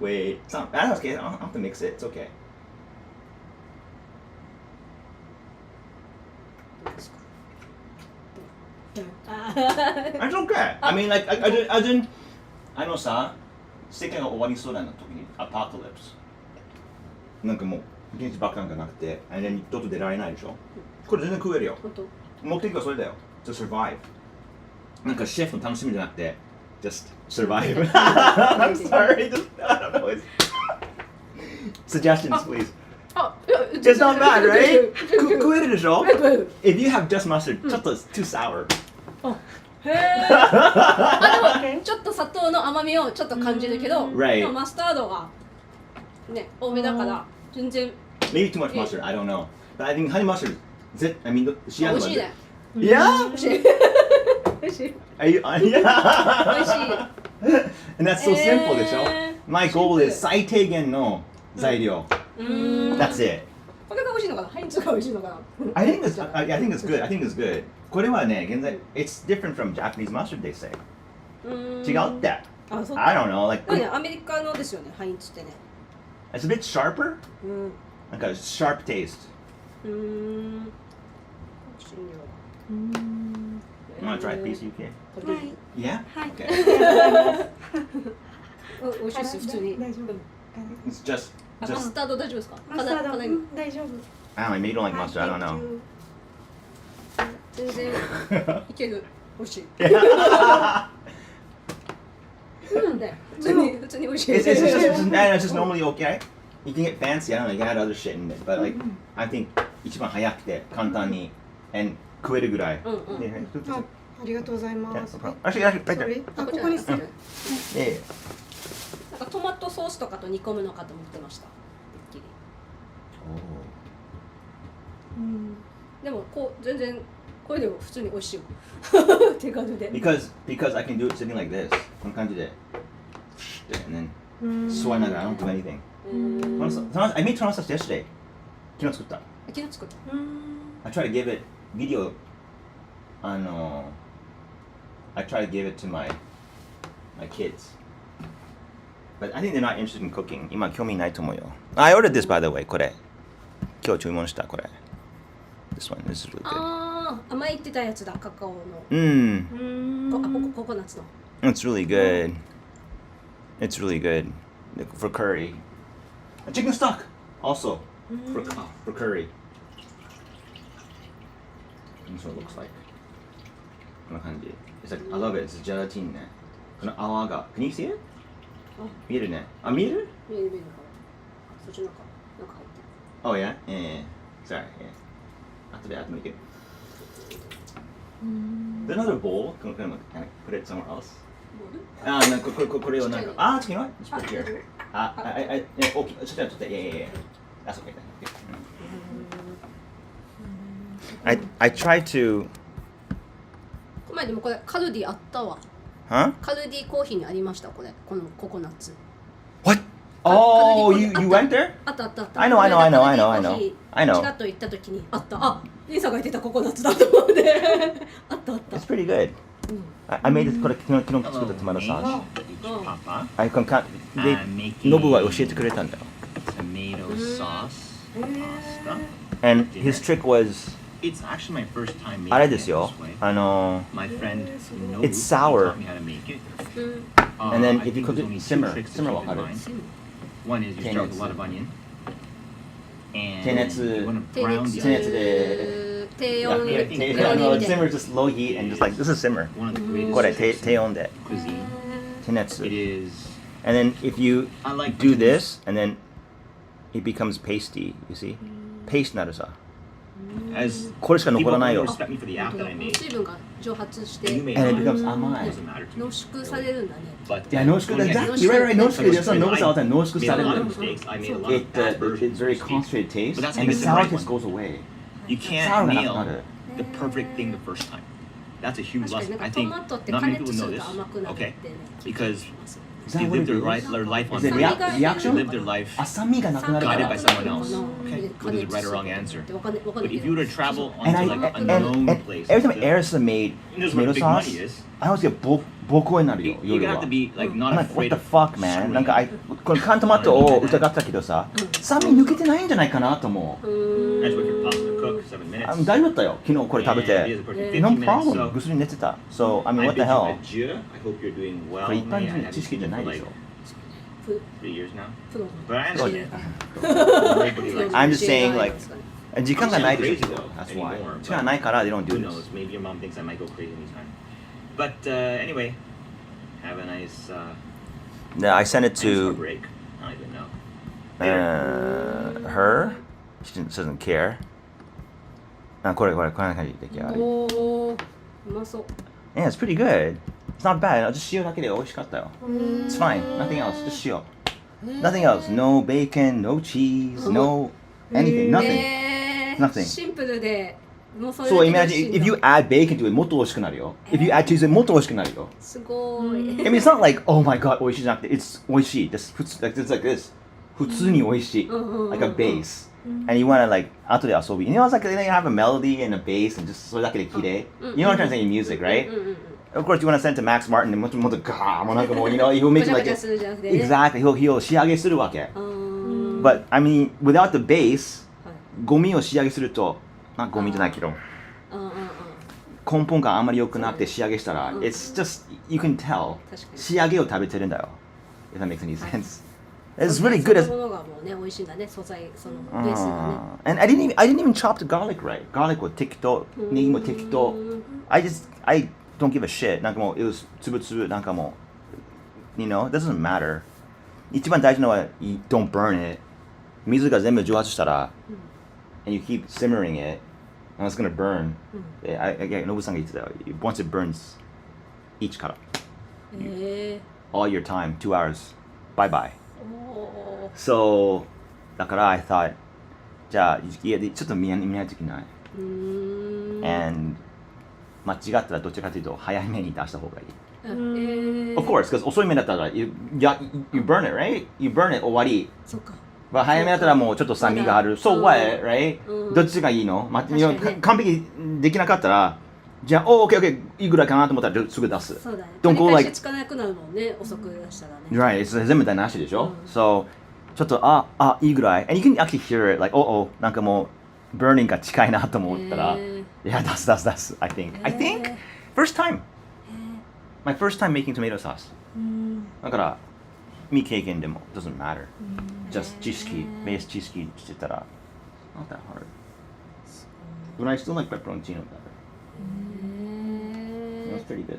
Wait, that's okay. I'll have to mix it. It's okay. It's okay. I mean, like, I didn't. さ、世界が終わりそうな時に、アポカリプス。なんかもう、現地爆弾がなくて、あれにちょっと出られないでしょ。これ全然食えるよ。目的はそれだよ。To survive. なんかシェフの楽しみじゃなくて、just survive. I'm sorry. Just, I don't know. Suggestions, please. It's not bad, right? 食えるでしょ If you have just mustard, ちょっと too sour. へあでもちょっと砂糖の甘みをちょっと感じるけど、Right. でもマスタードがね多めだから全然 Maybe too much mustard, I don't know. But I think honey mustard, I mean, 美味しいね。Yeah? 美味しい。美味しい。 Are you, 美味しい。 And that's so simple でしょ My goal is 最低限の材料。That's it. これが美味しいのかなハインツが美味しいのかな I think it's good. これはね、現在、it's different from Japanese mustard, they say. 違うって。あ、そう I don't know, like, でもね、アメリカのですよね、ハインツってね。 it's a bit sharper. なんか sharp taste. You want to try a piece, UK? はい。 Yeah? はい。 Okay. 美味しいです普通に。大丈夫。 It's just, マスタード大丈夫ですか？マスタード肌に大丈夫。 I don't know, maybe you don't like mustard, I don't know. 全然いける。美味しい。ね、普通に美味しい。 It's just normally okay. You can get fancy, I don't know, you can add other shit in it, but like, I think 一番早くて簡単に and 食えるぐらい。あ、ありがとうございます。 Actually, right there. あ、ここにする。 Yeah. なんかトマトソースとかと煮込むのかと思ってました。でもこう全然これでも普通に美味しいよ。っていう感じで。Because I can do it sitting like this. こんな感じで。And then 座りながら I don't do anything. I made tomato sauce yesterday. 昨日作った。昨日作った。I try to give it video. I try to give it to my kids. But I think they're not interested in cooking. 今興味ないと思うよ。I ordered this by the way. これ。今日注文したこれ。This one. This is really good. ああ、前言ってたやつだ、カカオの。ココナッツの。It's really good. It's really good for curry. A chicken stock also for curry. That's what it looks like. こんな感じ。It's like, I love it. It's gelatin ね。この泡が。Can you see it? 見えるね。あ、見える？見える。そっちの中入ってる。Oh yeah? Yeah. Sorry. Yeah. 後でいける。There's another bowl. Can I put it somewhere else? なんかこれをなんか違うの？ Just put it here. Okay. ちょっとyeah. That's okay. I try to. 前でもこれカルディあったわ。Huh? カルディコーヒーにありましたこのココナッツ。What? Oh, you went there? あった。I know. チラッと行った時にあった。あ、リンサが言ってたココナッツだと思って。あった。It's pretty good. I made it これ昨日作ったトマトソース。ノブは教えてくれたんだよ。Tomato sauce pasta. And his trick was It's actually my first time making あれですよ。it this way. My friend Nobu It's sour. taught me how to make it. And then I if you think cook there's it only two simmer tricks to keepわか in る？ mind. One is you start with a lot of onion. And 低熱 you want to brown the 低熱で低温いやsimmer just low heat and just like this is simmer. one of the greatest これ tricks 低温で in cuisine. 低熱 It is And then if you I like do onions. this and then it becomes pasty, you see? Paste なるさ。 as これしか残らないよ。 people respect me for the app that I made. 水分が蒸発し You て may And it not. becomes 甘い。 It doesn't matter to me. 濃縮されるんだね。 But いや濃縮だ。 when Exactly right. 濃縮でさ、ノブさんは濃縮 I made さ a れ lot る of。mistakes. I made a lot of bad It's versions very of mistakes. concentrated taste But that's and the because it's the right sourness one. goes away. You ソ can't ーがなくな nail る。 the perfect thing the first time. That's a huge 確かに lesson. なん I かト think マトって not 加 many 熱 people す know る this. と甘くなるってね。 Because Is that they what live it their is? life on Is it purpose. reaction? They live their life 酸味がなくなるか guided ら by。someone else. Okay, what is the right or wrong answer? わかんない But if you were to travel And onto like a and known place, every time the- Arisa made and this is where tomato the big sauce, money is. I always get ボコになるよ、 You're 夜 gonna は。 have to be like I'm not like, what afraid the of fuck, man? screwing なんか、この缶トマトを疑ったけどさ、酸味抜けてないんじゃないかなと思う。 That's what your pasta cook 7 minutes. 大丈夫だったよ、昨日これ食べ And it is て。 cooking No 15 minutes. problem、 So ぐすり寝てた。So, I mean, I what the bid you hell? adieu. I hope you're doing well. これ一般 May I 人 have 知識 you じゃ for ないで like しょ。 3 years now. プロ But I そう understand. ね。 Nobody likes I'm it. just saying, like, 時間がないでしょ。 Crazy though, That's why. anymore, 時間がないから、they don't do Who this. knows? Maybe your mom thinks I might go crazy anytime. But anyway, have a nice Yeah, I sent it nice to break. I don't even know. her. She doesn't care. これこんな感じで出来上がり。おー、うまそう。 Yeah, it's pretty good. It's not bad. Just 塩だけで美味しかったよ。It's fine. Nothing else. Just 塩。Nothing else. No bacon, no cheese, no anything. Nothing. Nothing. シンプルで、もうそれ So だけで imagine if you add bacon to it, もっと美味しくなるよ。If you add cheese, もっと美味しくなるよ。すごい。 I mean, it's not like, oh my god, 美味しいじゃなくて、it's 美味しい。It's like this. 普通に美味しい。Like a bass. And you wanna like, 後で遊び。You know, it's like you have a melody and a bass and just それだけで綺麗。You know what I'm trying to say in music, right? Of course, you want to send to Max Martin and もっとガーもうなんかもう、you know, he'll make it like ごちゃごちゃするじゃなくてね。 exactly. He'll 仕上げするわけ。But I mean, without the bass, ゴミを仕上げすると、まあゴミじゃないけど、根本があんまり良くなくて仕上げしたら、it's just you can tell 確かに仕上げを食べてるんだよ。If that makes any sense. It's really good as そのものがもうね、美味しいんだね、素材、そのベースがね。 And I didn't even chop the garlic right. Garlic を適当、ネギも適当。I don't give a shit. なんかもう、it was つぶつぶ、なんかもう、you know, it doesn't matter. 一番大事なのは、you don't burn it. 水が全部蒸発したら、and you keep simmering it, and it's gonna burn. ノブさんが言ってたよ。Once it burns, 1から。All your time, 2 hours. Bye bye. So, だから I thought, じゃあ家でちょっと見ないといけない。And 間違ったらどっちかというと早めに出した方がいい。Of course, because 遅い目だったら you burn it, right? You burn it 終わり。そっか。まあ早めだったらもうちょっと酸味がある。So what, right? どっちがいいの？まあ、確かにね完璧できなかったら、じゃあ、オーケーオッケー、いいぐらいかなと思ったらすぐ出す。そうだね。 Don't go 取り like- 返しつかなくなるもんね、遅く出したらね。 Right, 全部台無しでしょ、So, ちょっと、いいぐらい。And you can actually hear it, like,なんかもう、burning が近いなと思ったら、いや、出す、I think, first time. My first time making tomato sauce. だから、未経験でも、doesn't matter. Just 知識、ベース知識してたら、not that hard. But I still like pepperoncino better. It was pretty good though.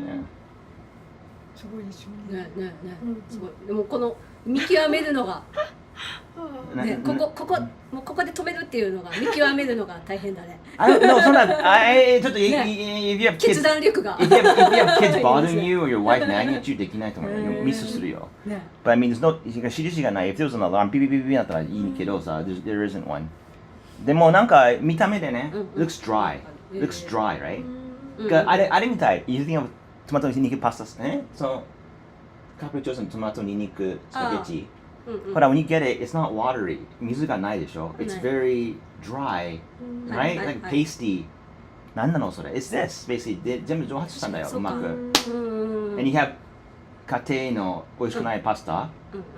Yeah. すごいでしょうね。ね、すごい。でもこの見極めるのが、ね、ここで止めるっていうのが見極めるのが大変だね。No, そんな、ちょっと、if you have 決 kids, 断力が。 if you have kids bothering you or your wife nagging at you できないと思うよ。ミスするよ。ね。 But I mean, there's no 印がない。If there was an alarm, ピピピピだったらいいけどさ、there isn't one. でもなんか見た目でね、looks dry. Looks dry, right? あれみたい。You think of トマトニンニクパスタね。そのカプリチョーソのトマトニンニクスパゲッティ。ほら、when you get it, it's not watery. 水がないでしょ It's very dry, right? Like pasty. なんなのそれ It's this, basically. で、全部蒸発したんだよ、うまく。And you have 家庭の美味しくないパスタ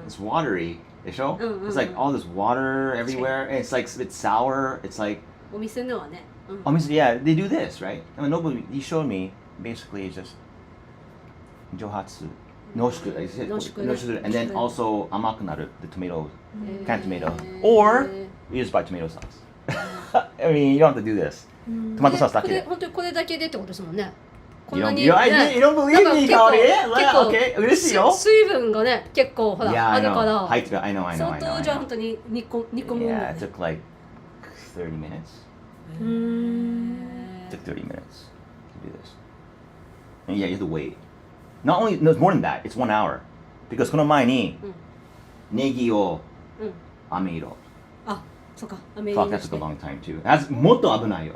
It's watery, でしょ It's like all this water everywhere. And it's like a bit sour. It's like, お店のはね。yeah, they do this, right? I mean, Nobu, he showed me, basically, it's just 蒸発。濃縮 and then also 甘くなる the tomatoes, canned tomato, or you just buy tomato sauce. I mean, you don't have to do this. トマトソースだけで。本当にこれだけでってことですもんね。こん You な don't, に you don't believe me, 香り結構 Okay, 嬉しいよ。水分がね結構ほら Yeah, あ I るか know. ら。入ってる I know. 相当じゃあ本当に煮込むんだ Yeah, ね it。took like 30 minutes. It took 30 minutes to do this. And yeah, you have to wait. Not only, no, it's more than that. It's 1 hour. Because この前にネギを飴色。あ、そうか。アメリカ Fuck, that took a long time too. That's もっと危ないよ。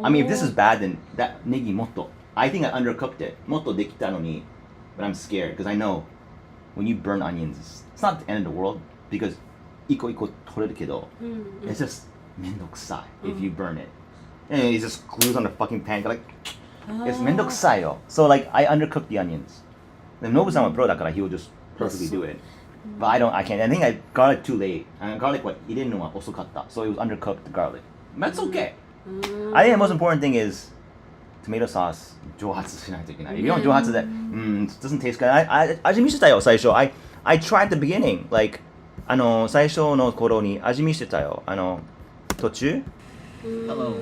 I mean, if this is bad, then that ネギもっと。I think I undercooked it. もっとできたのに but I'm scared because I know when you burn onions, it's not the end of the world because 一個一個取れるけど、it's just めんどくさい if you burn it. And it just glues on the fucking pan. Like, it's めんどくさいよ。So like, I undercooked the onions. Then Nobu-san was pro だから he will just perfectly do it. But I can't. I think I garlic too late. And garlic は入れるのは遅かった。So it was undercooked garlic. But that's okay. I think the most important thing is tomato sauce 蒸発しないといけない。If you don't 蒸発で、it doesn't taste good.味見してたよ、最初。I tried at the beginning. Like, 最初の頃に味見してたよ。途中 Hello.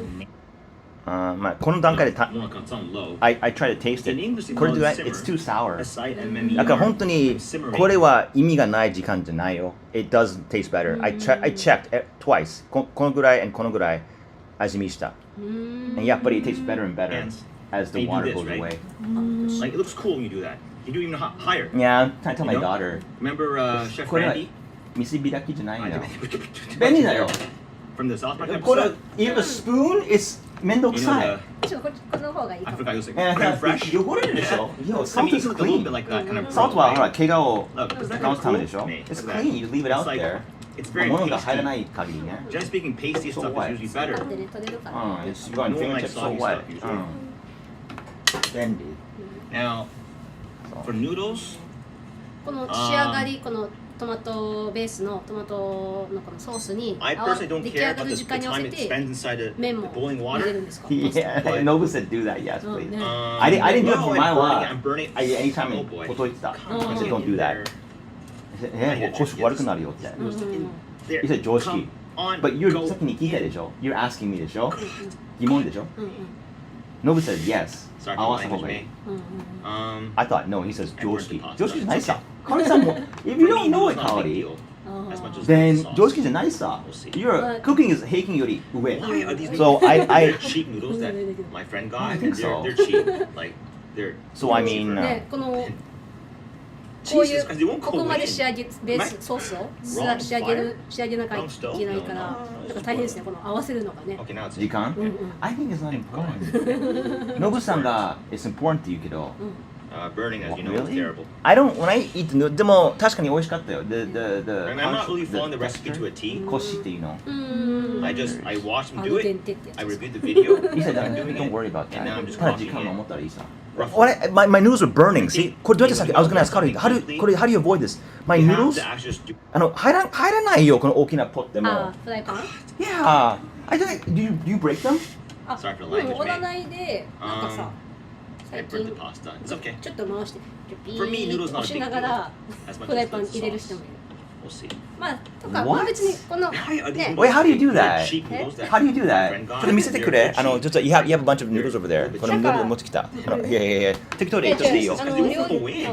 まあ、この段階でもうかつん low. I tried to taste In English, it. you これ call で it simmer. it's too sour. Aside and then だから本当に simmering. これは意味がない時間じゃないよ。It does taste better. I checked twice. このぐらい and このぐらい味見した。And やっぱり it tastes better and better Yes. as the And you do water this, goes right? away. Like, it looks cool when you do that. You do even higher. Yeah, I tell my You know? daughter. Remember Chef これは Randy? 見せ開きじゃないよ。便利だよ。 From the South Park これ episode? you have a spoon? It's めんどく You さ know い。ちょっとこの方がいいか I も。 forgot it was like And creme fresh. 汚れるでしょ Yo, I salt mean, is it looked a little clean. bit like that kind of. Salt はほら right? 怪我を Look, isn't that 直すため cool でしょ to me? It's Look at clean. You leave it It's out like- there. It's very 物が入らな pasty. い限りね。 Generally speaking, pasty So stuff what? is usually better. でね取れるから。It's you got No one likes fingertips, so soggy what? stuff usually. 便利。 Now, for noodles, この仕上がりこのトマトベースのトマトのこのソースに I personally don't 出来 care 上が about る the 時間に合わ time せ it て spends inside the 麺も boiling 入れ water. るんですか？ Yeah, But- Nobu said do that, yes, うん please. ね。 I didn't do it for well, mine I'm burning- は I'm burning. anytime Oh boy. ほどいてた。I Oh. said don't do that. Yeah, 腰悪くなるよって。 It was in there. You said 常識。 Come on, But you're go. 先に聞いたでしょ You're asking me でしょ疑問でしょうんうん Nobu said yes. Sorry 合 for わ the せた方 language, がいい mate. うんうん。 I thought, no, he says 常識 Edward the 常識じゃない pasta. さかおりさんも If you For me, don't know noodles it, not a かお big り deal. As much as Then the sauce. 常識じゃないさ We'll see. Your cooking is 平均より上 Why are these So noodles- I they're cheap noodles that my friend got? I and think they're, so. they're cheap. Like they're So I cheaper. mean ねこのこうい Jesus, 'cause they う won't ここ go まで in. 仕上げベースソースを仕上げなきゃいけないからだから大変ですねこの合わせるのがね。 Okay, now it's 時間うんうん I think it's not important ノブさんが It's important って言うけど Burning, as you know, is Really? terrible. I don't, when I eat the noodle, でも確かに美味しかったよ。And I'm not really following the recipe to a T. こしっていうの。うん I watched him ア do ルデン it. テってやつ I です reviewed the video. You said I'm doing don't it, worry about and now I'm that. just ただ時 copying 間 it. を持ったらいいさ。 Roughly. What? My noodles were burning. See? これどうやってさっき I was gonna ask Carly, how do you avoid this? My You have noodles? to actually just do. 入らないよ、この大きなポットでも。あフライパン Yeah. I think, do you break them? あ Sorry for the でも language, 折らないでなんかさ I 最 burnt the 近 pasta. It's okay. ちょっと回してピ For me, ー noodles ッ not と a 押し big な deal. がら As much フライ as パン the 入れる sauce. 人もいる We'll see. まあとか What? まあ別にこの Why are these ね Wait, how do you do They're that? cheap noodles that How do you do that? friend got. ちょっと見せてくれ。 They're cheap. ちょっと you have a bunch of noodles over there. このヌードル持ってきた。いやいやいや、適当でいいとしていいよあ。の They 料 won't 理 go in.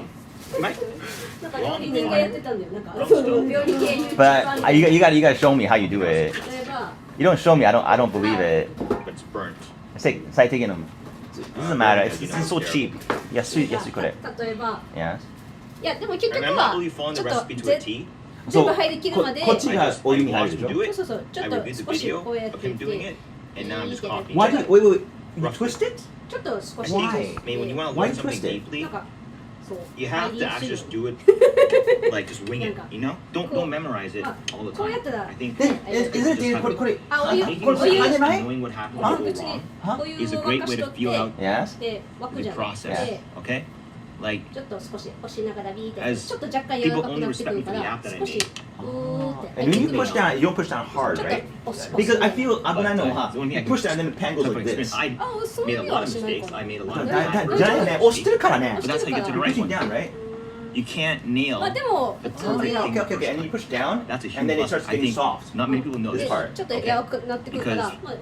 なんか料理人がやってたんだよなんか Wrong その stove. 料理系 YouTuber But you gotta show me how you do it. 例えば You don't show me, I don't believe it. But it's burnt. 最低限の。It doesn't matter. It's so cheap. 安いこれ。例えば Yes. いやでも結 And 局 I'm は not really following ち the ょっと recipe to a T. 全部入りきるまでこっち I が just お湯に I 入る watched で him しょ do it. そうそうちょ I っと reviewed the 少し video こうやっ of てい him て doing it, and now I'm just copying. Why it. do you twist it? ちょっと少し Why? I mean, when you want to Why learn something twist it? deeply, なんかそう you have to 入り actually す just る do it, like just wing it. You know, don't memorize it all the こうや time. ったら I think Then, just isn't it having- これあお湯 making お湯 mistakes じゃない and knowing what happened あ will 別 go に wrong お湯 is a を great 沸かし way と to っ feel out て Yes. で沸く the じゃなく process. て Okay, like ちょっと少し押しながらビーって As ちょっと若干柔らかくなってくるか people only respect me for the ら app that I 少し made. うーって And when you push down, you don't push down hard, ちょっ right? と押し Because I feel 危ないの But は the only thing I you can push down and then the pan goes from like experience, this. I あそう made いう a に lot は of しない mistakes. か I な made a lot だ of だ bad じゃないね、押してるからね But。that's how you get to the pushing right one. down, right? You can't nail まあでも the そう perfect だ Okay, okay, okay. And then you push down, That's a huge and then it plus. starts I getting think soft. not many people know This this. part. ちょっと柔らかくなってくるから Because まあ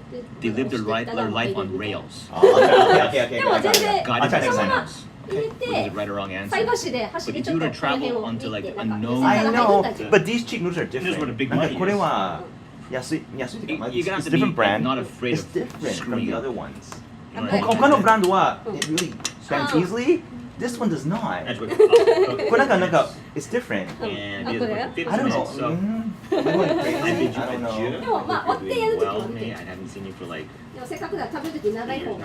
They live their life 押 their して life たら on rails. Oh, okay, okay, okay. でも全然 Guided I'll try by next time. someone 入れ Was て it right or wrong 菜 answer? 箸で箸 But で if ちょ you っ were と to この辺 travel を見 onto て like な a んか known- I 入 know, ったじゃん but these cheap noodles are Here's different. where the big なんか money これ is. は安いっていうか You're gonna have it's to be different brand. not afraid It's of different from screwing the up. other ones. You know what I mean? 他のブランドはうん it really bends うん easily. This one does not. That's what- okay. これなんかit's different. And Ah, it is okay. like 50 I don't know. minutes, so Am I going I crazy? bid you I don't know. adieu. でもまあ Hope 割ってやる you're と doing きは well 見 with て me. I haven't seen you for like, でもせっかくだから食べるとき長い方がね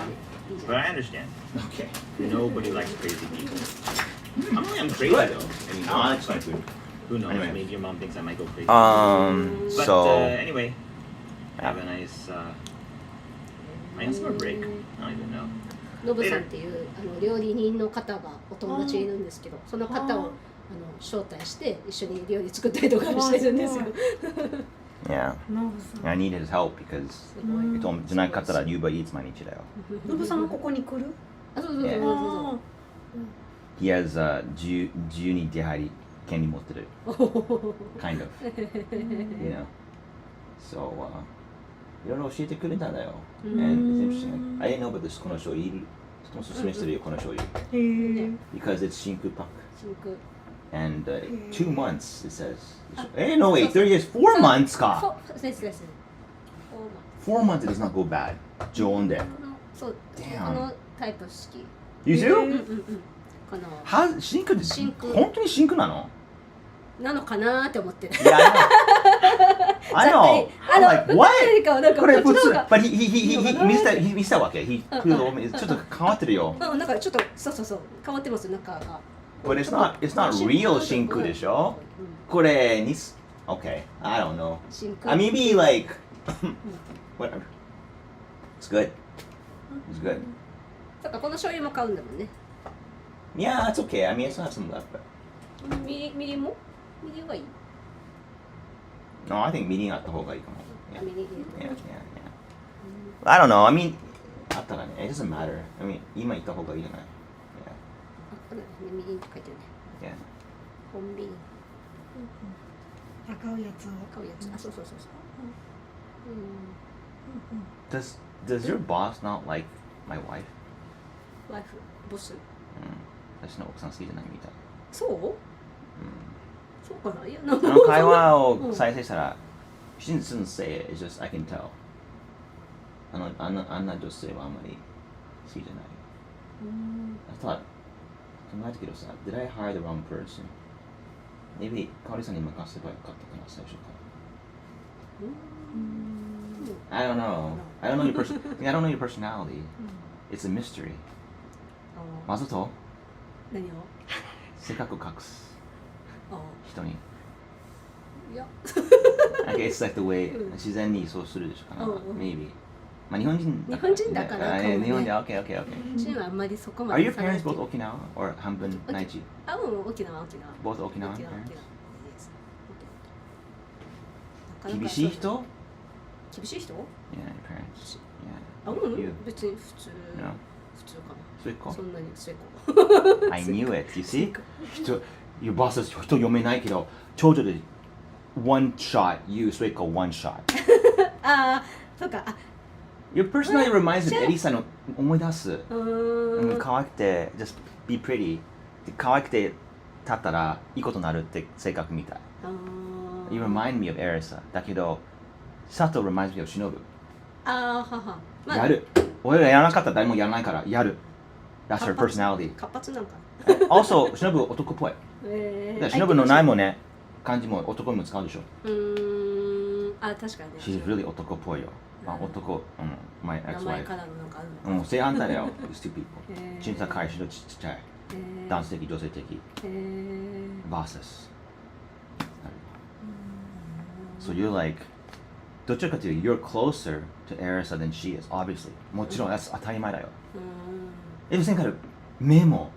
いいじ but ゃん I understand. Okay. Nobody likes crazy people. I'm crazy Good. though. I mean, No, I like food. who knows? Anyway. Maybe your mom thinks I might go crazy. But So anyway, have a nice. I guess a break. I don't even know. ノブさんっていう料理人の方がお友達いるんですけどその方を招待して一緒に料理作ったりとかしてるんですよ yeah, ノブさん I needed his help because すごい he told me じゃなかったら Uber Eats 毎日だよ。ノブさんはここに来るあそうそうそうそうあ He has 自由に出入り権利持ってる。そう kind of. You know. So いろいろ教えてくれたんだよ。And it's interesting. I didn't know about this この醤油。とても勧めしてるよこの醤油。へえ Because it's 真空パック。真空 And 2 months it says. No wait, 3 years, 4 months か。そうですです4 months it does not go bad. 常温で。そうこ Damn. のタイプ好き You うん do? うんうんこのは真空って真空本当に真空なの？なのかなーって思ってる Yeah, I know. I know. I'm like, what? なんかこれ普通。こっちの方が But he 見せたわけ。He ちょっと変わってるよ。なんかちょっとそうそうそう変わってます中が But it's not real 真空でしょ？これにす Okay, I don't know. 真空 Maybe like whatever. It's good. It's good. だからこの醤油も買うんだもんね Yeah, it's okay. I mean, it's not some left. But みりんもみりんはいい no, I think みりんあった方がいいかも。みりん Yeah, yeah, yeah. I don't know. I mean, あったらね。It doesn't matter. I mean, 今言った方がいいじゃない。あこれねみりんって書いてるね Yeah. 本瓶買うやつを買うやつあそうそうそうそう Does your boss not like my wife? ワイフボス私の奥さん好きじゃないみたい。そうそうかないやなんあの会話を再生したら、she doesn't say it. It's just I can tell. あんな女性はあんまり好きじゃない。I thought 考えたけどさ、Did I hire the wrong person? Maybe 香織さんに任せばよかったかな最初から。I don't know. I don't know your I don't know your personality. It's a mystery. マゾト何を性格隠すあ人に。いや Okay, it's like the way うん自然にそうするでしょかな。うんうん Maybe. まあ日本人日本人だからかもね日本人、okay, okay, okay. チームはあんまりそこま Are で your 下がっ parents て both Okinawa or 半分内地？あ、うん、沖縄 Both Okinawa 沖縄 parents? 沖縄厳しい人？厳しい人 Yeah, your parents. あ、う You. ん、別に普通 No. 普通かそういう子なそんなに末っ子 I knew it. You see? 人、your boss is 人読めないけど、長女で one shot, you 末っ子 one shot. ああ、そうかあ Your personality reminds me of エリさんの思い出す。可愛くて、just be pretty. で可愛くて立ったらいいことになるって性格みたい。You remind me of Erisa. だけど、佐藤 reminds me of 忍。あーはは、まあやる。俺らやらなかったら誰もやらないからやる。That's her personality. 活発なんか Also, 忍男っぽい。だから忍のないもね、漢字も男にも使うでしょ。あ、確かにね She's really 男っぽいよ。まあ男、my 名 ex 前 wife からのなんかあるのか正反対だよ。These two people. へー身長高い、身長ちっちゃい。男性的、女性的。versus. So you're like, どちらかというと you're closer to Erisa than she is, obviously. もちろん、that's 当たり前だよ。エリさんから目も、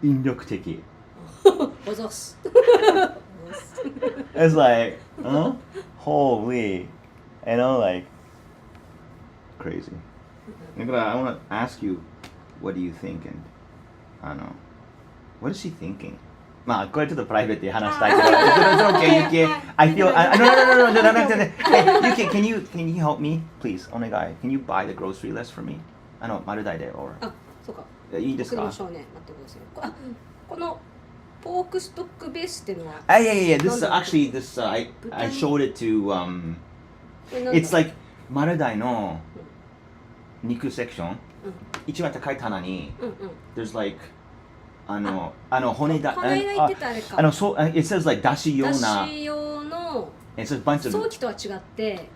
引力的。おぞす It's like, holy, like, crazy. だから、I want to ask you, what do you think? And, what is she thinking? まあ、これちょっとプライベートで話したいけど、it's okay, you can, I feel, no, hey, can you help me, please? お願い. Can you buy the grocery list for me? 丸大で、or, あ、そうかいいですか？僕の少年、待ってくださいあ、このポークストックベースっていうのは yeah, this is actually, I showed it to, これなんだ it's like, 丸大の肉セクション、一番高い棚に、there's like, 骨だ、この間言ってたあれかそう、it says like だし用だな、し用の it says bunch 早 of, 期とは違って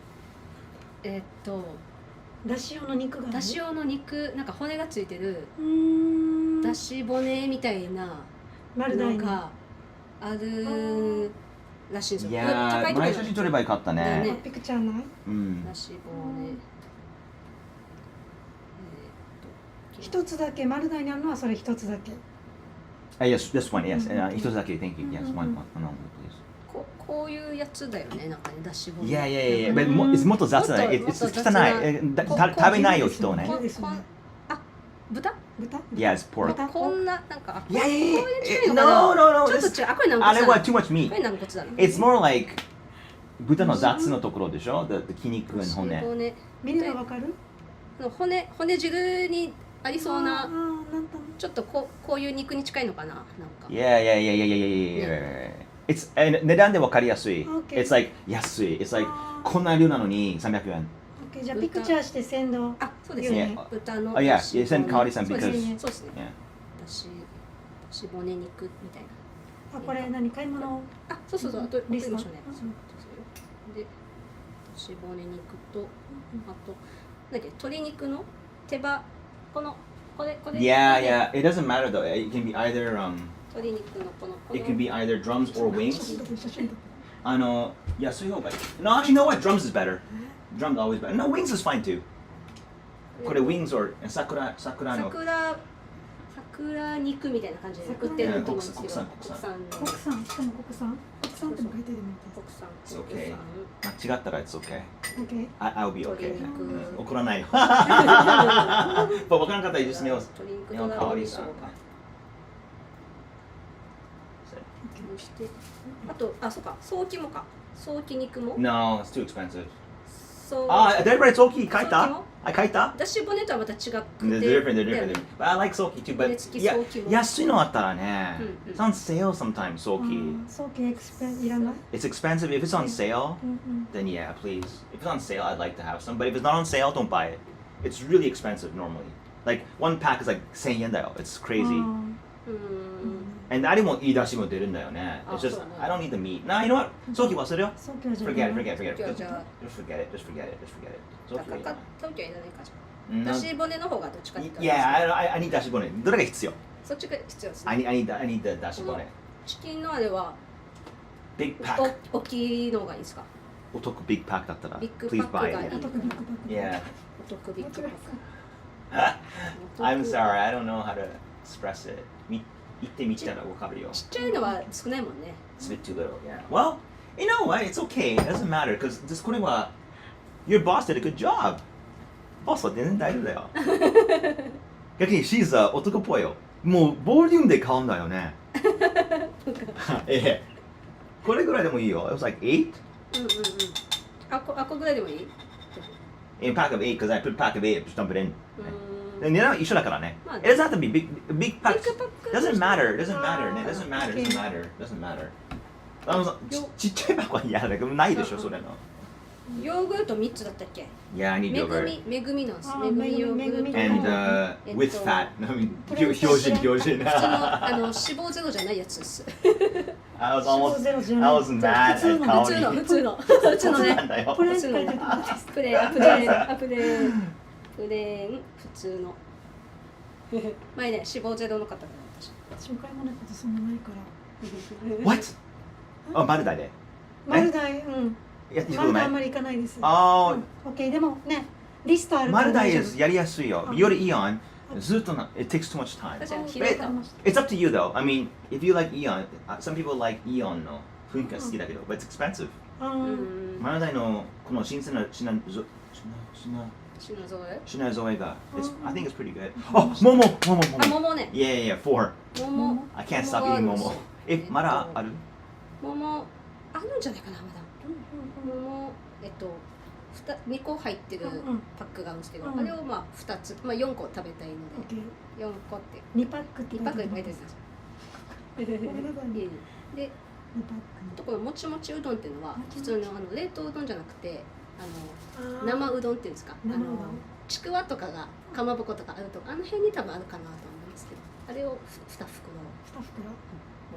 だし用の肉があるだし用の肉なんか骨がついてるうだし骨みたいなの丸大にがあるらしいんですよ。いやー、前写真撮ればよかっただねね。ピクチャーないうん。だし骨一つだけ丸大にあるのはそれ一つだけYes, this one, yes. 一つだけ、thank you. Yes, one, please. こういうやつだよね、なんかね、だし骨。いやいやいや、but it's もっと雑だね。It's 汚い。食べないよ、人ね。あ、豚 Yeah, it's pork. こんな、なんか、いやいやいや、こういう違いのかな no, ちょっと違う。あ、これ軟骨だな。あれは too much こ meat. れ軟骨だな。 It's more like 豚の雑のところでしょ the 筋肉の骨。骨見るのわかる骨汁にありそうな、なんとちょっとこういう肉に近いのかな、なんか。 Yeah. It's 値段でわかりやすい。 Okay. It's like 安い。It's like こんな量なのに300円。OK じゃあピクチャーして鮮度あ、そうですね。 Yeah. 豚の。 Oh yeah, send かわりさんそうです because ね。そうですね。 yeah. だし骨肉みたいな。あこれ何買い物あ、そう。あとリスト送りましょうね。そうで、だし骨肉とあとなんだっけ鶏肉の手羽これ。Yeah. It doesn't matter though. It can be either 鶏肉のこの it can be either drums or wings. 写真撮って安い方がいい。No, actually, you know what? Drums is better. Drums always better. No, wings is fine too. これ wings or 桜の。桜肉みたいな感じで売ってると思うんですけど。国産国産しかも国産っても書いてるみたい国産。 It's okay. 間違ったら it's okay. OK I'll be okay. 鶏肉怒らないよ。分からなかったら just 鶏肉とかわりさん。してあとそうか早期もか早期肉も No, it's too expensive. そうdid I write Soki? 書いたソーキも書いただし骨とはまた違くて They're different. But I like Soki too. But 骨付き yeah, ソーキも安いのあったらね。うん It's on sale sometimes, Soki. 早期エクスペいらない It's expensive. If it's on sale, うん then yeah, please. If it's on sale, I'd like to have some. But if it's not on sale, don't buy it. It's really expensive normally. Like one pack is like 1000円だよ. It's う crazy. ん And 何もいい出汁も出るんだよね. It's just そうなんだ I don't need the meat. Nah, you know what? Soki 忘れよ. 早期はじゃあ Forget it. Just forget it. じゃあ Just forget it. Just forget it. Just forget it. じゃあ Soki はいらない。東京はいらないかじゃだし骨の方がどっちかって言 Yeah, ったら I need だし骨。どれが必要？そっちが必要ですね I need the だし骨。チキンのあれは Big pack。大きいのがいいですかお得 big pack だったら。ビッグ Please パック buy がいい it. あとビッグパック Yeah. お得ビッグパック I'm sorry, I don't know how to express it. 言ってみたらわかるよ。ちっちゃいのは少ないもんね It's a bit too little. Yeah. Well, you know what? It's okay. It doesn't matter because これは your boss did a good job. ボスは全然大丈夫だよ。逆に she's 男っぽいよ。もうボリュームで買うんだよね。ええ。これぐらいでもいいよ。It was like 8? うんうんうんあこぐらいでもいい In pack of 8 because I put pack of 8 just dump it in. うで値段は一緒だからね。まあ It doesn't have to be big pack. ビッグパック Doesn't matter. Doesn't matter. ね。Doesn't matter. Doesn't matter. Doesn't matter. ちっちゃい箱は嫌だけどないでしょそれの。ヨーグルト3つだったっけ Yeah, I need め yogurt. めぐみなんですあめぐみヨーグルト And えっと with fat. I mean, プロ標準。普通の脂肪ゼロじゃないやつです I was 脂肪 almost ゼロじゃ I ない was mad at 普通の Kaori. 普通のねのプレーン普通のって書いてあることですプレーン普通の前ね脂肪ゼロの方が私紹介もないことそんなないから What? あ、マルダイで。マルダイうんいや、マルダイあんまり行かないですあオッケーでもねリストああ、るマルダイ大丈 is やりやすいよ。よりイオン、ずっとな、it takes too much time. 私は夫開いた It's up to you though. I mean, if you like Eon, some people like Eon の雰囲気が好きだけど、but it's expensive. あうーんマルダイのこの新鮮な品添えが、I think it's pretty good. あ、桃あ桃ね Yeah, 4. 桃 I can't stop eating 桃。まだある桃あるんじゃないかなまだ桃2個入ってるパックがあるんですけど、うんあれをまあ2つ、まあ、4個食べたいのオッケでー4個って2パックって2パックで書いてるんすですよこれだからいいねで2パッあとこのもちもちうどんっていうのは普通の冷凍うどんじゃなくてク生うどんっていうんですか生うどんちくわとかがかまぼことかあるとかあの辺に多分あるかなと思いますけどあれを2袋2袋も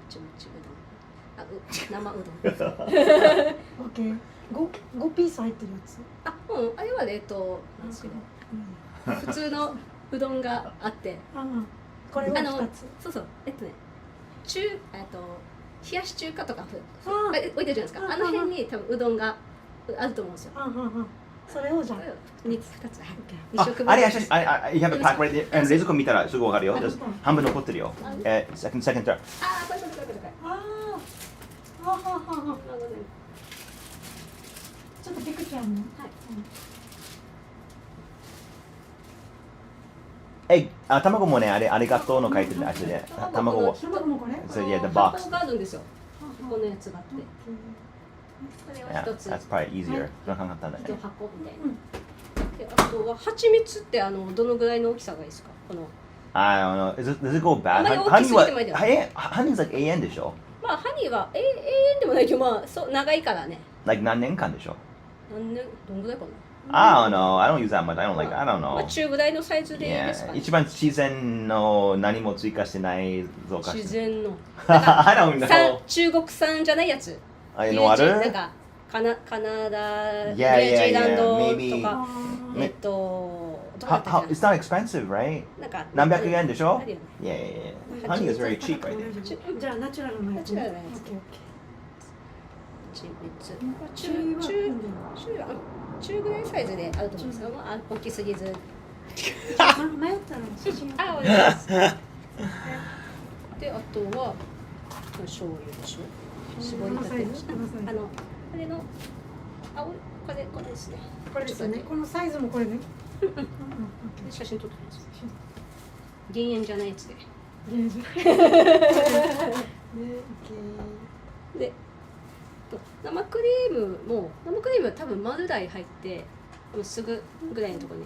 ちもちうどん生うどんオッケー5ピース入ってるやつあれは冷凍なんですけど普通のうどんがあってこれを2つそう冷やし中華とかあ置いてるじゃないですかあの辺に多分うどんがあると思うんですよそれをじゃあ2つあ、食分あれ、you have a pack right there. 冷蔵庫見たらすぐわかるよ。半分残ってるよ。second third. これちょっとピクチャーも卵もね、ありがとうの書いてるあっちで。卵を。卵もこれSo yeah, the 発 box. 泡があるんですよこのやつがあってこれを Yeah, 一つ that's probably easier. それ考えたんだね。一箱みたいなであとは蜂蜜ってどのぐらいの大きさがいいですかこの I don't know. Does it go あ bad? んまり大きすぎてもいいだよ Honey is like AN でしょまあハニーは永遠でもないけどまあそう長いからね Like 何年間でしょ何年どんぐらいかな I don't know. I don't use that much. I don't まあ know. 中ぐらいのサイズでいいですか Yeah. ね一番自然の何も追加してない増加自然の I don't know. 中国産じゃないやつ You know what? なんかカナダ、ニュ Yeah, ージーラン yeah, ド maybe. とか、どこだったっ How, け it's not expensive, right? ななんか何百円でしょあるよね Yeah, yeah, yeah. Honey is very cheap, I think. じゃあナチュラルなやつナチュラルなやつオッケーオッケー中ぐらいサイズであると思うんですよ。まあ、大きすぎず。迷ったら写真あ、お願いします。で、あとは醤油でしょ。絞りたてでしょ。あれのこれですね。これですよねこのサイズもこれねで写真撮ってます。減塩じゃないやつで。で、生クリームは多分丸大入ってすぐぐらいのところに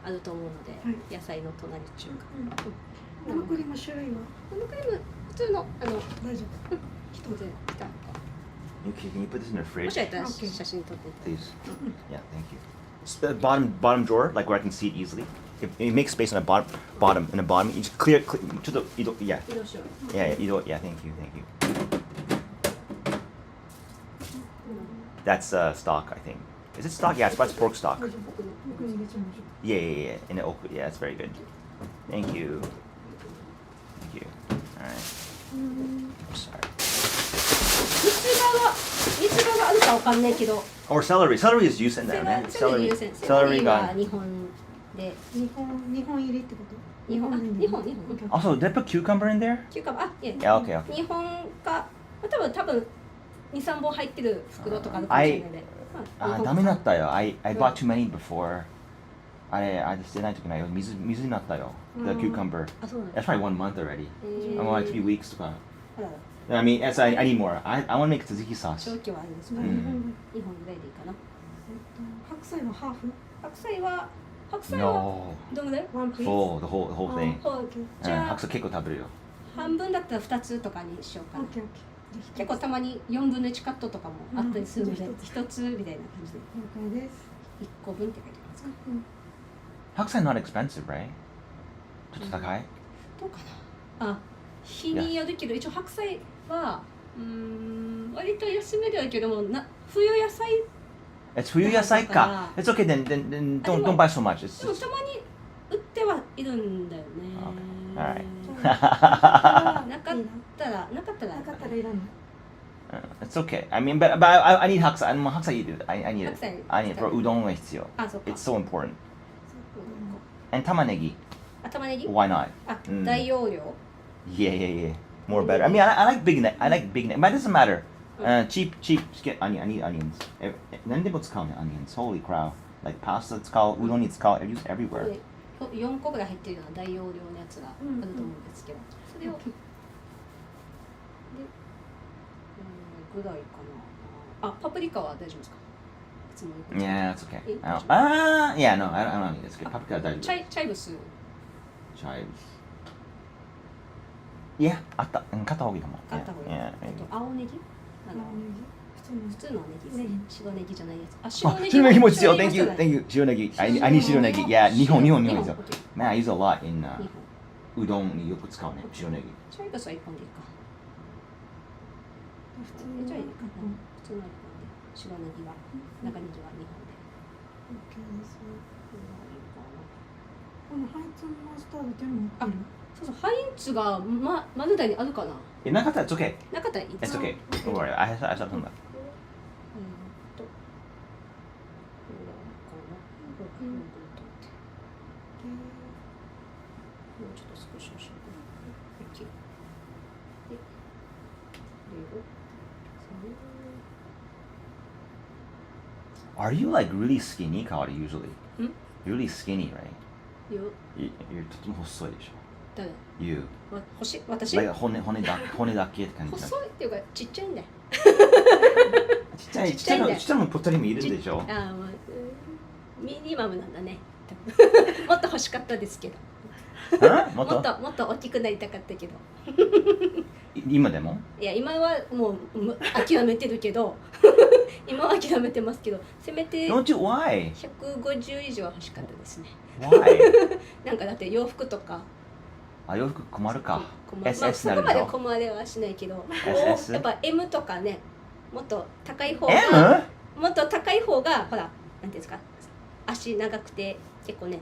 あると思うので、野菜の隣中華。生クリーム種類は生クリーム普通の大丈夫一つで来た。 Can you put this in the も fridge, しあったら写真撮っていただいて。 please? Yeah, thank you. The bottom drawer, like where I can see it easily. It makes space on the bottom. In the bottom, you just clear to the yeah, 移動しよう。 yeah. Thank you. That's stock, I think. Is it stock? Yeah, it's pork stock. 奥に入れちゃいましょ Yeah, yeah, yeah. In the oak. Yeah, that's very good. Thank you. Thank you. All right. I'm sorry. 三つ葉があるかわかんないけど、 Or celery. Celery is juice in セ there, ラ man. セロリ Celery. 優先。セロ Celery リは gone. 日本で、う。2本入りってこと日本、あ、日本。 Also, did I put cucumber in there? キューカバー、あ、いや、 Yeah, okay, okay. 日本か、多分2、3本入ってる袋とかあるかもしれないで。あ、ダメだったよ。I bought too many before. I just 捨てないといけないよ。水になったよ。The cucumber. あ、そうなん That's probably 1 month already. I'm like 3 weeks とか。あらら I mean, I need more. I want to make tzatziki sauce. 長期はあれですか、うん2本ぐらいでいいかな。白菜はハーフ白菜は No. どのぐらい？ワンピース Full, the whole thing. ほうじゃあ白菜結構食べるよ。半分だったら2つとかにしようかな。オッケーオッケー。結構たまに4分の1カットとかもあったりするので、うん1つみたいな感じで了解です。 1個分って書いてますか。白菜 not expensive, right? ちょっと高い？どうかな。あ、日によるけど一応白菜は割と安めではけども冬野菜 It's 冬野菜か。It's okay then don't buy so much. It's でも just たまに売ってはいるんだよね。 Alright. なかったらなかったらいらない。It's okay. I mean, but I need 白菜。白菜 I need it. 白菜 I need it. これうどんが必要。あ、そうか。 It's so important. And 玉ねぎ。あ、玉ねぎ Why not? あ、うん大容量 Yeah. More better. I mean, I like big neck. I like big neck, but it doesn't matter. Cheap. Get onion. I need onions. 何でも使うね onions. Holy crow. Like pasta 使う、うどんに使う。I use everywhere. 4個ぐらい入ってるような大容量のやつがあると思うんですけど、それをでぐらいかな。あ、パプリカは大丈夫ですか？いつもよく Yeah, that's okay. え、大丈夫？ Yeah, no, I don't need it. It's good. Paprika 大丈夫。チャイブス Chives. Yeah, あった。買った方がいいかも。買った方がいい。 Yeah. 青ネギ？普通のネギですね。白ネギじゃないやつ。あ、白ネギも必要。Thank you, 白 thank ネギ you. 白ネギ。I need 白ネギ。Yeah, 日本ですよ。OK Man, I use a lot in 日本うどんによく使うね。白ネギ。チャイブスは1本でいいか。普通のじゃあいいかな。普通の1本で。白ネギは、中ネギは2本で。オッケーです。いいかな。このハイツマスタードっていうのも売ってる。そうそう、ハインツがマルダにあるかな。なかったら it's okay. なかったらいい。 It's okay. Don't worry. I have something. もうちょっとスクショしようかな。で、Are you like really skinny, Kawari, usually? Hmm? You're really skinny, right? よ、You're とても細いでしょ。誰？ You. 私？ Like 骨だけって感じ。細いっていうかちっちゃいんだよ。ちっちゃいのぽったりもいるんでしょ。ああ、ミニマムなんだね。もっと欲しかったですけど。もっともっと大きくなりたかったけど。今でもいや、今はもう諦めてるけど、今は諦めてますけど、せめて Don't you? Why? 150以上は欲しかったですね。Why? なんかだって洋服とか。あ、洋服困るか。まあ、そ SS なこまでるでしょ。困れはしないけど、 SS？やっぱ M とかね、もっと高い方 M？が、もっと高い方が、ほら、なんていうんですか、足長くて、結構ね、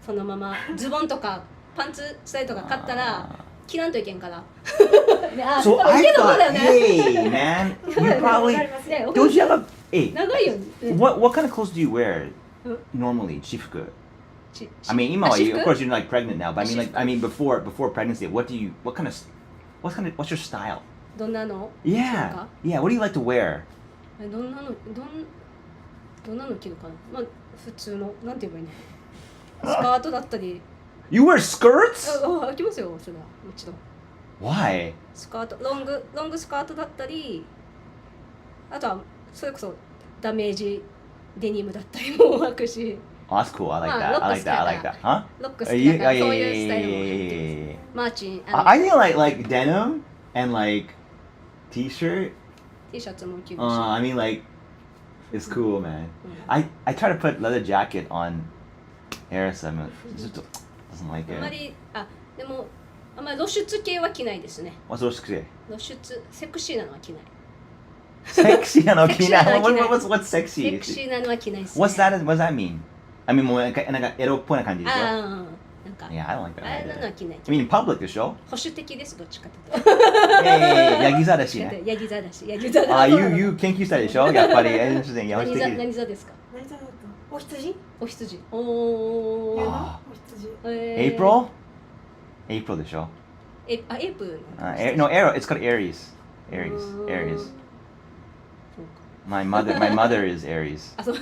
そのままズボンとかパンツスタイルとか買ったら、着らんといけんから。So I けどそう thought, だよね。hey man, you probably ね don't you have a hey? 長いよね。What kind of clothes do you wear Huh? normally? 私服。ち I mean, 今は私服 of course you're like pregnant now, but I mean 私 like 服 I mean before pregnancy, what what's your style? どんなの？ Yeah, yeah. What do you like to wear? どんなの着るかな。まあ普通のなんて言えばいいの。スカートだったり。You wear skirts? あ、着ますよ。それはもちろん。 Why? スカートロングスカートだったり、あとはそれこそダメージデニムだったりも履くし、 Oh, that's cool. I like that. I like that. I like that. Huh? ロック好きだからそういうスタイルも履いて yeah. ます。マーチン、I think like denim and like t-shirt. T シャツも着るし、 I mean like it's cool, man. I try to put leather jacket on Arisa, but just doesn't like あま it. りでもあんまり露出系は着ないですね。 What's those say? 露出セクシーなのは着ない。Sexy なの着ない。セクシーなの着ない What's セ sexy? クシーなのは着ないです、ね。 What's that mean? I mean もうなんかエロっぽいな感じでしょ。ああ、なんか、 Yeah, I don't like that. あれなのは着ない。 I mean in public でしょ。保守的です、どっちかというと。ヤギ座だしね。ヤギ座だし、ヤギ座だ。あ、you 研究したでしょ。やっぱり保守的。何座ですか？何座だったお羊お羊。おー。あお羊April? April でしょ。エイプル。No, Arrow. It's called Aries. Aries. そうか My mother is Aries. あ、そう。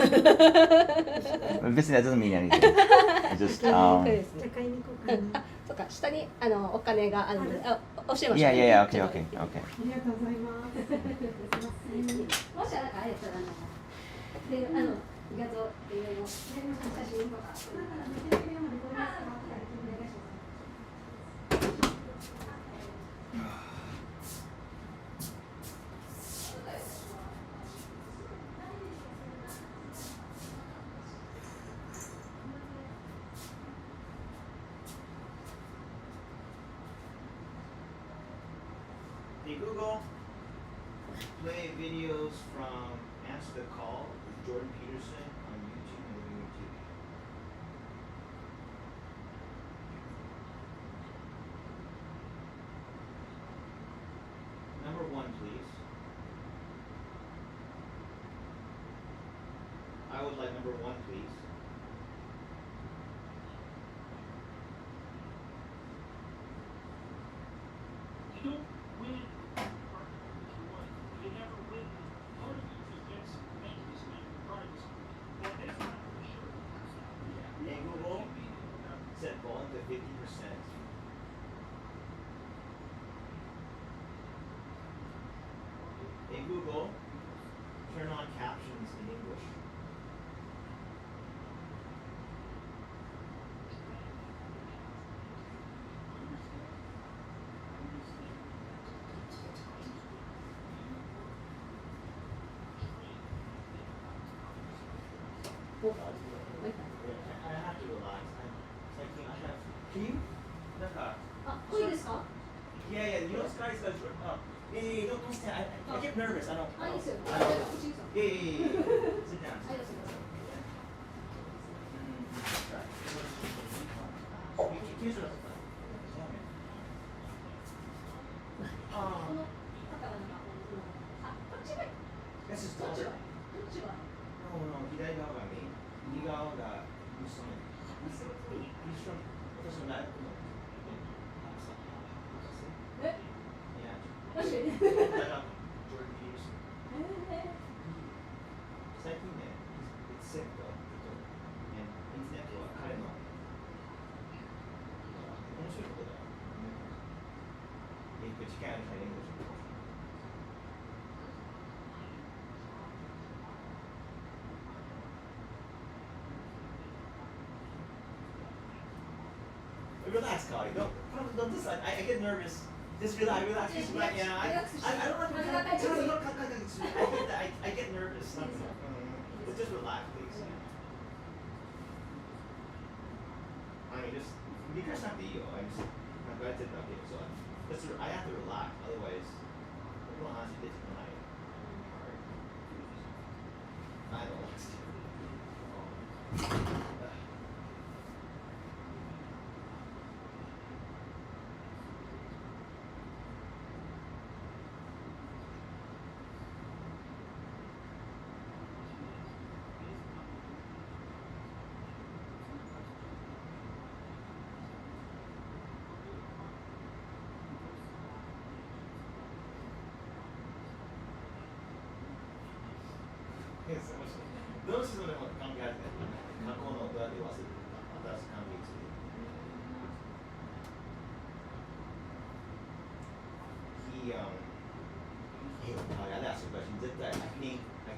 別に that doesn't mean anything. It's just そう um. ですね。じゃあ買いに行こうかなあ、そうか、下にお金があるので、あ、教えましょう。 Yeah, yeah, yeah. Okay, okay, okay. ありがとうございますもしなんかあれやったらで画像っていうの写真とか。Hey Google, play videos from Answer the Call with Jordan Peterson on YouTube and Living Room TV. Number 1, please. I would like number 1, please. You don't win part of it you won. You never win part of it because that's mechanism regardless. That is not for sure. Hey Google, set volume to 50%. Hey Google, turn on captions in English. I have to relax. Can you? なんか、あ、これですか？ Yeah, yeah. You know, Sky's got. Yeah, don't stand. I get nervous. I don't. あ、いいですよ。 I don't. Yeah, yeah, yeah. Sit down. ありがとうございます。 この方がなんか、あ、こっちが、こ This is っち daughter. は、こっちは。 No, no. 左側がme. 右側が娘. He's from. 私の大学の. え、 Yeah. マジで？ Jordan Peterson. 最近ね、it's sick though. And インターネットは彼の面白いことだよ。But you can't understand English. Relax, Carly. Don't decide. I get nervous. Just relax. Just relax. Yeah, I don't want to. I get nervous. Just relax, please. I mean, just because not the ego. I just I'm glad to not get so. I have to relax. Otherwise, I'm going to honestly get to my heart. I don't want to. Those are the ones that come back. 過去のどうやって忘れてた新しい関係作る。I asked a question. 絶対 I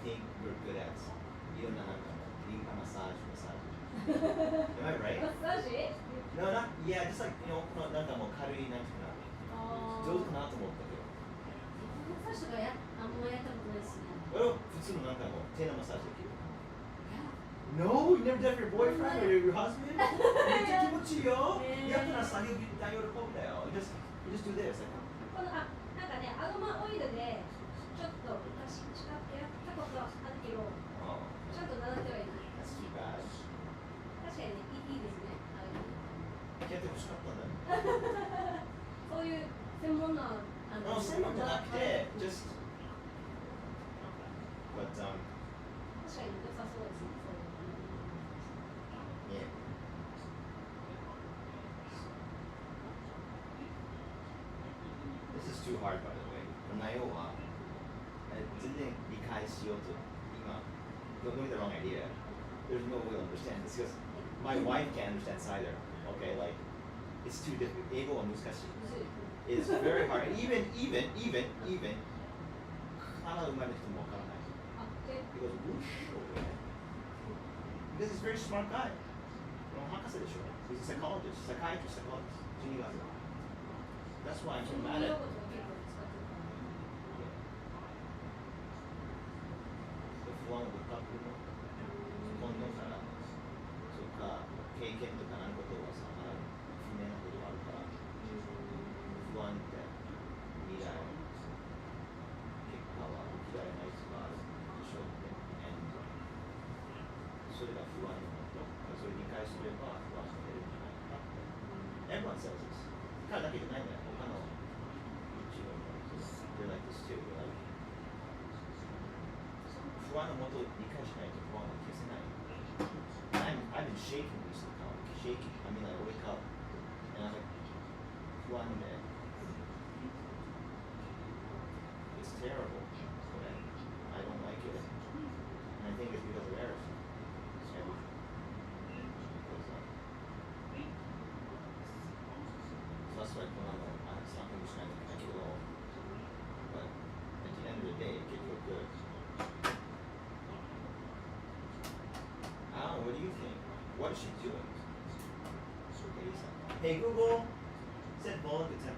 think you're good at いろんななんかリンパマッサージ。Am I right? マッサージ？ No, not yeah. Just like このなんかもう軽いなんていうかな上手かなと思ったけど。マッサージとかあんまやったことないですね。これを普通のなんかもう手のマッサージできる。No, you never did it for your boyfriend or your husband? めっちゃ気持ちいいよ。やったらさ、大喜びだよ。You just do this. このなんかね、アロマオイルでちょっと昔 hard, by the way. 内容は全然理解しようと今 don't get the wrong idea. There's no way to understand this because my wife can't understand this either. Okay, like it's too difficult. 英語は難しい。It's very hard. Even カナダ生まれの人もわからない。He goes whoosh over there. Because he's a very smart guy. 博士でしょ。He's a psychologist, psychiatrist, psychologist. 心理学者。That's why I'm so mad at. 不安をぶっかけるの。本能から、それか経験とか何ことはさ、まだ不明なことがあるから、不安って未来、結果は嫌いな人があるでしょって、それが不安のもと、それを理解すれば不安が出るんじゃないかって。Everyone says this. 彼だけじゃないんだよ。他の YouTuber も they're like this too. They're like 不安のもとを理解しないと不安は消せない。I've been shaking recently. Shaking. I mean, I wake up and I'm like, 不安で。It's terrible. I don't like it. And I think it's because of Harrison. So that's why I it's not going to be trying to connect at all. But at the end of the day, it can feel good. Alan, what do you think? What is she doing? Hey Google, set volume to 10%.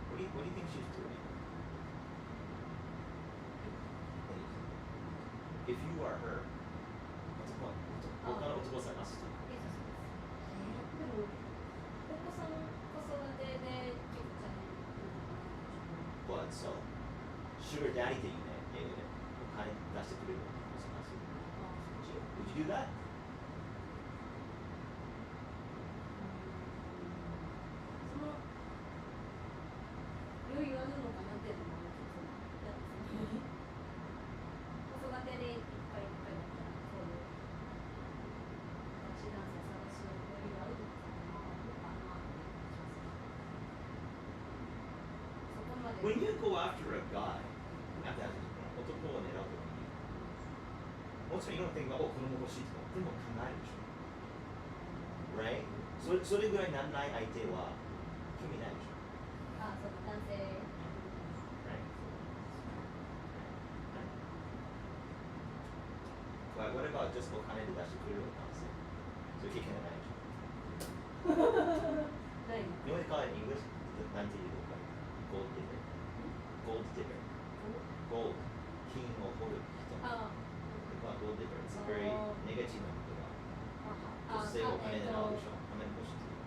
What do you think she's doing? If you are her, what's the point? 他の男探すと。でもお子さん子育てで結構大変。 But so, sugar daddy っていうね、英語でお金出してくれる男を探す。Would you do that? その余裕あるのかなっていうのも子育てでいっぱいだったらそういう男子男性探す余裕あるのかなそこまで When you go after a guy, 男を狙うときに、もちろんいろんな点が、お、子供欲しいとか、これも考えるでしょ。Right? それぐらいなんない相手は興味ないでしょ。あ、そう男性 Right? But what about just お金で出してくれる男性？そういう経験がないでしょ。ないの You know what they call it in English? なんていうのか。Gold digger. Gold digger. Gold. 金を掘る人。あまあ、gold digger. It's a very ネガティブな言葉。女性をお金で狙うでしょ。お金欲しいっていう。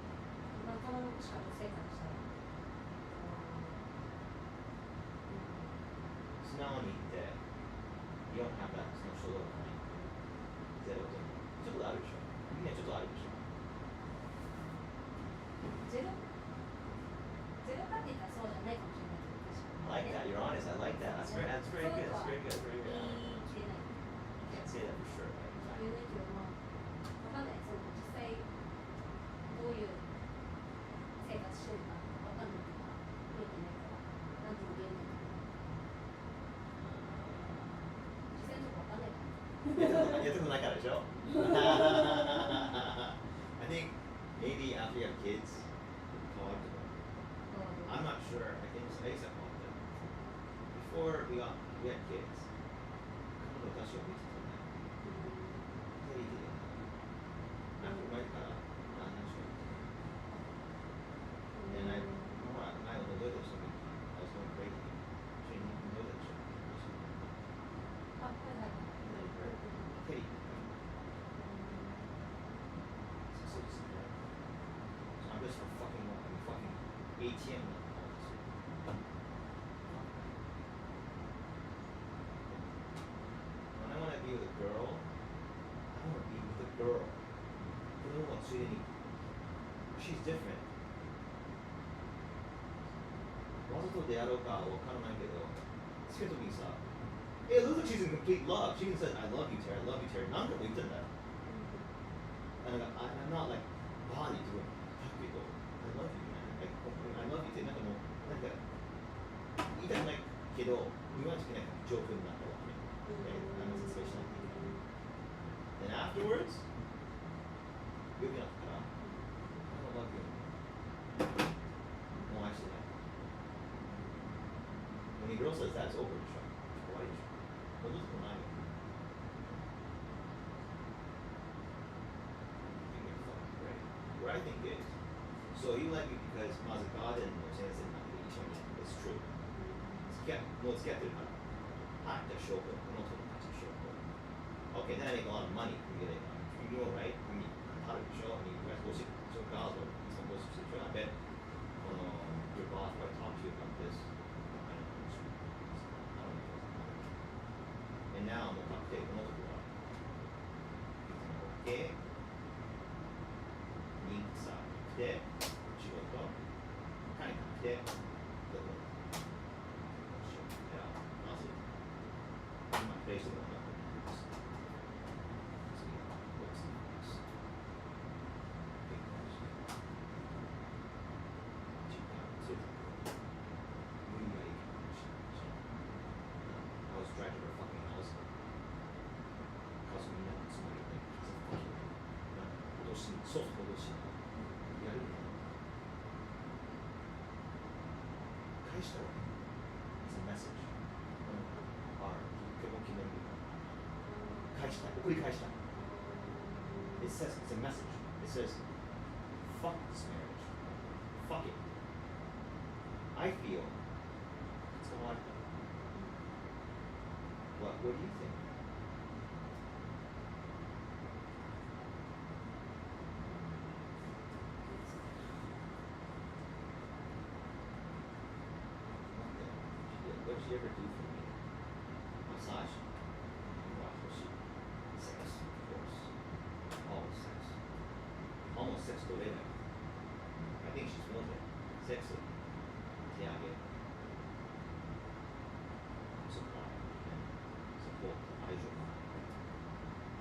仲間の子しか女性からしたら素直に言って、You don't have that その衝動がない。ゼロでも。ちょっとあるでしょ。みんなちょっとあるでしょ。ゼロかって言ったらそうじゃないかもしれないけど確かに I like that. You're honest. I like that. That's very good. That's very good. Very good. 言い切れない I can't say that for sure. 言えないけどまあわかんないその実際どういう生活してるかわかんないから見えてないから何とも言えない実際のとこわかんないからやったことないからでしょI think maybe after you have kids, talk to them. I'm not sure. I think it's nice at home. Before we had kids, 彼女たちを見てたね。テレビで。なんか生まれたら何年しか言ってない。And I don't know what something. I was going crazy. She didn't even know that she was. あ、はいはいテレビ。そうですね。I'm just fucking ATM なんですよ。When I want to be with a girl, I want to be with a girl. 子供はついでに She's different. わざとであろうかわからないけど、つけときにさ、It looks like she's in complete love. She even says, I love you, Terry, I love you, Terry. 何回も言ってんだよ。And I'm not like, body to it. ってなんかもうなんか言いたくないけど言わなきゃいけない状況になったわけ。説明しないといけない。Then afterwards 良くなったからなんかうまくもう愛してない。When a girl says that, it's over でしょ。終わりでしょ。戻ってこないよ。What I think is, so you like me because まずガーデンの先生なんで一緒に it's true もう付き合ってるからはいじゃあ証拠この友達証拠 Okay then I make a lot of money from getting you know right I mean 当たるでしょ I mean you guys go see so girls or some goes to the show I bet your boss might talk to you about this I don't know and now もう確定この男は OK人気さで仕事金買ってどこしよういやまず今プレイしてるのが次はボックスです結婚して実家連れてくる無理がいいかもしれないし I was dragged to her fucking house 家族みんなのつもりで脅しソフト脅しやるの返したわけ It's a message 結婚記念日返した送り返した It says it's a message It says fuck this marriage fuck it I feel it's a lot what do you think?What did she ever do for me? Massage. Sex, of course. Always sex. Almost sex to live. I think she's one of sex. Yeah, I get supply. Support.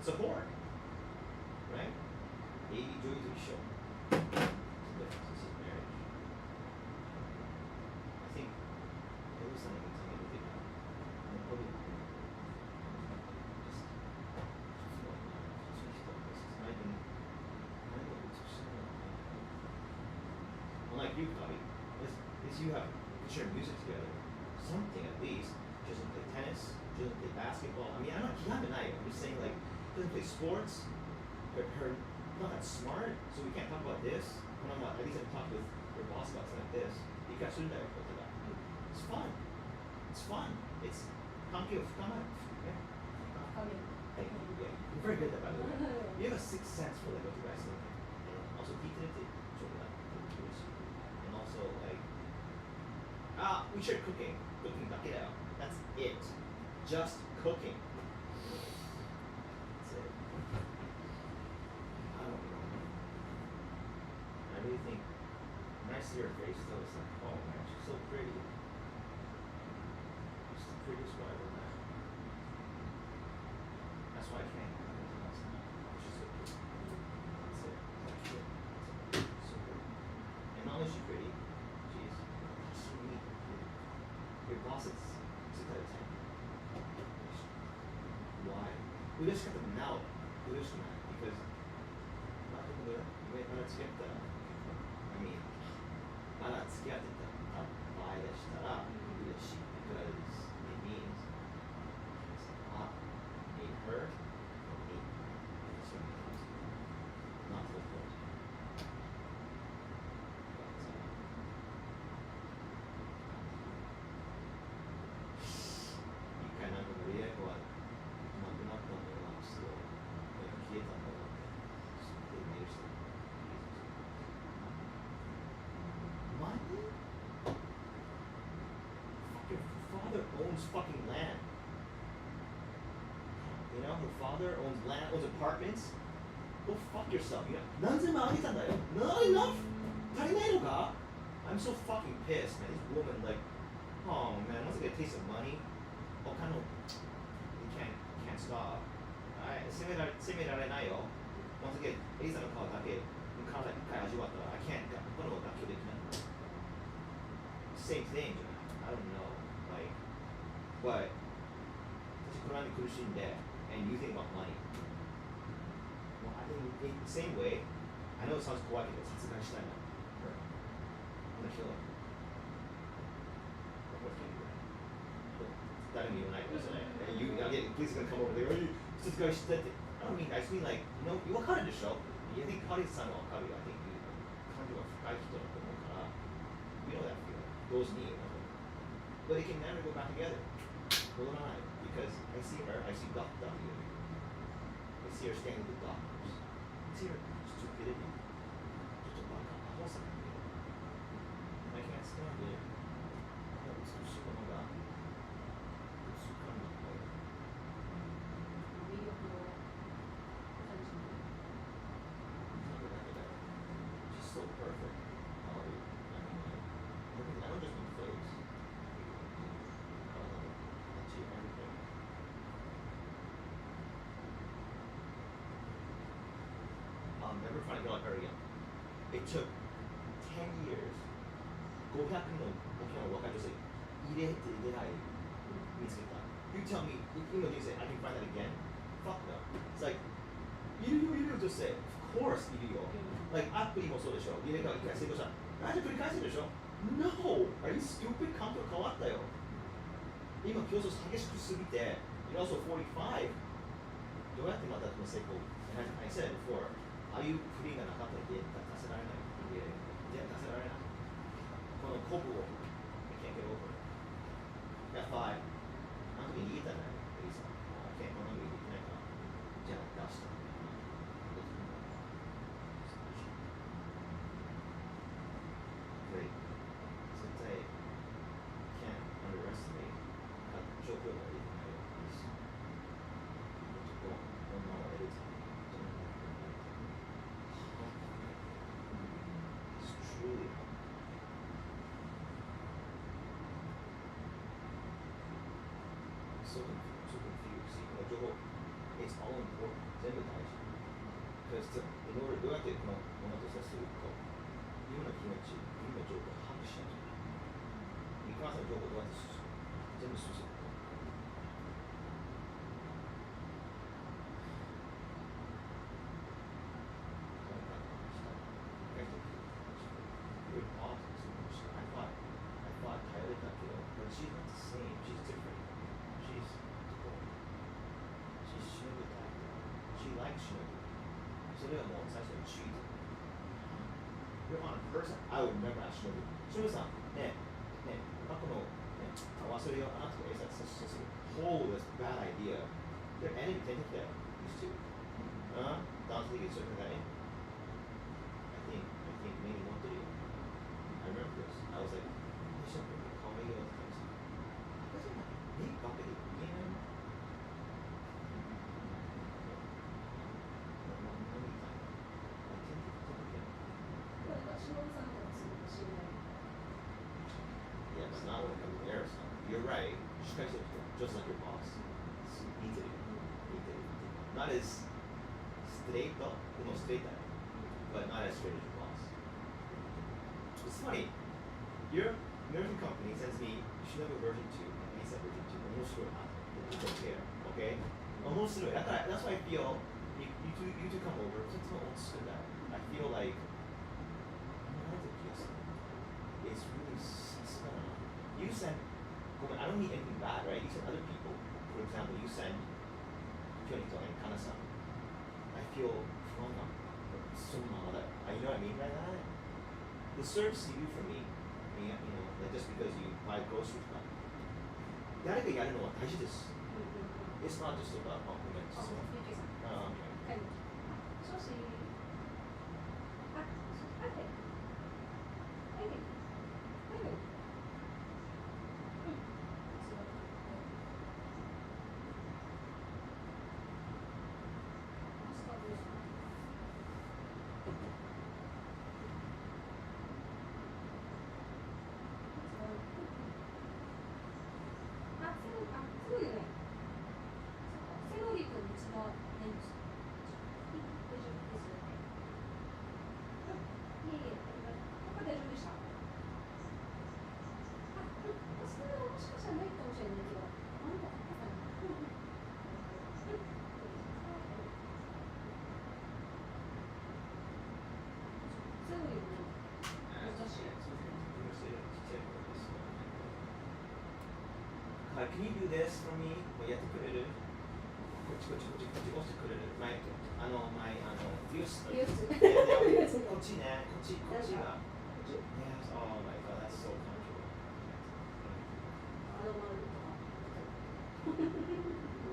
Support. Right? 80 joys of show. This is marriage. I think there was something to me to think about. And probably just unlike you, Bobby, is you have shared music together. Something at least. She doesn't play tennis. She doesn't play basketball. I mean, I'm not denying. I'm just saying, like, she doesn't play sports. Her not that smart, so we can't talk about this. When I'm at least I can talk with your boss about something like this. You guys shouldn't have put that. It's fun. It's fun. It's funky. Come on. Yeah. Thank you. Yeah. You're very good at that, by the way. You have a sixth sense for like what you guys think. And also, and also like we shared cooking. Cooking, knock it out. That's it. Just cooking. That's it. I don't know. I really think when I see her face though, it's like, oh man, she's so pretty. She's the prettiest one I've ever met. That's why I can't have anything else now. She's so pretty. That's it. That's it. So pretty. And not only is she pretty, she's sweet. Your boss is 6 out of 10. Why? 嬉しかったnow. 嬉しくない because まだ付き合ったら I mean まだ付き合ってた場合でしたら嬉しい because it means need her or me. So not the point. But 一回なんか無理やりこうなくなったのがすごい消えたのがすごいメールしてる。Money? Fucking father owns fucking land. You know, her father owns land, owns apartments. Go fuck yourself. You know, 何千万あげたんだよ。Not enough? 足りないのか? I'm so fucking pissed, man. This woman, like, oh man, once I get a taste of money, oh, kind of, you can't stop. 責められないよ。Once I get エリザの顔だけ、体一回味わったら、I can't, 他のを妥協できない。same thing. I don't know. Like, but 私この前苦しんで and you think about money. Well, I think in the same way, I know it sounds 怖いけど殺害したいな。I'm gonna kill him. That didn't mean right, wasn't it? And you, again, police are gonna come over there. Oh, you just go shit. I don't mean. I just mean like, you know, you want to show. I think Kari-san will Kari. I think you kind of a guy to you know that feeling. Those need. But they can never go back together. Will and I, because I see her. I see Doc W. I see her standing with doctors. I see her stupidity. Just a buck up. I can't stand it. It's so shit. Oh my god. 魅力を感じる。 She's so perfect. I mean, I don't just mean face. She everything. I'll never find a girl like her again. It took 10 years. 500の沖縄の若い女性入れて出会い見つけた。You tell me, you say, I can find that again? Fuck no. It's like, いるよ just say, of course いるよ。Like, アプリもそうでしょ。入れ替わり一回成功したら、繰り返せるでしょ No! Are you stupid? 環境変わったよ。今競争激しくすぎて、you're also 45. どうやってまたこの成功 And I said before, ああいうフリーがなかったら出せられない。出せられない。このコブを I can't get over it. Got 5. あの時に言えたんだよ。エリさん。I can't この時にできないから。じゃあ出した。Great. 絶対 can't underestimate 状況ができないよ。Don't know what it is. It's truly so confused. See, この情報 it's all important. 全部大事。Because in order どうやってこのものと接するか、今の気持ち、今の情報を把握しないといけない。いかんせん情報をどうやって進む全部進む。Good politics. I thought Tyler got killed, but she's not the same. She's different. She's Shinobu type. She likes Shinobu. それはもう最初に注意で。You're on a person. I would never ask Shinobu. Shinobu さん、ねえ、過去の、ね、忘れよう、あなたと映作させる。Whole this bad idea. Their enemy 出てきたよ。Used to. ダンスできる人がね。I think maybe 持ってるよ。I remember this. I was like, you should call me all the time. I was like, me, bucket it, you know? Yeah, but not when it comes to Arizona. You're right. Just like your boss. Not as straight though, straight but not as straight as your boss. It's funny. Your nursing company sends me Shinobu version 2 and ASAP version 2. 面白いな。They don't care. Okay? 面白い。だから、that's why I feel you two come over. そっちの落ち着くんだよ。I feel like it's really sensible. You send, I don't mean anything bad, right? You send other people. For example, you send Kyonito and Kana-san. I feel wrong. So you know what I mean by that? The service you do for me, you know, like just because you buy groceries,誰がやるのは大事です。It's not just about compliments. はい。少し。Can you do this for me? やってくれる？こっち押してくれる？前フュース。こっちね、こっちが。Yes, oh my god, that's so comfortable.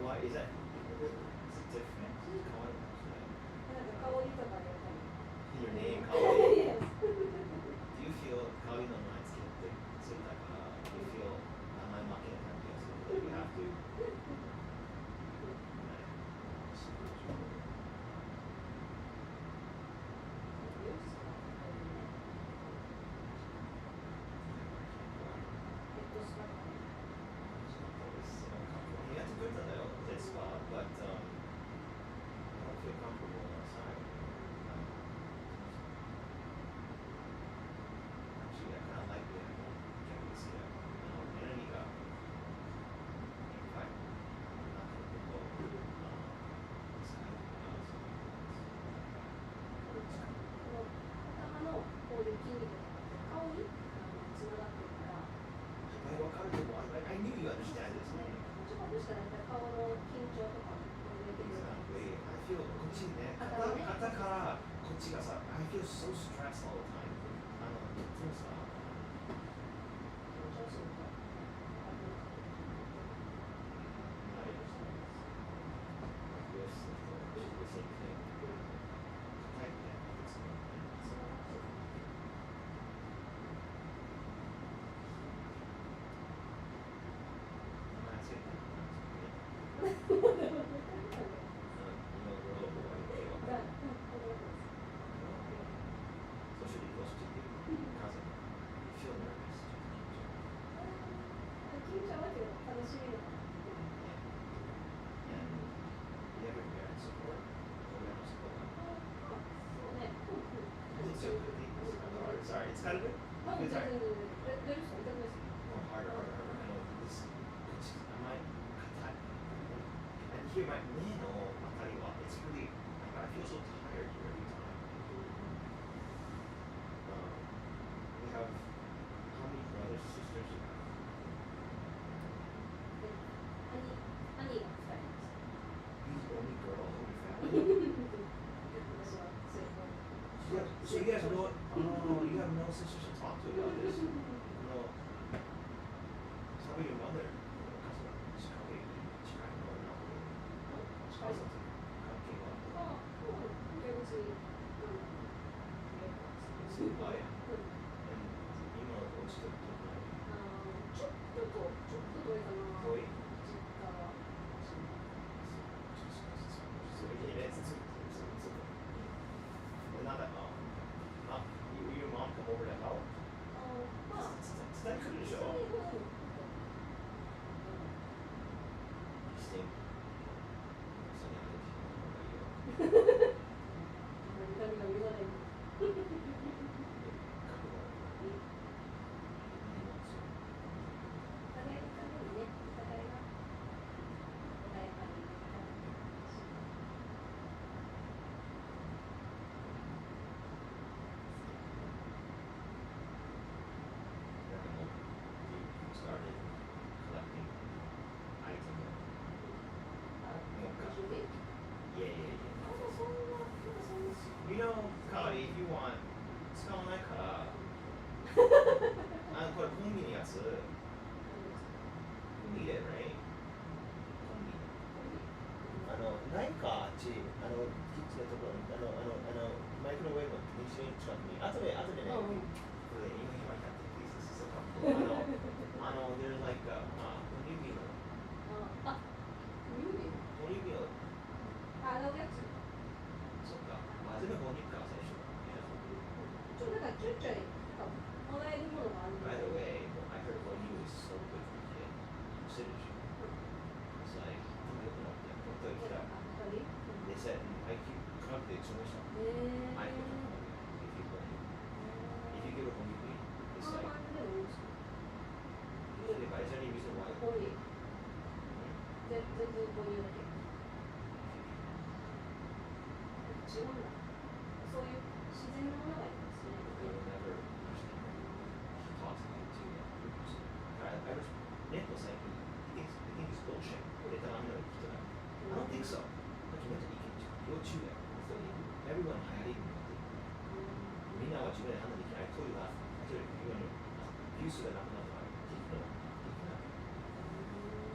Why is that? Is it different? Your name, Kaori. Do you feel Kaori no mind skipped? So like, do you feel my market and you have to? But I don't feel comfortable outside. Actually, I kind of like it. Can't really see it. Enemy got. In fact, I'm not comfortable. This kind of house. 頭のこういう筋肉が顔につながってるから。I knew you understand this. ちょっとしたら顔の緊張とか出てくる。Exactly. I feel こっちね、肩からこっちがさ、I feel so stressed all the time. いつもさ、緊張すると。Sorry, it's kind of good. It's hard. Harder. I know this. I might cut. And here, my it's really. I feel so tired here every time. We have how many brothers and sisters? He's the only girl in your family. So you guys know? Oh, you have no sisters to talk to about this. No. Tell me your mother. She's probably trying to know. Try something. Cupcake on. See why? And you know what's the like? ちょっと遠いかな。遠い? Not that long. Your mom come over to help? まあ、伝えてくるでしょ? Interesting. 何が言わない。Started collecting items. Yeah. You know, Kari, if you want, 使わないから、これコンビニのやつ。You need it, right? コンビニ。ないか、キッチンのところに、マイクロウェーブの一緒に近くに。後でね、これ今やって、please, so comfortable. There's like, おにぎりの。おにぎりの。そっか。全部お肉か、最初。By the way, I heard Bonnie was so good for a kid. Citizen. It's like, they said, I keep correctly expression. I put if you give a Bonnie, it's like, usually, is there any reason why? 全然購入だけ。違うんだ。そういう自然なものがありますね。I will never understand. He taught me to produce. I was Nick was saying he ocean でたまにの人が I don't think so 君たち要注意だよ本当に everyone 流行りになってみんなは自分で判断できないというか例えば今のビュースがなくなったらできない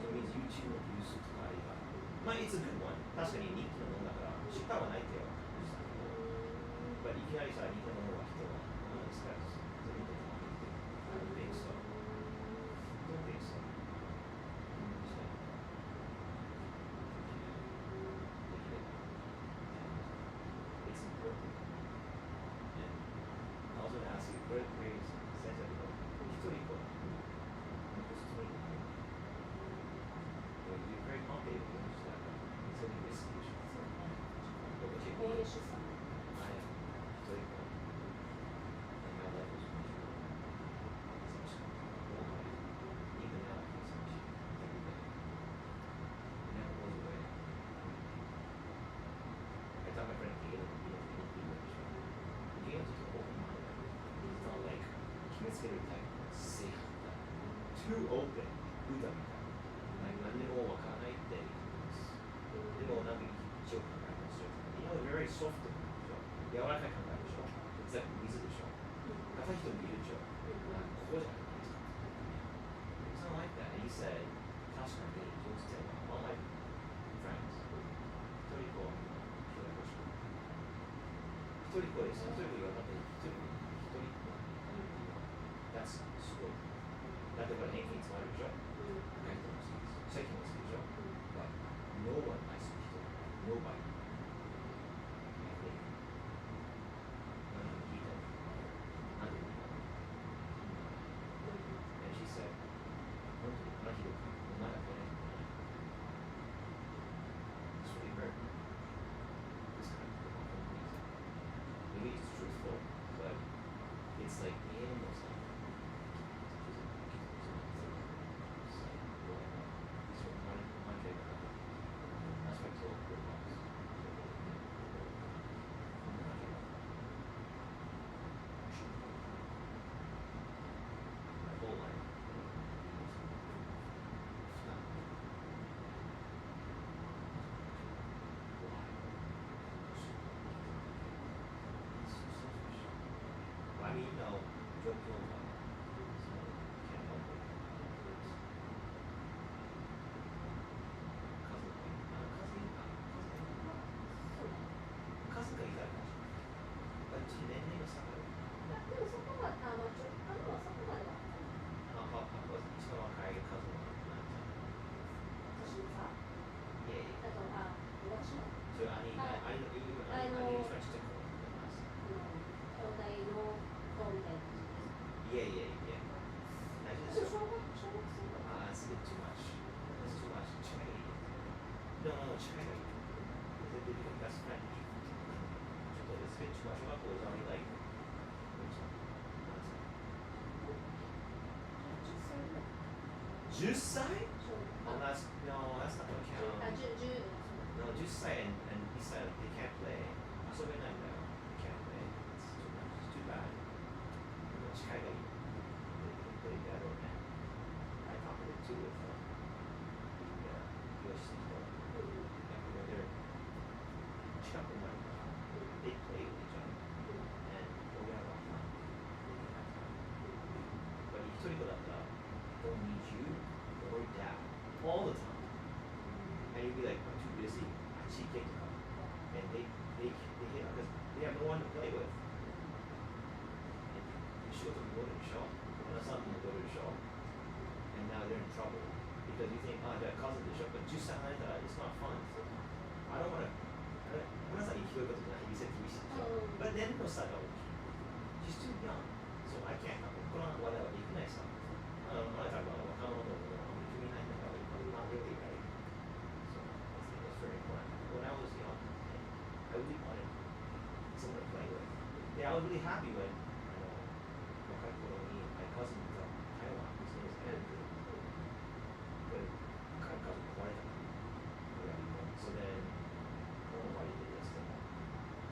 それ means YouTube のビュースとかあればまあ it's a good one 確かに人気のものだから失敗はないってよbut いきなりさ人気のものは人は何ですかそれで I don't think so don't think so it's important and I was going to ask you where is sense of一人っ子You're very complicated with this stuff. It's only risky. 大出産 I am very cool. And my life was much more even now I feel so much every day. It never goes away. I tell my friend Galen, he Galen's just open-minded. He's not like, kids get like, safe, too open. 何でもわからないって言うんです。でもなんか一応考えますよ。very soft でしょ。柔らかい考えでしょ。水でしょ。硬い人もいるでしょ。ここじゃないですか。It's not like that. He said, 確かに気をつけてall my friends 一人っ子一人っ子です。一人っ子が一人っ子。That's すごい。だってこれ平均詰まるでしょ。若い人も好きです。最近も好きでしょ。But no one likes people. Nobody. I think. 何を聞いても。何でもいいかな。And she said, 本当にこんなひどくまだ来ない。It's really hurt. This kind of companies. Maybe it's truthful, but it's like almost like That's what I told her boss. My whole life. I mean, no, joke over. So, can't help it. Cousin がいたら年齢が下がる。でもそこはそこまでは一番若い家族なんじゃない私もさいやいや。私のそれ兄の一番ちっちゃい子なんです。兄弟の子みたいな感じです。いやいやいや。大丈夫ですよ。小学生とか。That's a bit too much. That's too much. 近いがいい。No,近いがいい。They become best friends. ちょっとですね、小学校is only like 10歳 Oh, that's not gonna count. 10 No, 10歳 and 1歳 they can't play. 遊べないんだよ。They can't play. It's too much. It's too bad. 近いがいい。They play better, man. I talked to it too with US の人。They're 近くないから。They play with each other. And we have a lot of fun. But 一人っ子だったら don't need you or dad all the time. And you'd be like, I'm too busy. She kicked them. And they hit her because they have no one to play with. And she goes to go to the show. And her son will go to the show. And now they're in trouble. Because you think, oh, they're cousin to the show. But just sound like that. It's not fun. I don't want to. ごめんなさい、聞こえることない。You said 厳しいでしょ。But then no start out. She's too young. So I can't. この話題はできないさ。まだ多分若者のことは興味ないんだから、not really, right? So I think it's very important. When I was young, I really wanted someone to play with. Yeah, I was really happy when, 若い頃に my cousin was from Taiwan. His name is Andrew. But 彼家族壊れたから。So then, 終わりでですね。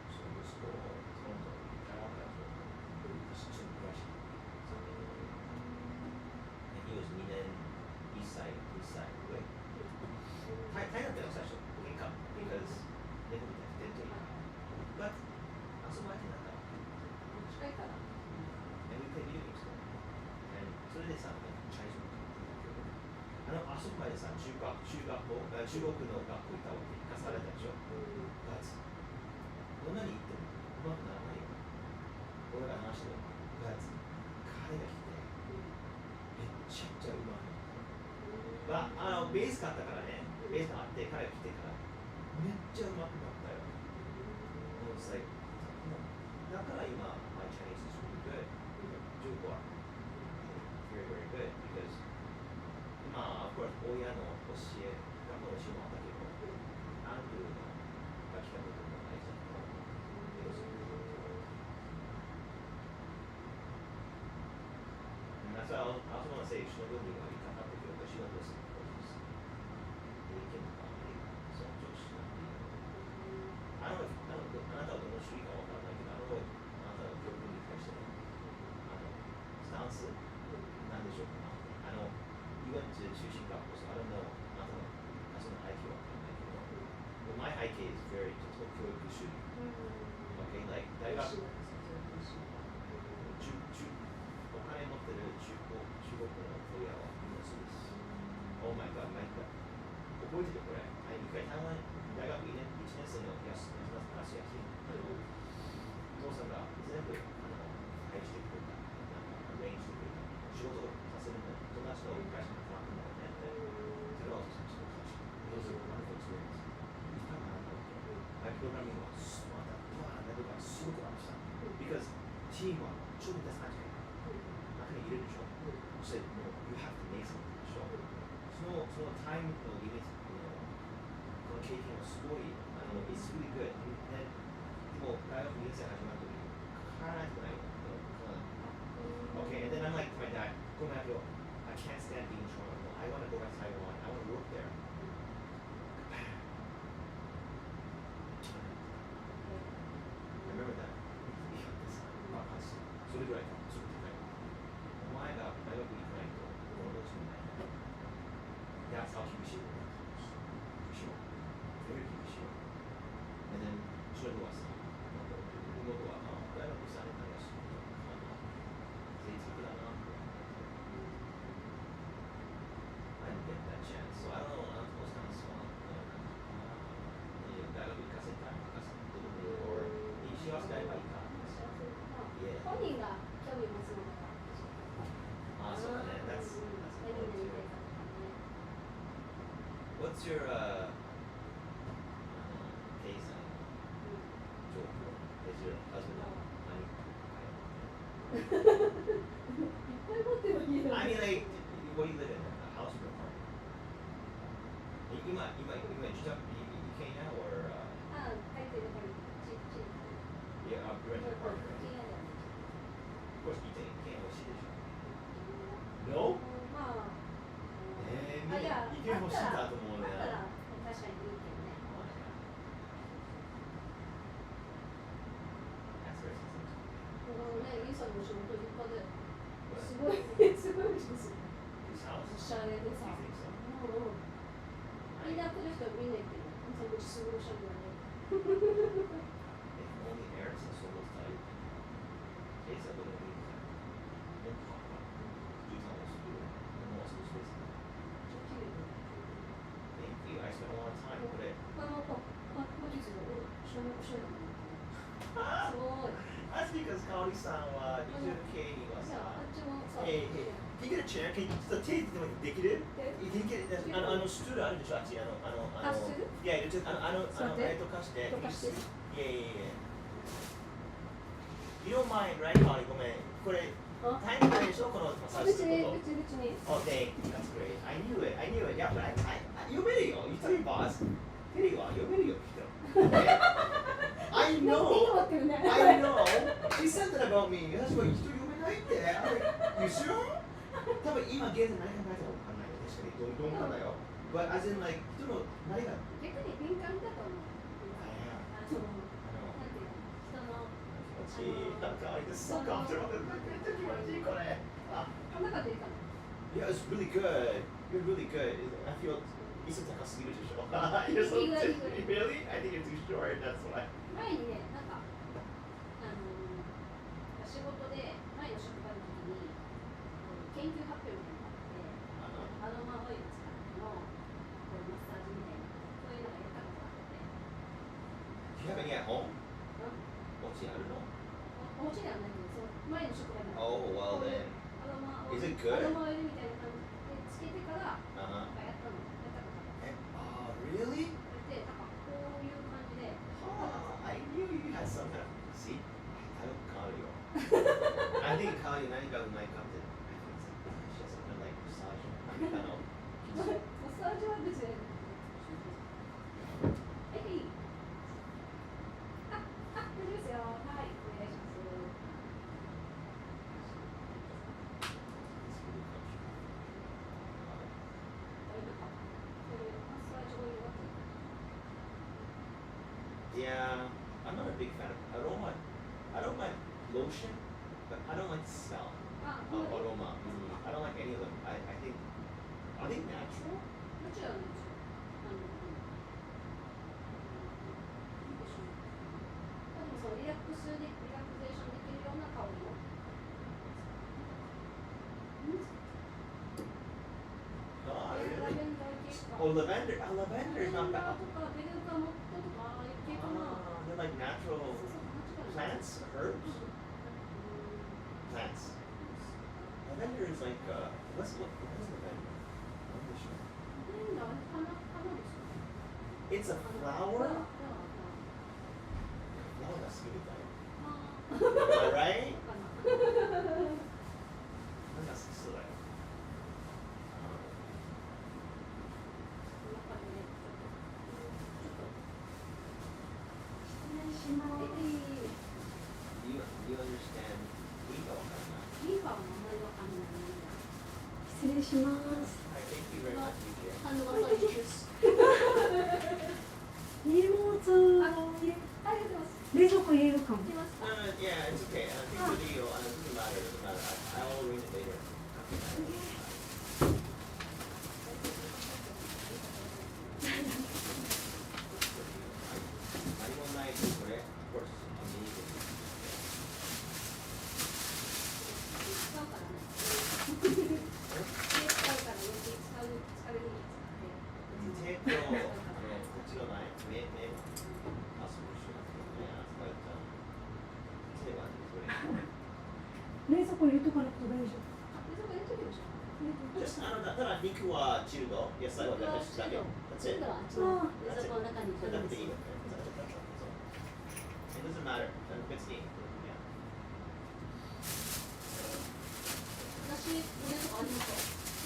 So息子をトロントに台湾から一緒に暮らして。And he was 2歳上。前でさ、中学校、中国の学校行ったわけ、行かされたでしょ。But、どんなに言ってもうまくならないよ。俺が話してる。But、彼が来て、めっちゃくちゃうまくなった。まあ、ベース買ったからね、ベースがあって、彼が来てから、めっちゃうまくなったよ。It's like、だから今、my Chinese is really good. 中国は very, very good because まあ、of course 親の教え、学校の教えもあったけど、アンドゥの書き方とか大事だと思う。And that's why I also want to say, しのぶには言い方だけど、私はどうするかです。意見とかあまり尊重しなくていい。あなたはどの種類かわからないけど、あなたの教育に対してのスタンスなんでしょうか。You went to 中心学校、so I don't know あなたのその背景はわからないけど、but my 背景 is very 教育主義。Okay, like 大学お金持ってる中国の親はみんなそうです。Oh my god, 毎回覚えててこれ。一回台湾大学1年生の安い。お父さんが全部配してくれた。アレンジしてくれた。仕事をさせるのに友達の会社に働くんだよねって。それはお父さんの話。Those are wonderful experiences. いかがなったわけ。プログラミングはまたバーンとかすごくありました。Because チームは超出さなきゃいけない。中に入れるでしょ。そしてもう you have to make something でしょ。そのタイムのリミットこの経験はすごいit's really good. でも大学2年生始まるときに変わらないとないよ。Okay, and then I'm like to my dad, go back to I can't stand being in Toronto. I want to go back to Taiwan. I want to work there. I remember that. それぐらいか。それぐらい。お前が大学に行かないとこのどうしようもない。That's how 厳しい。厳しい。very 厳しい。And then それはさ、妹は大学されたりはすると、贅沢だなって。I didn't get that chance. So I don't know, あなたのスタンスは、大学行かせたい、行かせたいと思う。or 西は使えばいいか。本人が興味持つのがそうだね。That's何々みたいな。What's your計算状況 Is your husband money? いっぱい持ってるわけじゃな I い。 mean, like, what do you live in? A house or an apartment? 今自宅一軒家 or 書いてるからちっちゃい。yeah, you rent an apartment, right? 一軒家だよね。Of course, 一軒家欲しいでしょ No? まあ、みんな一軒家欲しいだと思うね。あったら確かにいいけどね。That's very sensitive. もうね、ユウさんの仕事立派で、 What? すごいですよ。 This house? おしゃれで Do さ。 you think so? もうみんな来る人みんな言ってる。ユウさんうちすごいおしゃれだね。 If only Erickson sold those type. Case I wouldn't need that. No problem. Do tell us to do it. No one else was facing that. ちょっと綺麗だね。 Thank you. I spent a lot of time with it. これも後日のおしゃれだね。すごい。 That's because Kaori-san は20K にはじゃあ、あさ、っちもさ、 Hey, hey, can you get a chair? Can you just take it? できる? Can you get it? ストゥールあるでしょあっちストゥール? Yeah, just 貸して。どかして。 Yeah. You don't mind, right? ごめん。これ、タイムないでしょこのマッサージ別すること。に。Oh, thank you. That's great. I knew it. Yeah, but読めるよ。You tell your boss. テレビは読めるよ、きっと。I know. I know. She said that about me. 私は人読めないって。You sure? 多分今現在何考えたか分かんないよ。確かにどう思うんだよ。But as in like 人の何が。逆に敏感だと思う。なんていうの、人の。気持ちいい。なんか、it's so comfortable. めっちゃ気持ちいいこれ。こんな感じでいいかな。Yeah, it's really good. You're really good. I feel いつも高すぎるでしょ。You're so really? I think you're too short. That's why. 前にね、なんか仕事で前の職場の時に研究発表みたいなのがあって、アロマオイル使っての really good. アロマオイルみたいな感じでつけてから Uh-huh. なんかやったことある。 Oh, really? で、なんかこういう感じで Oh, I knew you had some kind of. See? I don't call you. I think call you 何かうまいかって。She has some kind of like massage. 何かの。マッサージは別にはいはい大丈夫ですよ。はいお願いします。Yeah, I'm not a big fan of aroma. I don't like lotion, but I don't like the smell あ、 of も aroma. I don't like any of them. I think, are they natural? ちろんいいでしょでもそのリラクゼーションできるような香りを Oh, ラ really? ベンダー系か Oh, lavender. Oh, lavender is ラ not ベンダー bad. とかベルガモットとかああいう系かな They're like natural そうそう間違いない plants, herbs, plants. Lavender is like what is lavender? I'm not sure. ラベンダーは花ですよ It's a フラ flower. ワー Flower that's good, right? あ Am I right? かななんか好きそうだよ。失礼します You understand? いいかわかんない。リーファーの名前はあんなに失礼しますはい、thank you very much, you care. ハンドマッサージです荷物ありがとうございます冷蔵庫入れるかもいきますか Yeah, it's okay. Take the video. It doesn't matter. It doesn't matter. I'll read it later. Just ただ肉はチルド、野菜はダメですだけ。That's it. それだけでいいよね。It doesn't matter. 別に。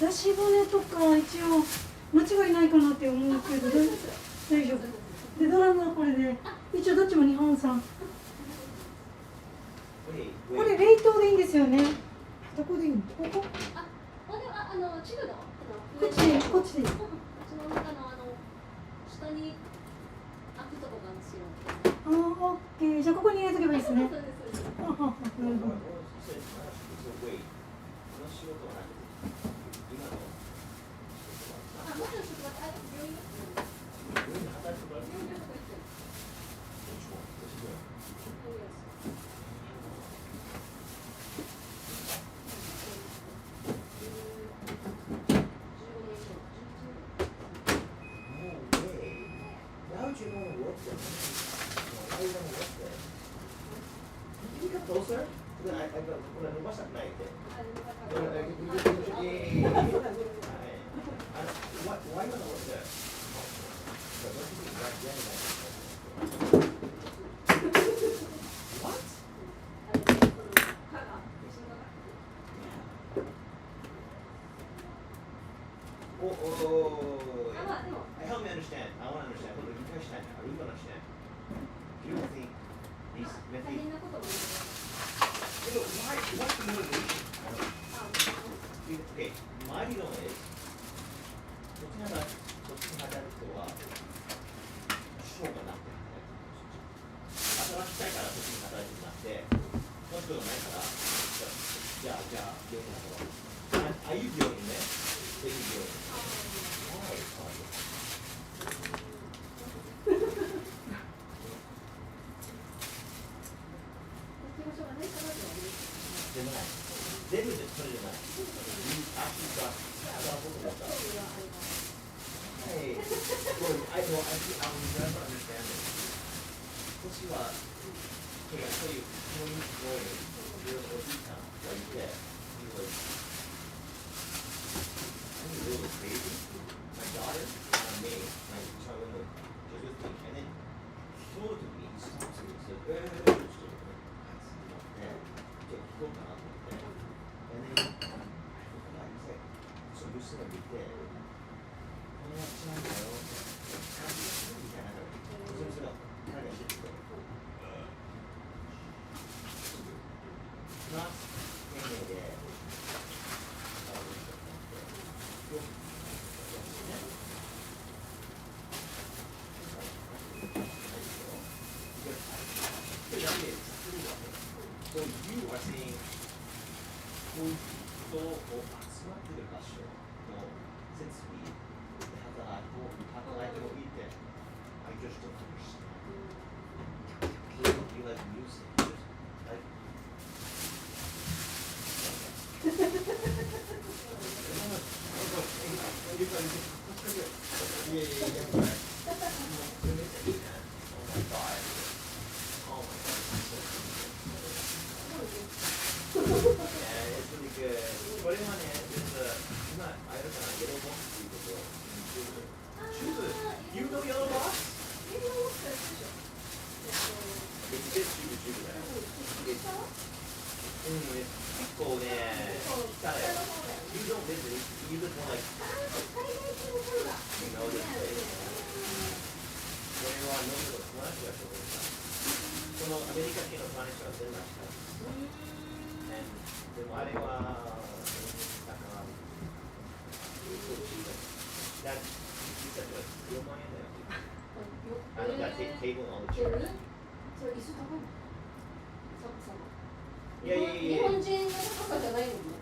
出し骨とか一応間違いないかなって思うけど大丈夫でドラムはこれで一応どっちも日本産これ冷凍でいいんですよねどこでいいのここチルドこっちでいいこっちでいいこっちの中の下に開くとこがあるんですよオッケーじゃあここに入れとけばいいですねそうですなるほどもうちょっと待って病院Closer? Then I go, when I伸ばしたくないって。Why you wanna work there? What? Oh. Help me understand. I want to understand. Look, you can understand. I really want to understand. You don't think these 大 methods. 変なことも What's the motivation? Okay, my deal is, こっちに働く人は、賞がなくて働きたいからこっちに働いてもらって、その人がないから、じゃあ、病院だから。ああいう病院ね、ぜひ病院。でもない。全部でそれじゃない。Actually got Hey, well, I will never understand it. 私は、hey, I tell you, when you were your Odita, like that, he was これやっちゃうんだよみたいなそれが彼がしてるとまあ丁寧でSo you are saying こういう人を集まってる場所の設備で働いてもいいって I just don't understand. You like music, like Oh my god. Oh my god. Yeah, it's really good. これはね、今、あれだから、イエローボックスっていうことを、チューズ、You know yellow box? It's justチューブだよ。結構ね、汚い。You don't visit, you live more like, you know this place. これはノートの友達が紹介した。このアメリカ系の友達が全部出したんです。でもあれは、だから、that you said like 4万円だよ。that table and all the chairs. それ椅子高いの？サクサク。いやいやいや。日本人の高さじゃないもんね。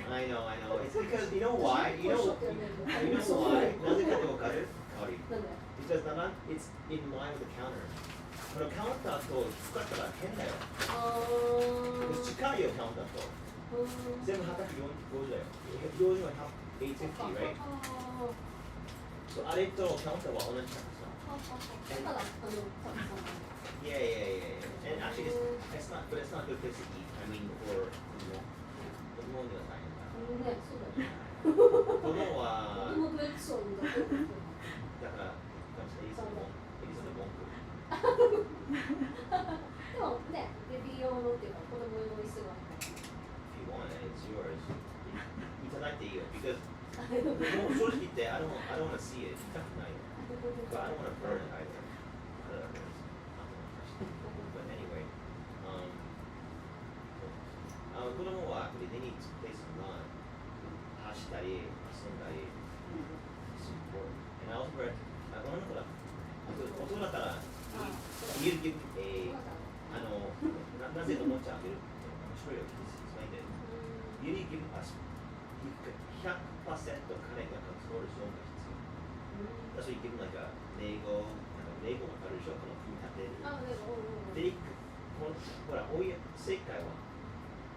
I know. It's because you know why? You know why? なぜかってわかる？香り。なんで？ Because it's in line with the counter. このカウンターと深かったら変だよ。近いよ、カウンターと。全部850だよ。標準は850, right? あれとカウンターは同じ高さ。だから高さ。Yeah. And actually, it's not a good place to eat. I mean, for 子供には大変だ。ね、そうだよ。子供は、子供とエクソンだけど。だから、エリザの文句。でもね、ベビー用のっていうか子供用の椅子があるから。If you want it, it's yours. いただいていいよ。Because もう正直言って、I don't want to see it. 痛くないよ。But I don't want to burn it either. I don't know. But anyway, 子供はthey need place to run. 走ったり、遊んだり。It's important. And I also heard, 女の子だ。男だったら、言えるけど、なぜおもちゃあげるって面白いよ。explain it. You need to give us 100% 彼がコントロールゾーンが必要。だから、give like a Lego わかるでしょ、この組み立てる。で、ほら、正解は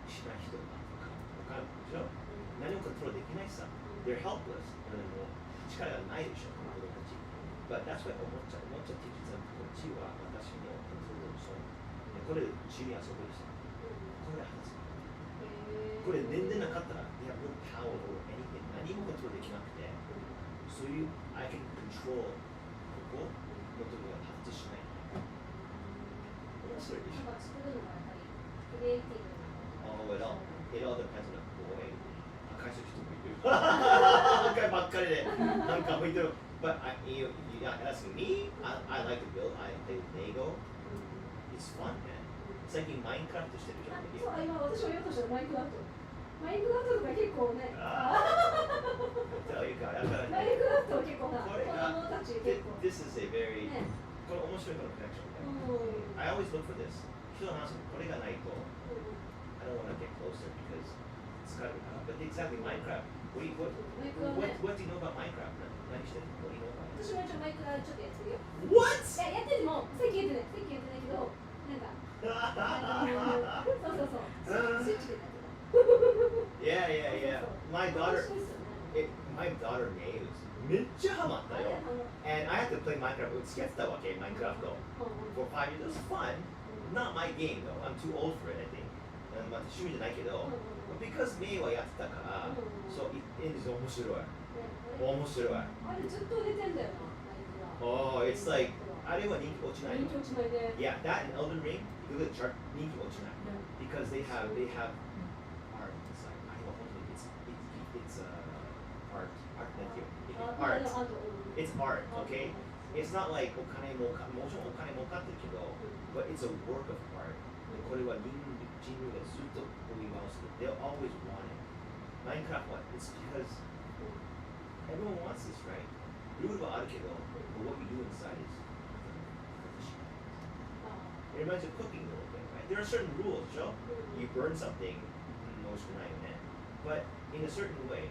しない人がわかるでしょ。何もコントロールできないさ。They're helpless. もう力がないでしょ、この子供たち。But that's why おもちゃって実はこっちは私のコントロールゾーン。これ、一緒に遊ぶでしょ。これ話す。これ全然なかったら、they have no power over anything. 何もコントロールできなくて、そういう、I can control ここのところが発達しない。面白いでしょ。なんか作るのがやっぱりクリエイティブな。Oh, it all depends on the boy. 赤い人もいる。赤いばっかりで、なんか向いてる。But you're asking me, I like to build, I play with Lego. It's fun, man. 最近マインクラフトしてるじゃん。そう、今私が言おうとしたマインクラフト。マインクラフトとか結構ね。マインクラフトは結構な。子供たち結構。This is a very これ面白いこのコネクション。I always look for this. 人の話これがないと I don't want to get closer because it's got to be But exactly Minecraft. What do you know about Minecraft? 何してるの？ What do you know about it? 私も一応マイクラちょっとやってるよ。 What? いや、やってても、さっき言ってないけど、なんか、そう、スイッチでやってた。Yeah. My daughter May めっちゃハマったよ。And I had to play Minecraft 付き合ってたわけ、Minecraft for 5 years. It was fun. Not my game though. I'm too old for it, I think. まあ趣味じゃないけど、because May はやってたから、そう、面白い。面白い。あれずっと出てんだよな、Oh, it's like あれは人気落ちない。人気落ちないね。Yeah, that and Elden Ring, you look at the chart, 人気落ちない。Because they have art inside. あれは本当にit's art art, thank you. あ Art. あと It's art, okay? It's not like お金もかもちろんお金もかってるけど、but it's a work of art. これは人類がずっと追い回す。They'll always want it. Minecraft, what? It's because everyone wants this, right? ルールはあるけど、but what you do inside is it reminds you of cooking a little bit, right? There are certain rules, so you burn something, most of the time, but in a certain way,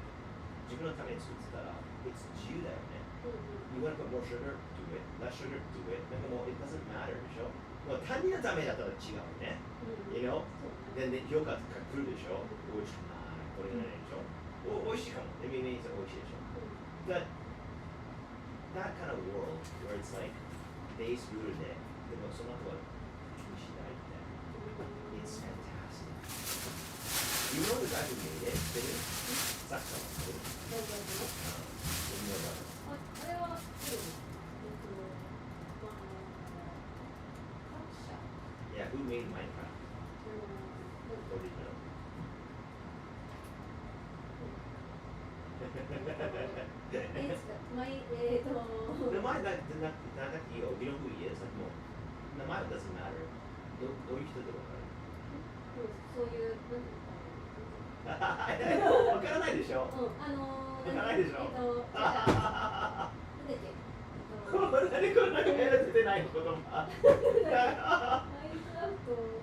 自分のために作ってたら、it's 自由だよね。You want to put more sugar, do it. Less sugar, do it. なんかもう it doesn't matter でしょ。もう他人のためだったら違うね。You know? で評価が来るでしょ。美味しくない。これがないでしょ。美味しいかも。で、みんなに美味しいでしょ。That kind of world where it's like base rooted で、でもその後は気にしないみたいな。It's fantastic. You know the guy who made it? 知ってる？サッカーの人。あれはYeah, who made Minecraft? Original. 名前だってなくていいよ。You know who he is? Like, もう名前 doesn't matter. どういう人でわかる？そういうわからないでしょ。わからないでしょ。何これなんか出てないの言葉。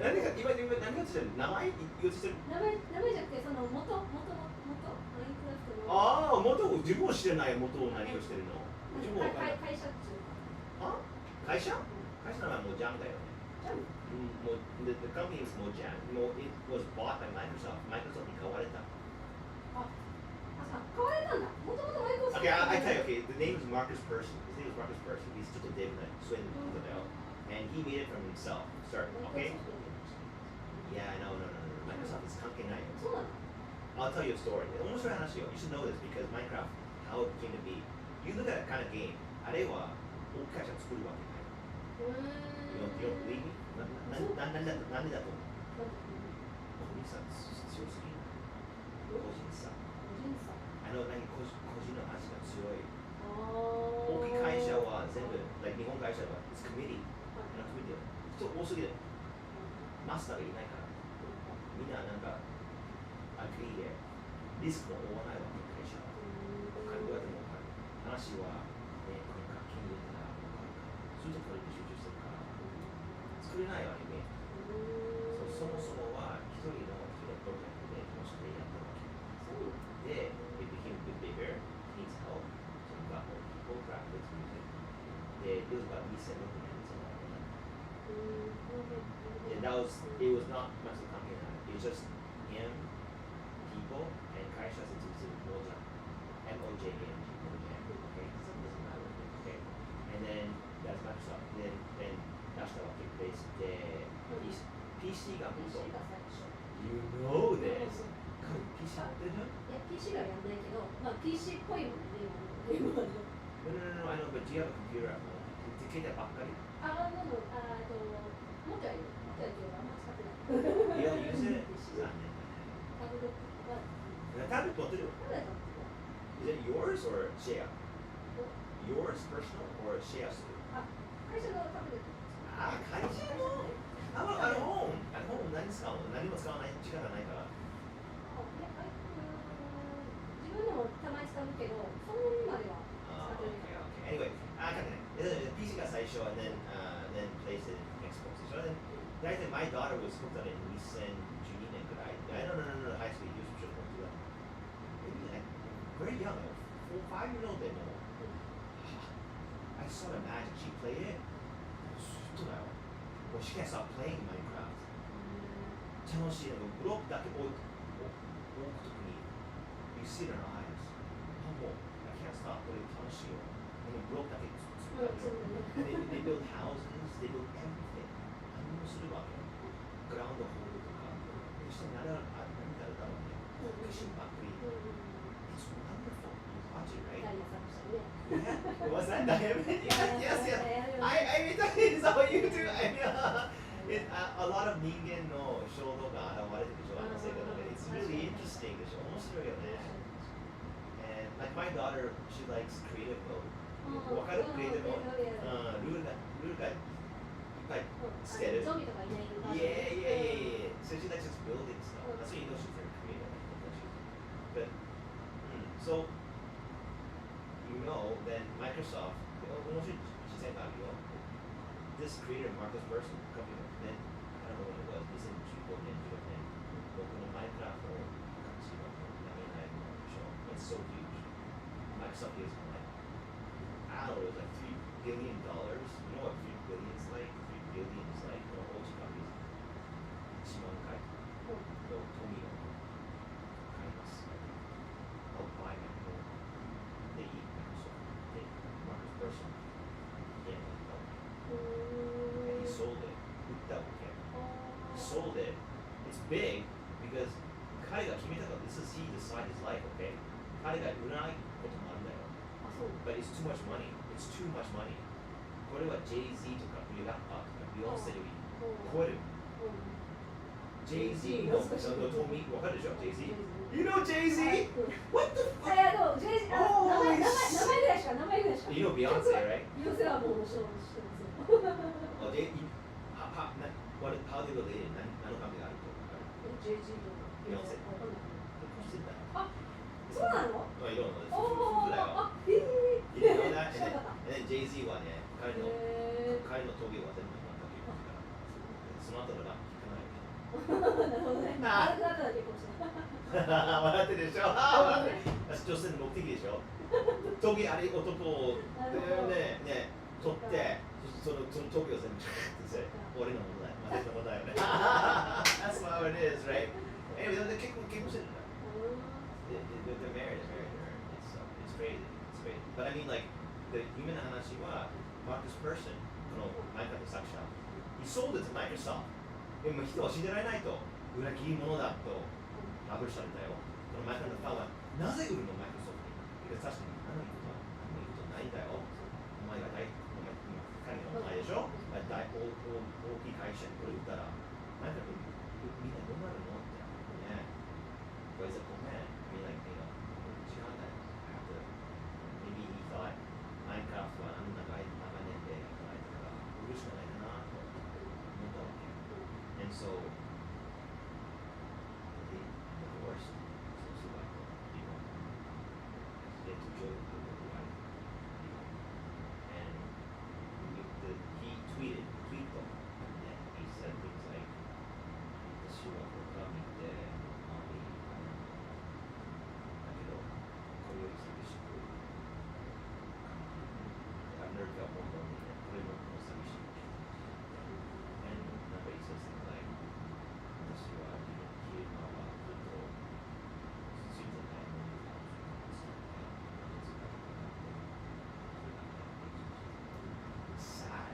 何が今何がしてる？名前言おうとしてる？名前じゃなくてその元マインクラフトのああ、自分を知らない元を何をしてるの？自分を会社っていうあ？会社の名前もうジャンだよね。もう the company is Mojang. もう it was bought by Microsoft. Microsoft に買われた。買われたんだ。もともとマイクロソフト。Okay, I tell you. Okay, the name is Marcus Persson. His name is Marcus Persson. He's just a David Swin and he made it from himself. Start. Okay. Yeah, no. Microsoft is 関係ないよ。そうなの。I'll tell you a story. 面白い話よ。You should know this because Minecraft, how it came to be. You look at that kind of game. あれは大きい会社作るわけない。You don't believe me? なんでだと思う？個人差強すぎる。個人差。個人の味が強い。大きい会社は全部、like 日本会社は it's committee。人多すぎる。マスターがいないから。みんななんか、アグリーでリスクも負わないわけ、会社は。お金どうやって儲かる？話は、ね、この課金入れたら儲かるから。ずっとこれに集中してるから。作れないわけね。そもそもは一人のプロジェクトで楽しくてやったわけ。で、it became a bit bigger, needs help, so we got more people, graphics, music. で、it was about 2006年、そのAnd it was not much of a company. It was just him, people, and 会社説明するMojang. M-O-J-A-N-G, Mojang. Okay? Something doesn't matter. Okay? And then that's Microsoft. Then 出したわけです。で、PC が元。You know this. PC 持ってる？いや、PC はやんないけど、まあ PC っぽいもんね、今の。No, I know, but do you have a computer at home? 携帯ばっかり。持ってはいる。持ってはいるけど、あんま使ってない。いや、use it. 残念。タブレット持ってるよ。Is it yours or share? Yours personal or share する？会社のタブレット。会社のat home 何使うの？何も使わない時間がないから。自分のもたまに使うけど、そんなまでは使ってない。Anyway, PC が最初、and then PlayStation, Xbox でしょ。大体 my daughter was hooked on it in 2012年くらい。No, high school, he was just going through that. Maybe like very young, 5 years old でもI just can't imagine she played it. ずっとだよ。Well, she can't stop playing Minecraft. 楽しいのブロックだけ置くときに you see it in her eyes. もう I can't stop これ楽しいよ。でもブロックだけ作る。They build houses, they build everything. 何もするわけ。グラウンドホールとか。そして何だろうね。好奇心ばっかり。It's wonderful. You watch it, right? Yeah. Was that diamond? Yes. I mean, that's how you do. A lot of 人間の衝動が現れてるでしょ、あの性格で。It's really interesting でしょ、面白いよね。And Like my daughter, she likes creative mode. うんわかるクリエイティブうんルールがいっぱい捨てる。ゾンビとかいないバージョン Yeah. So she likes just building stuff. That's why you know she's very creative. But so you know, then Microsoft, 面白い視線があるよ。This creator, Marcus Persson, company, then I don't know when it was. 2015年、16年。僕のマイクラフトを隠しの投げないのでしょ。It's so huge. Microsoft is like, I don't know, it was like $3 billion. You know what $3 billion is like? $3 billion is like, この大きいカンパニー1万回の富を買います。I'll buy my own. They eat Microsoft. They, Marcus Persson, yeah, and he sold it. 売ったわけ。He sold it. It's big because 彼が決めたから、this is he decide his life, okay? 彼が売らないこともあるんだよ。あそう But it's too much money. It's too much money. これは Jay-Z とかビラッパーとかビヨンセより超える。Jay-Z のトミー、わかるでしょ Jay-Z? You know Jay-Z? What the あいやでもジェイ名前ぐらいしか You know Beyonce, right? ビヨンセはもう面白い知ってますよ Oh, how they related? 何の関係があるとかある？ JG とビヨンセわかんない結婚してんだよ。あそうなの Oh, you don't know this. おお夫婦だよ。あえ You know that? 知らなかった And then Jay-Z はね、彼のへ峠は全部全く言うから。その後のラップ聞かないけど。なるほどね悪くなったら結婚した笑ってるでしょ女性の目的でしょ峠あれ男をね取ってその峠を全部俺のものだよ私のものだよね That's how it is, right? Anyway, 結婚してるんだよ They're married. It's crazy. It's crazy. But I mean, like, the 夢の話は Marcus Persson このマイクロ作者 He sold it to Microsoft でも人は信じられないと裏切り者だとラブルされたよこのマイクロのファンはなぜ売るのマイクロソフトに確かに何の言うことないんだよお前が彼のお前でしょ大きい会社にこれ売ったらマイクロみんなどうなるのってねこれさごめんみんな違うんだよmaybe he thought Minecraft は長年で働いたから売るしかないかなと思ったわけ And so they divorced so survived they had two children with their wife and he tweeted and he said things like 私はここから見てだけどこれより寂しくI've never felt more lonely than これも寂しい and nobody says things like 私は昼間はずっとついてないのにsad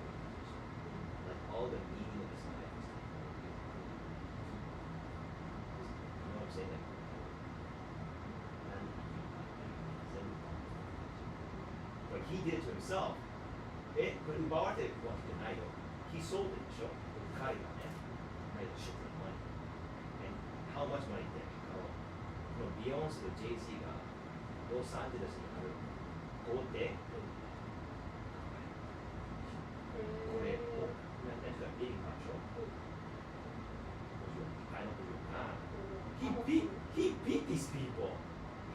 like all the meaning of his life is taken away you know what I'm saying like But he did it to himself. これ奪われてるわけじゃないよ。He sold it でしょ。彼がね、made a shit ton of money. And how much money ってこのビヨンセと Jay-Z がロサンゼルスにある豪邸これを何かビリングでしょ。I don't believe He beat these people.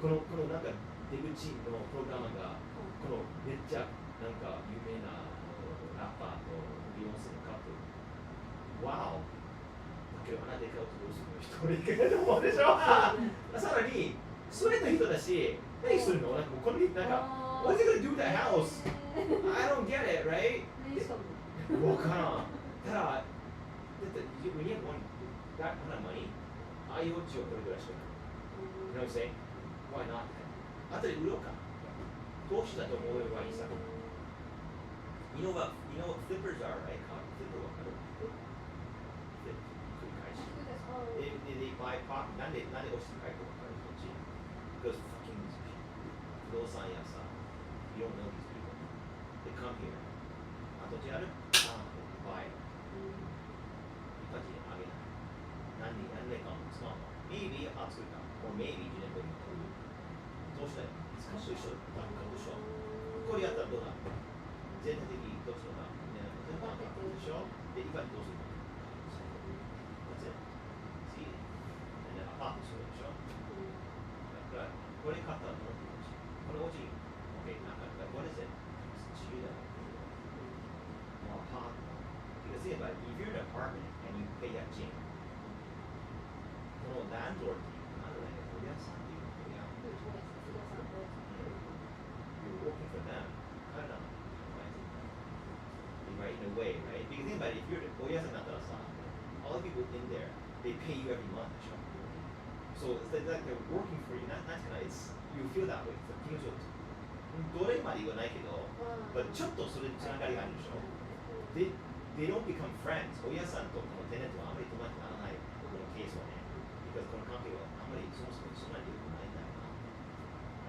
このなんか出口のプログラマーがこのめっちゃなんか有名なラッパーとビヨンセのカップル。ワオだけどあなたで買うとどうするの一人行くと思うでしょさらに、それの人だし、何するのなんかこの人なんか、What's he gonna do with that house? I don't get it, right? わからん。ただ、だって、when you have one, that kind of money, ああいうオチをこれぐらいしかない。You know what I'm saying? Why not? あとで売ろうか。投資だと思えばいいさ。You know what flippers are, right? Flipper わかる？Flip 繰り返し。They buy property. なんで落ちて帰るかわかるこっち。Because fucking these people. 不動産屋さん。You don't know these people. They come here. あ、どっちやる？buy. 一発であげない。何年間使うの？Maybe あ、作るか。Or maybe 1年後に取る。どうしたよ？スカッシュ一緒だったでしょ。これやったらどうなる？全体的にどうするのか、ね、例えばでしょ。で、今どうするの？That's it. See? And then アパートするでしょ。だからこれ買ったらどうなるの？これおじい。Okay, なんか what is it? 自由だよ。もうアパート。Because think about it, if you're in an apartment and you pay that gym, このランドロードっていうなんだろうね、おやさんっていうのが、you're working for them. 彼らのright in a way, right? Because think about it, if you're おやさんだったらさ、all the people in there, they pay you every month でしょ。So it's like they're working for you. なんていうかな、it's you feel that way. 気持ちよく。どれまで言わないけど、but ちょっとそれつながりがあるでしょ。They don't become friends. おやさんとこのテネットはあまり友達にならない、このケースはね。because この関係はあんまりそもそもそんなに良くないんだよな。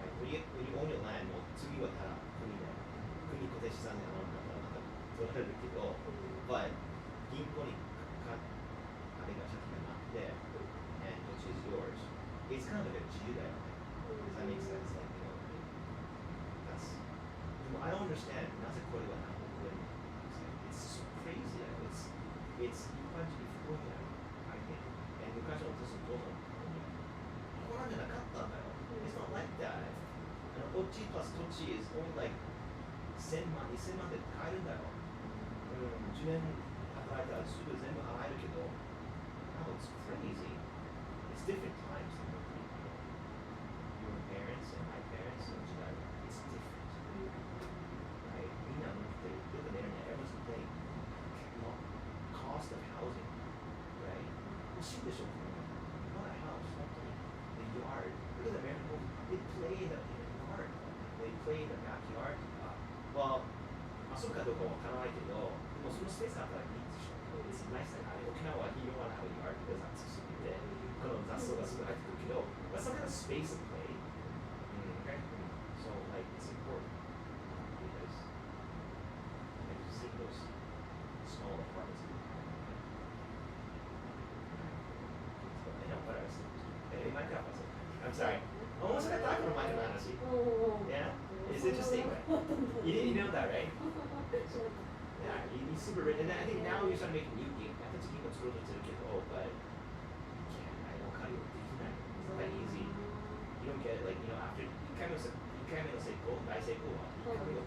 Right? When you own your land, もう次はただ国で、国固定資産であるんだったらまた取られるけど、but 銀行にあれが借金がなって、and which is yours. It's kind of like a 自由だよね。Does that make sense? Like, you know, that's, I don't understand. なぜこれはなくこれに It's so crazy. It's 一般人に不公平だよ。I think. And 昔の私の父さんここなんじゃなかったんだよ。It's not like that. こっちプラス土地 is only like 1000万、2000万で買えるんだよ。10年働いたらすぐ全部払えるけど、now it's crazy. It's different times. Your parents and my parentsの時代、it's different. Right? みんな持ってる。Look at the internet. Everyone's complaining. Cost of housing, right? 欲しいでしょ。Not a house, 本当に。The yard. Look at the American movie. They play in the yard. They play in the backyard. Well, 遊ぶかどうかわからないけど、でもそのスペースがあったらいいでしょ。It's nice that 沖縄は you don't want to have a yard because 暑すぎて、この雑草がすぐ入ってくるけど、but some kind of space of play. Okay? So, like, it's important because like, you see those small apartments. I'm sorry. Almost like I thought about it, honestly. Yeah? It's interesting, right? You know that, right? Yeah, he's super rich. And I think now you're starting to make a new game. I think it's a game that's really to the oh, but I don't kind of it's not that easy. You don't get it, like, you know, after you kind of say go, I say go, you kind of go,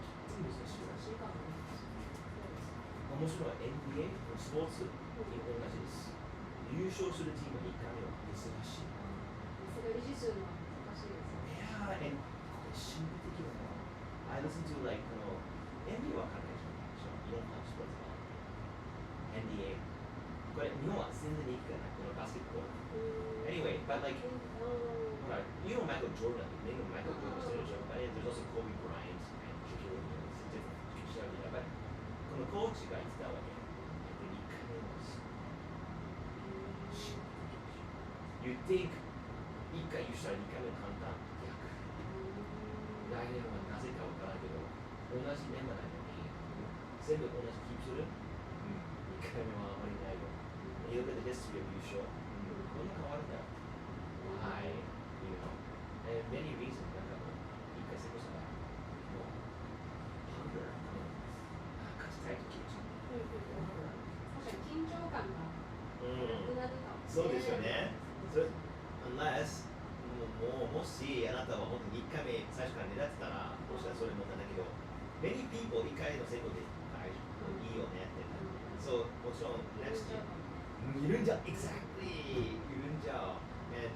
面白い NBA スポーツに同じです。優勝するチームに1回目は珍しい。それを維持するのは難しいですよね。Yeah, and これ心理的なの。I listen to like この NBA はわかんないでしょ。いろんなスポーツが。NBA これ日本は全然人気がないこのバスケットボール。Anyway, but like, you know Michael Jordan, you know Michael Jordan してるでしょ。But there's also Kobe Bryant and Shaquille O'Neal. It's different. But このコーチが言ってたわけ。1回目のYou think 1回優勝2回目の簡単逆。来年はなぜかわからんけど、同じメンバーなのに全部同じキープする、2回目はあまりないよ。You look at the history of 優勝。こんな変わるんだよ。Why? You know? And many reasons なんかもう1回成功したらもう hunger 勝ちたいと気持ち。確かに緊張感がなくなるかも。そうですよね。Unless もしあなたは本当に1回目最初から狙ってたらもしかしたらそれもなんだけど Many people 1回の成功で大丈夫いいよねってそうもちろん next year いるんじゃ Exactly いるんじゃ And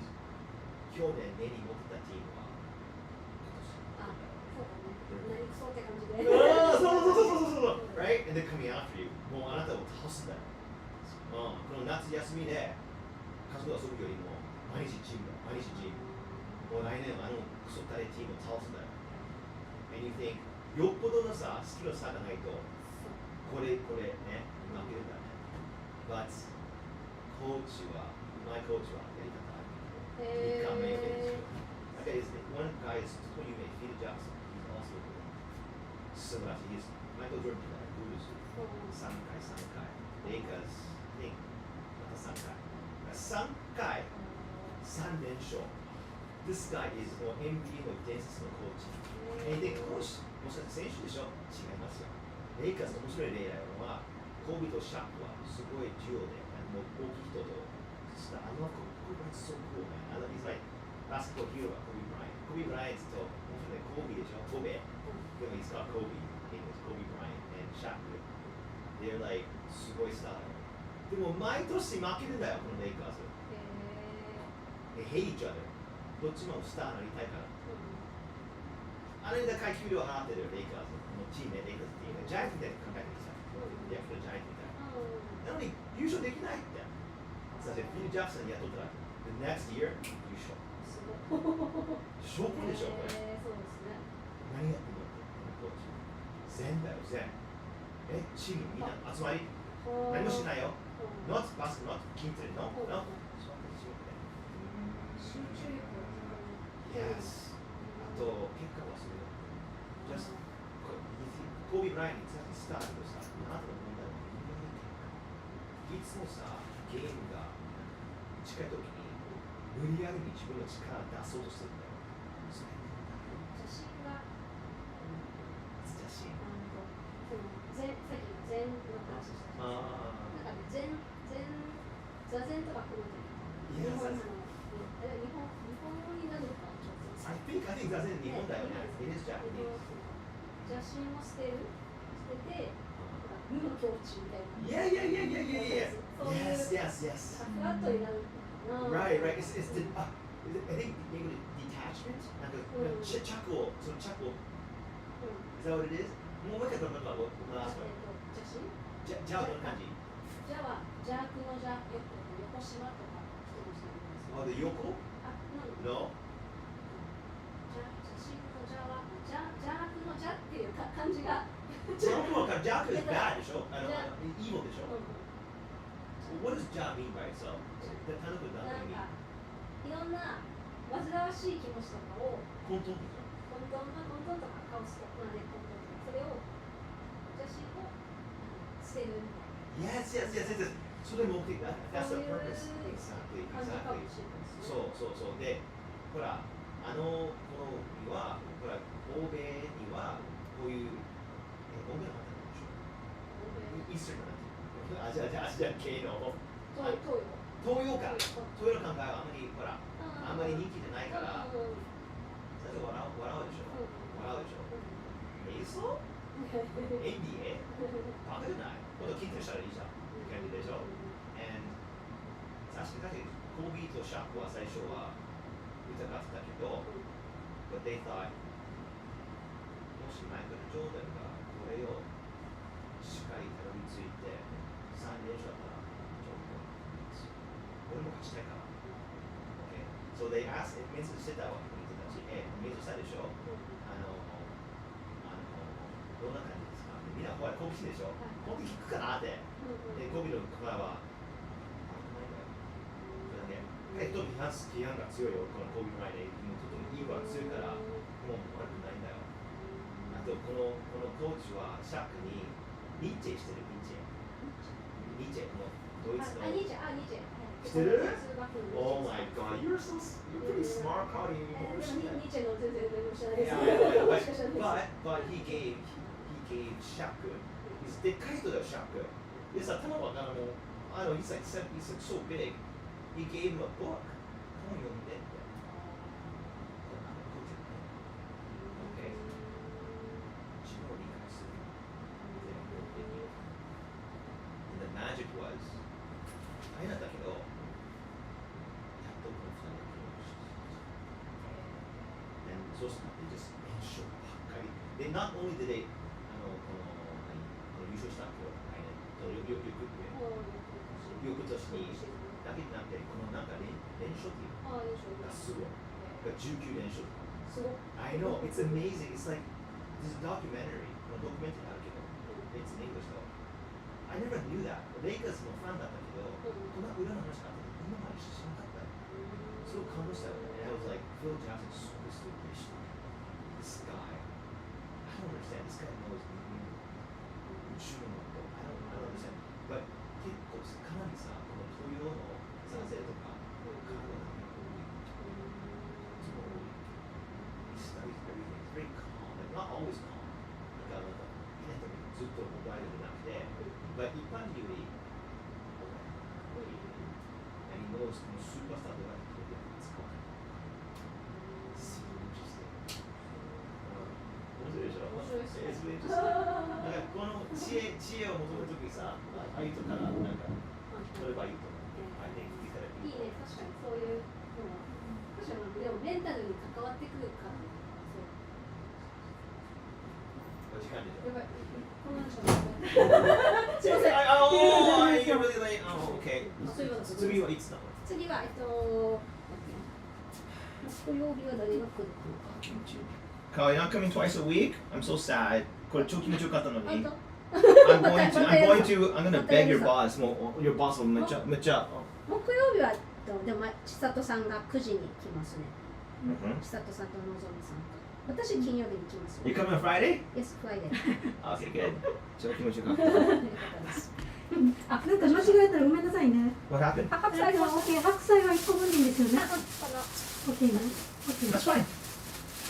去年根に持ってたチームはあ、そうだね。何クソって感じで。そう Right? And they're coming after you もうあなたを倒すんだよこの夏休みで家族遊ぶよりも毎日チームだ毎日チームもう来年はクソったれチームを倒すんだよ And you think よっぽどのさスキルの差がないとこれね負けるんだね But コーチはmy coach はやり方ある3日目でなんかですね One guy is ここにフィル・ジャクソン He's also 素晴らしい He's Michael Jordan みたいなブルース3回レイカーズまた3回3回3連勝 This guy is もう NBA の伝説のコーチ。で、この人、もしかして選手でしょ？違いますよ。レイカーズの面白い例なのは、コービーとシャックはすごいデュオで、もう大きい人と、あの子、これすごくね、he's like basketball hero はコービー・ブライアント。コービー・ブライアントと、もちろんね、コービーでしょ？コベ。でも、he's got コービー。コービー・ブライアント and シャック。They're like すごいスター。でも、毎年負けるんだよ、このレイカーズ。They hate each other。どっちもスターになりたいから。あれだけ給料払ってるレイカーズのチームでレイカーズっていうジャイアンツみたいに考えてください。ヤクルトジャイアンツみたいな。なのに優勝できないって。さて、フィル・ジャクソン雇ったら、the next year 優勝。証拠でしょ、これ。そうですね。何やってんのって、このコーチ。全だよ、全。チームみんな集まり。何もしないよ。not バスケ、not 筋トレ、no。そうやってしまって。集中力。Yes。あと、結果はそれ。just コービー・ブライアントにスタートしたあなたの問題はいつもさ、ゲームが近い時に無理やりに自分の力を出そうとするんだよ。それ写真が難しい。さっきの禅の話したじゃないですか。なんかね、座禅とかこの時日本になるのかちょっと。I think 座禅日本だよね。It is Japanese。写真を捨てて、無の境地みたいな。Yeah. Yes. フラットになるのかな。Right. It's the I think maybe detachment なんかチャコそのチャコ Is that what it is? もう一回どんなの写真？じゃあどんな感じ？じゃは邪悪の邪、横島とか人もしてるんですよ。で横？No。写真の邪は邪悪の邪っていう漢字が。邪悪 is bad でしょ？evil でしょ？What does 邪 mean by itself? 単独何の意味？いろんな煩わしい気持ちとかを混沌とか混沌とかカオスとかね、混沌とかそれを写真を捨てるみたいな。Yes. それ目的だ。That's the purpose. Exactly. そうで、ほらこのにはほら欧米にはこういう欧米の話なんでしょ？イースターなんていうアジア系の東洋か。東洋の考えはあんまりほらあんまり人気じゃないから。最初笑うでしょ？瞑想？NBA？バカじゃない？もっと筋トレしたらいいじゃん。感じでしょ？ And 確かにコービーとシャックは最初は疑ってたけど、but they thought もしマイケル・ジョーダンがこれをしっかりたどり着いて3連勝だったらちょっと俺も勝ちたいから。Okay. So they asked, メンズしてたわけ、メンズしたでしょ？どんな感じですか？みんなほら好奇心でしょ？好奇聞くかなって。で、コビの方は、特に批判が強いよ、このコビの前で、特にイーゴが強いから、もう悪くないんだよ。あと、このコーチはシャックにニッチェしてる、ニッチェ、このドイツの。ニッチェ。してる？ Oh my god, you're pretty smart, how do you even ニッチェの全然知らないです。But he gave Shaq, he's でっかい人だよ、Shaq. でさ、頭わからんもん、he's like so big, he gave him a book. 本読んでって。Okay. 自分を理解する。And the magic was, 大変だったけど、やっとこの2人が協力して。そうすると、just 練習ばっかり。で、not only did they この優勝した後、翌年にだけじゃなくて、このなんか連勝っていうのがすごい。19連勝。すごい。I know, it's amazing. It's like, this is a documentary. ドキュメンタリーあるけど、it's in English though. I never knew that. レイカーズのファンだったけど、この裏の話があって、今まで知らなかった。すごく感動したよね。And I was like, Phil Jackson is so distinguished. This guy, I don't understand. This guy knows宇宙のこと。I don't understand. But 結構かなりさ、この東洋のサンセルとか、体の中に多い。その not always calm. なんか変な時ずっと怒られるんじゃなくて、まあ一般人より、and he knows このスーパースターどうやって使うか。すごいinteresting。面白いでしょ？面白いですね。 It's really interesting。なんかこの知恵を求めるときさ、ああいう人からなんか取ればいいと思う。I think he's gonna い be いね、確かにそういうのは。確かにでもメンタルに関わってくるから。そうお時間でしょ？やばい、この人すいません。Oh, you're really late. Oh, okay. そういうことです次はいつなの？次は木曜日は誰が来るか Kyle, you're not coming twice a week? I'm so sad. これ超気持ちよかったのに。な。I'm gonna beg your boss. もう your boss もめっちゃ木曜日はでも千里さんが9時に来ますね。千里さんとのぞみさん。私金曜日に来ます。 You coming on Friday? Yes, Friday. Okay, good. 超気持ちよかった。よかったです。あ、なんか間違えたらごめんなさいね。 What happened? 白菜も。オッケー、白菜は1個分でいいんですよね。あ、オッケーね。オッケー。 That's fine.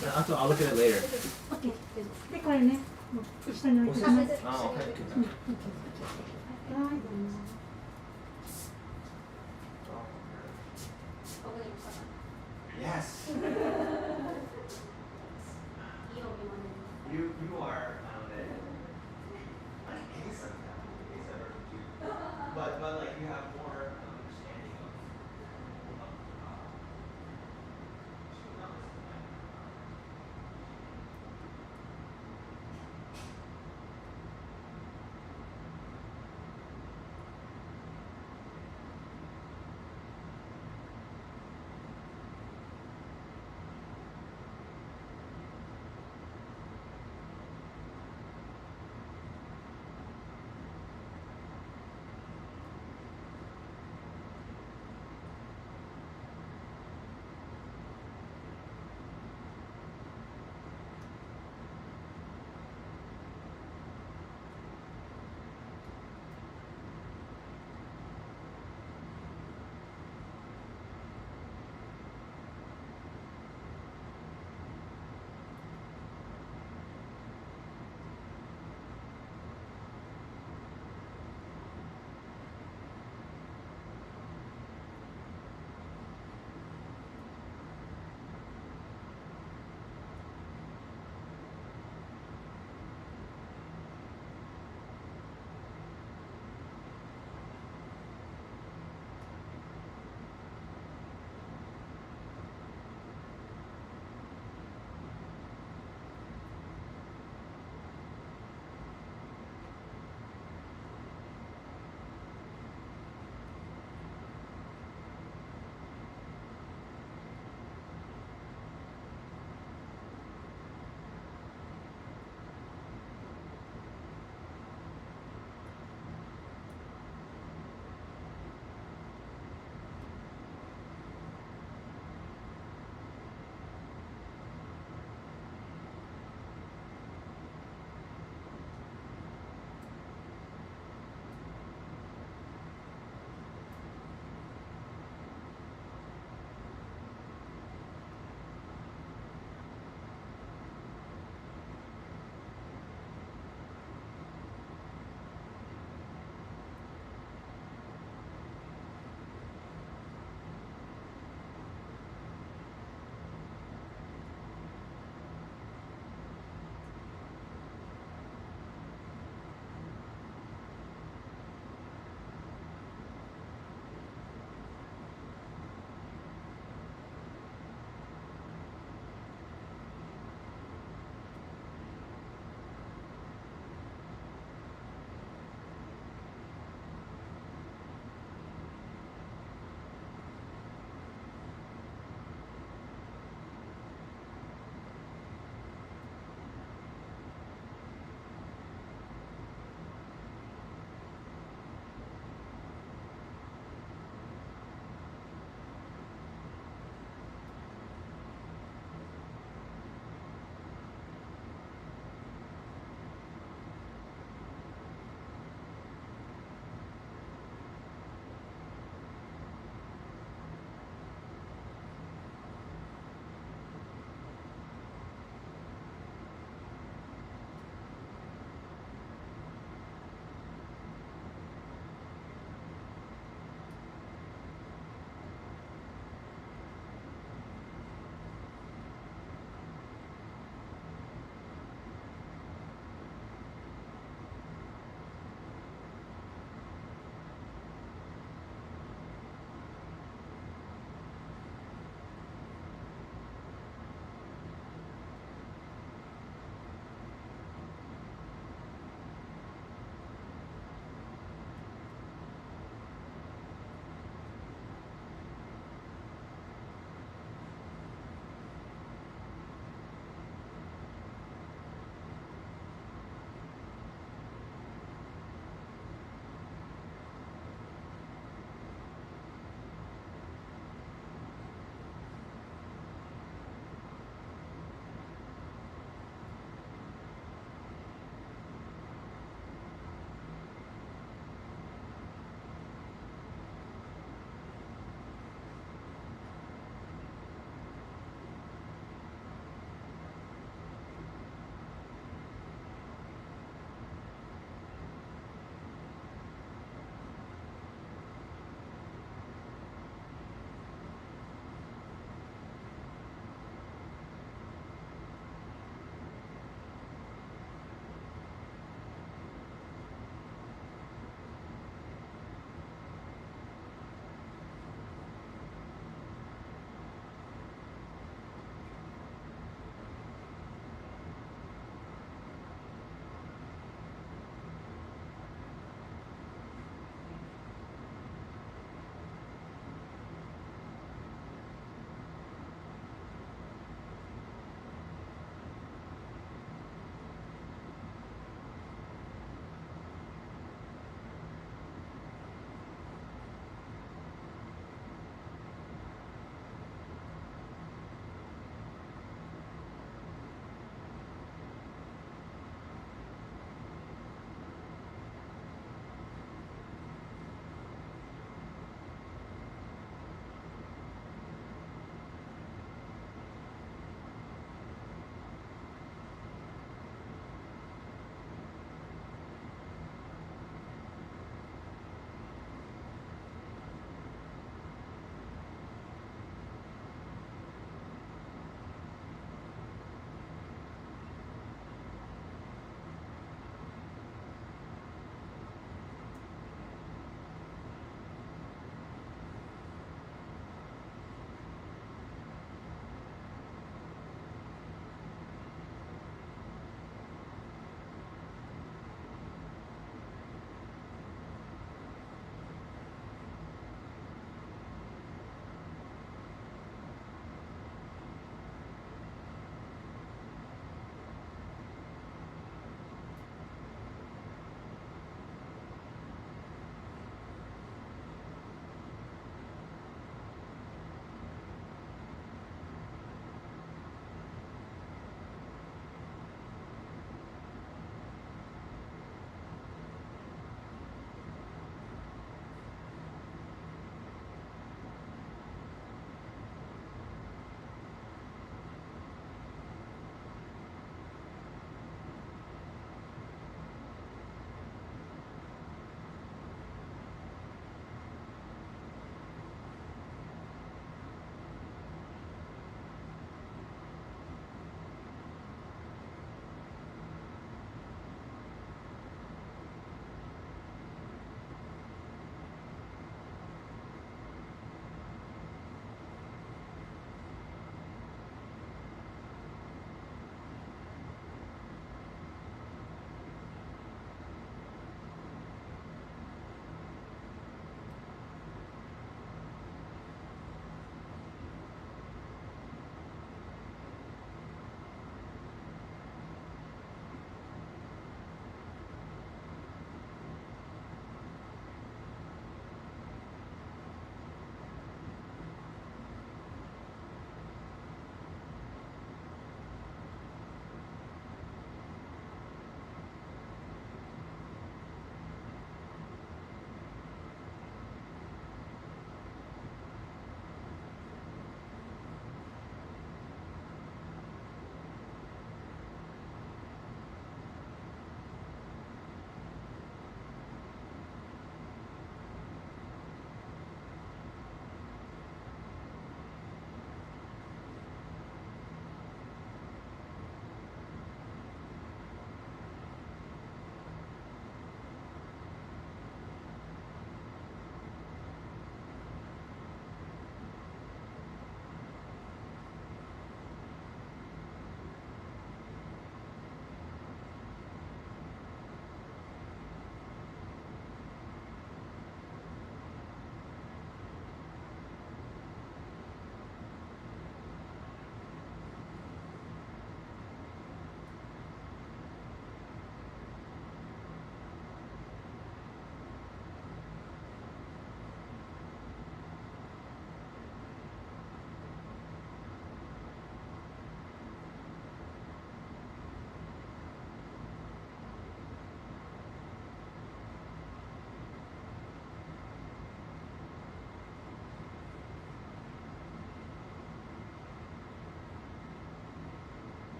I'll look at it later. オッケー。で、これね、もう下に置いておきます。 Oh, okay. はい、どうぞ。 Yes. You are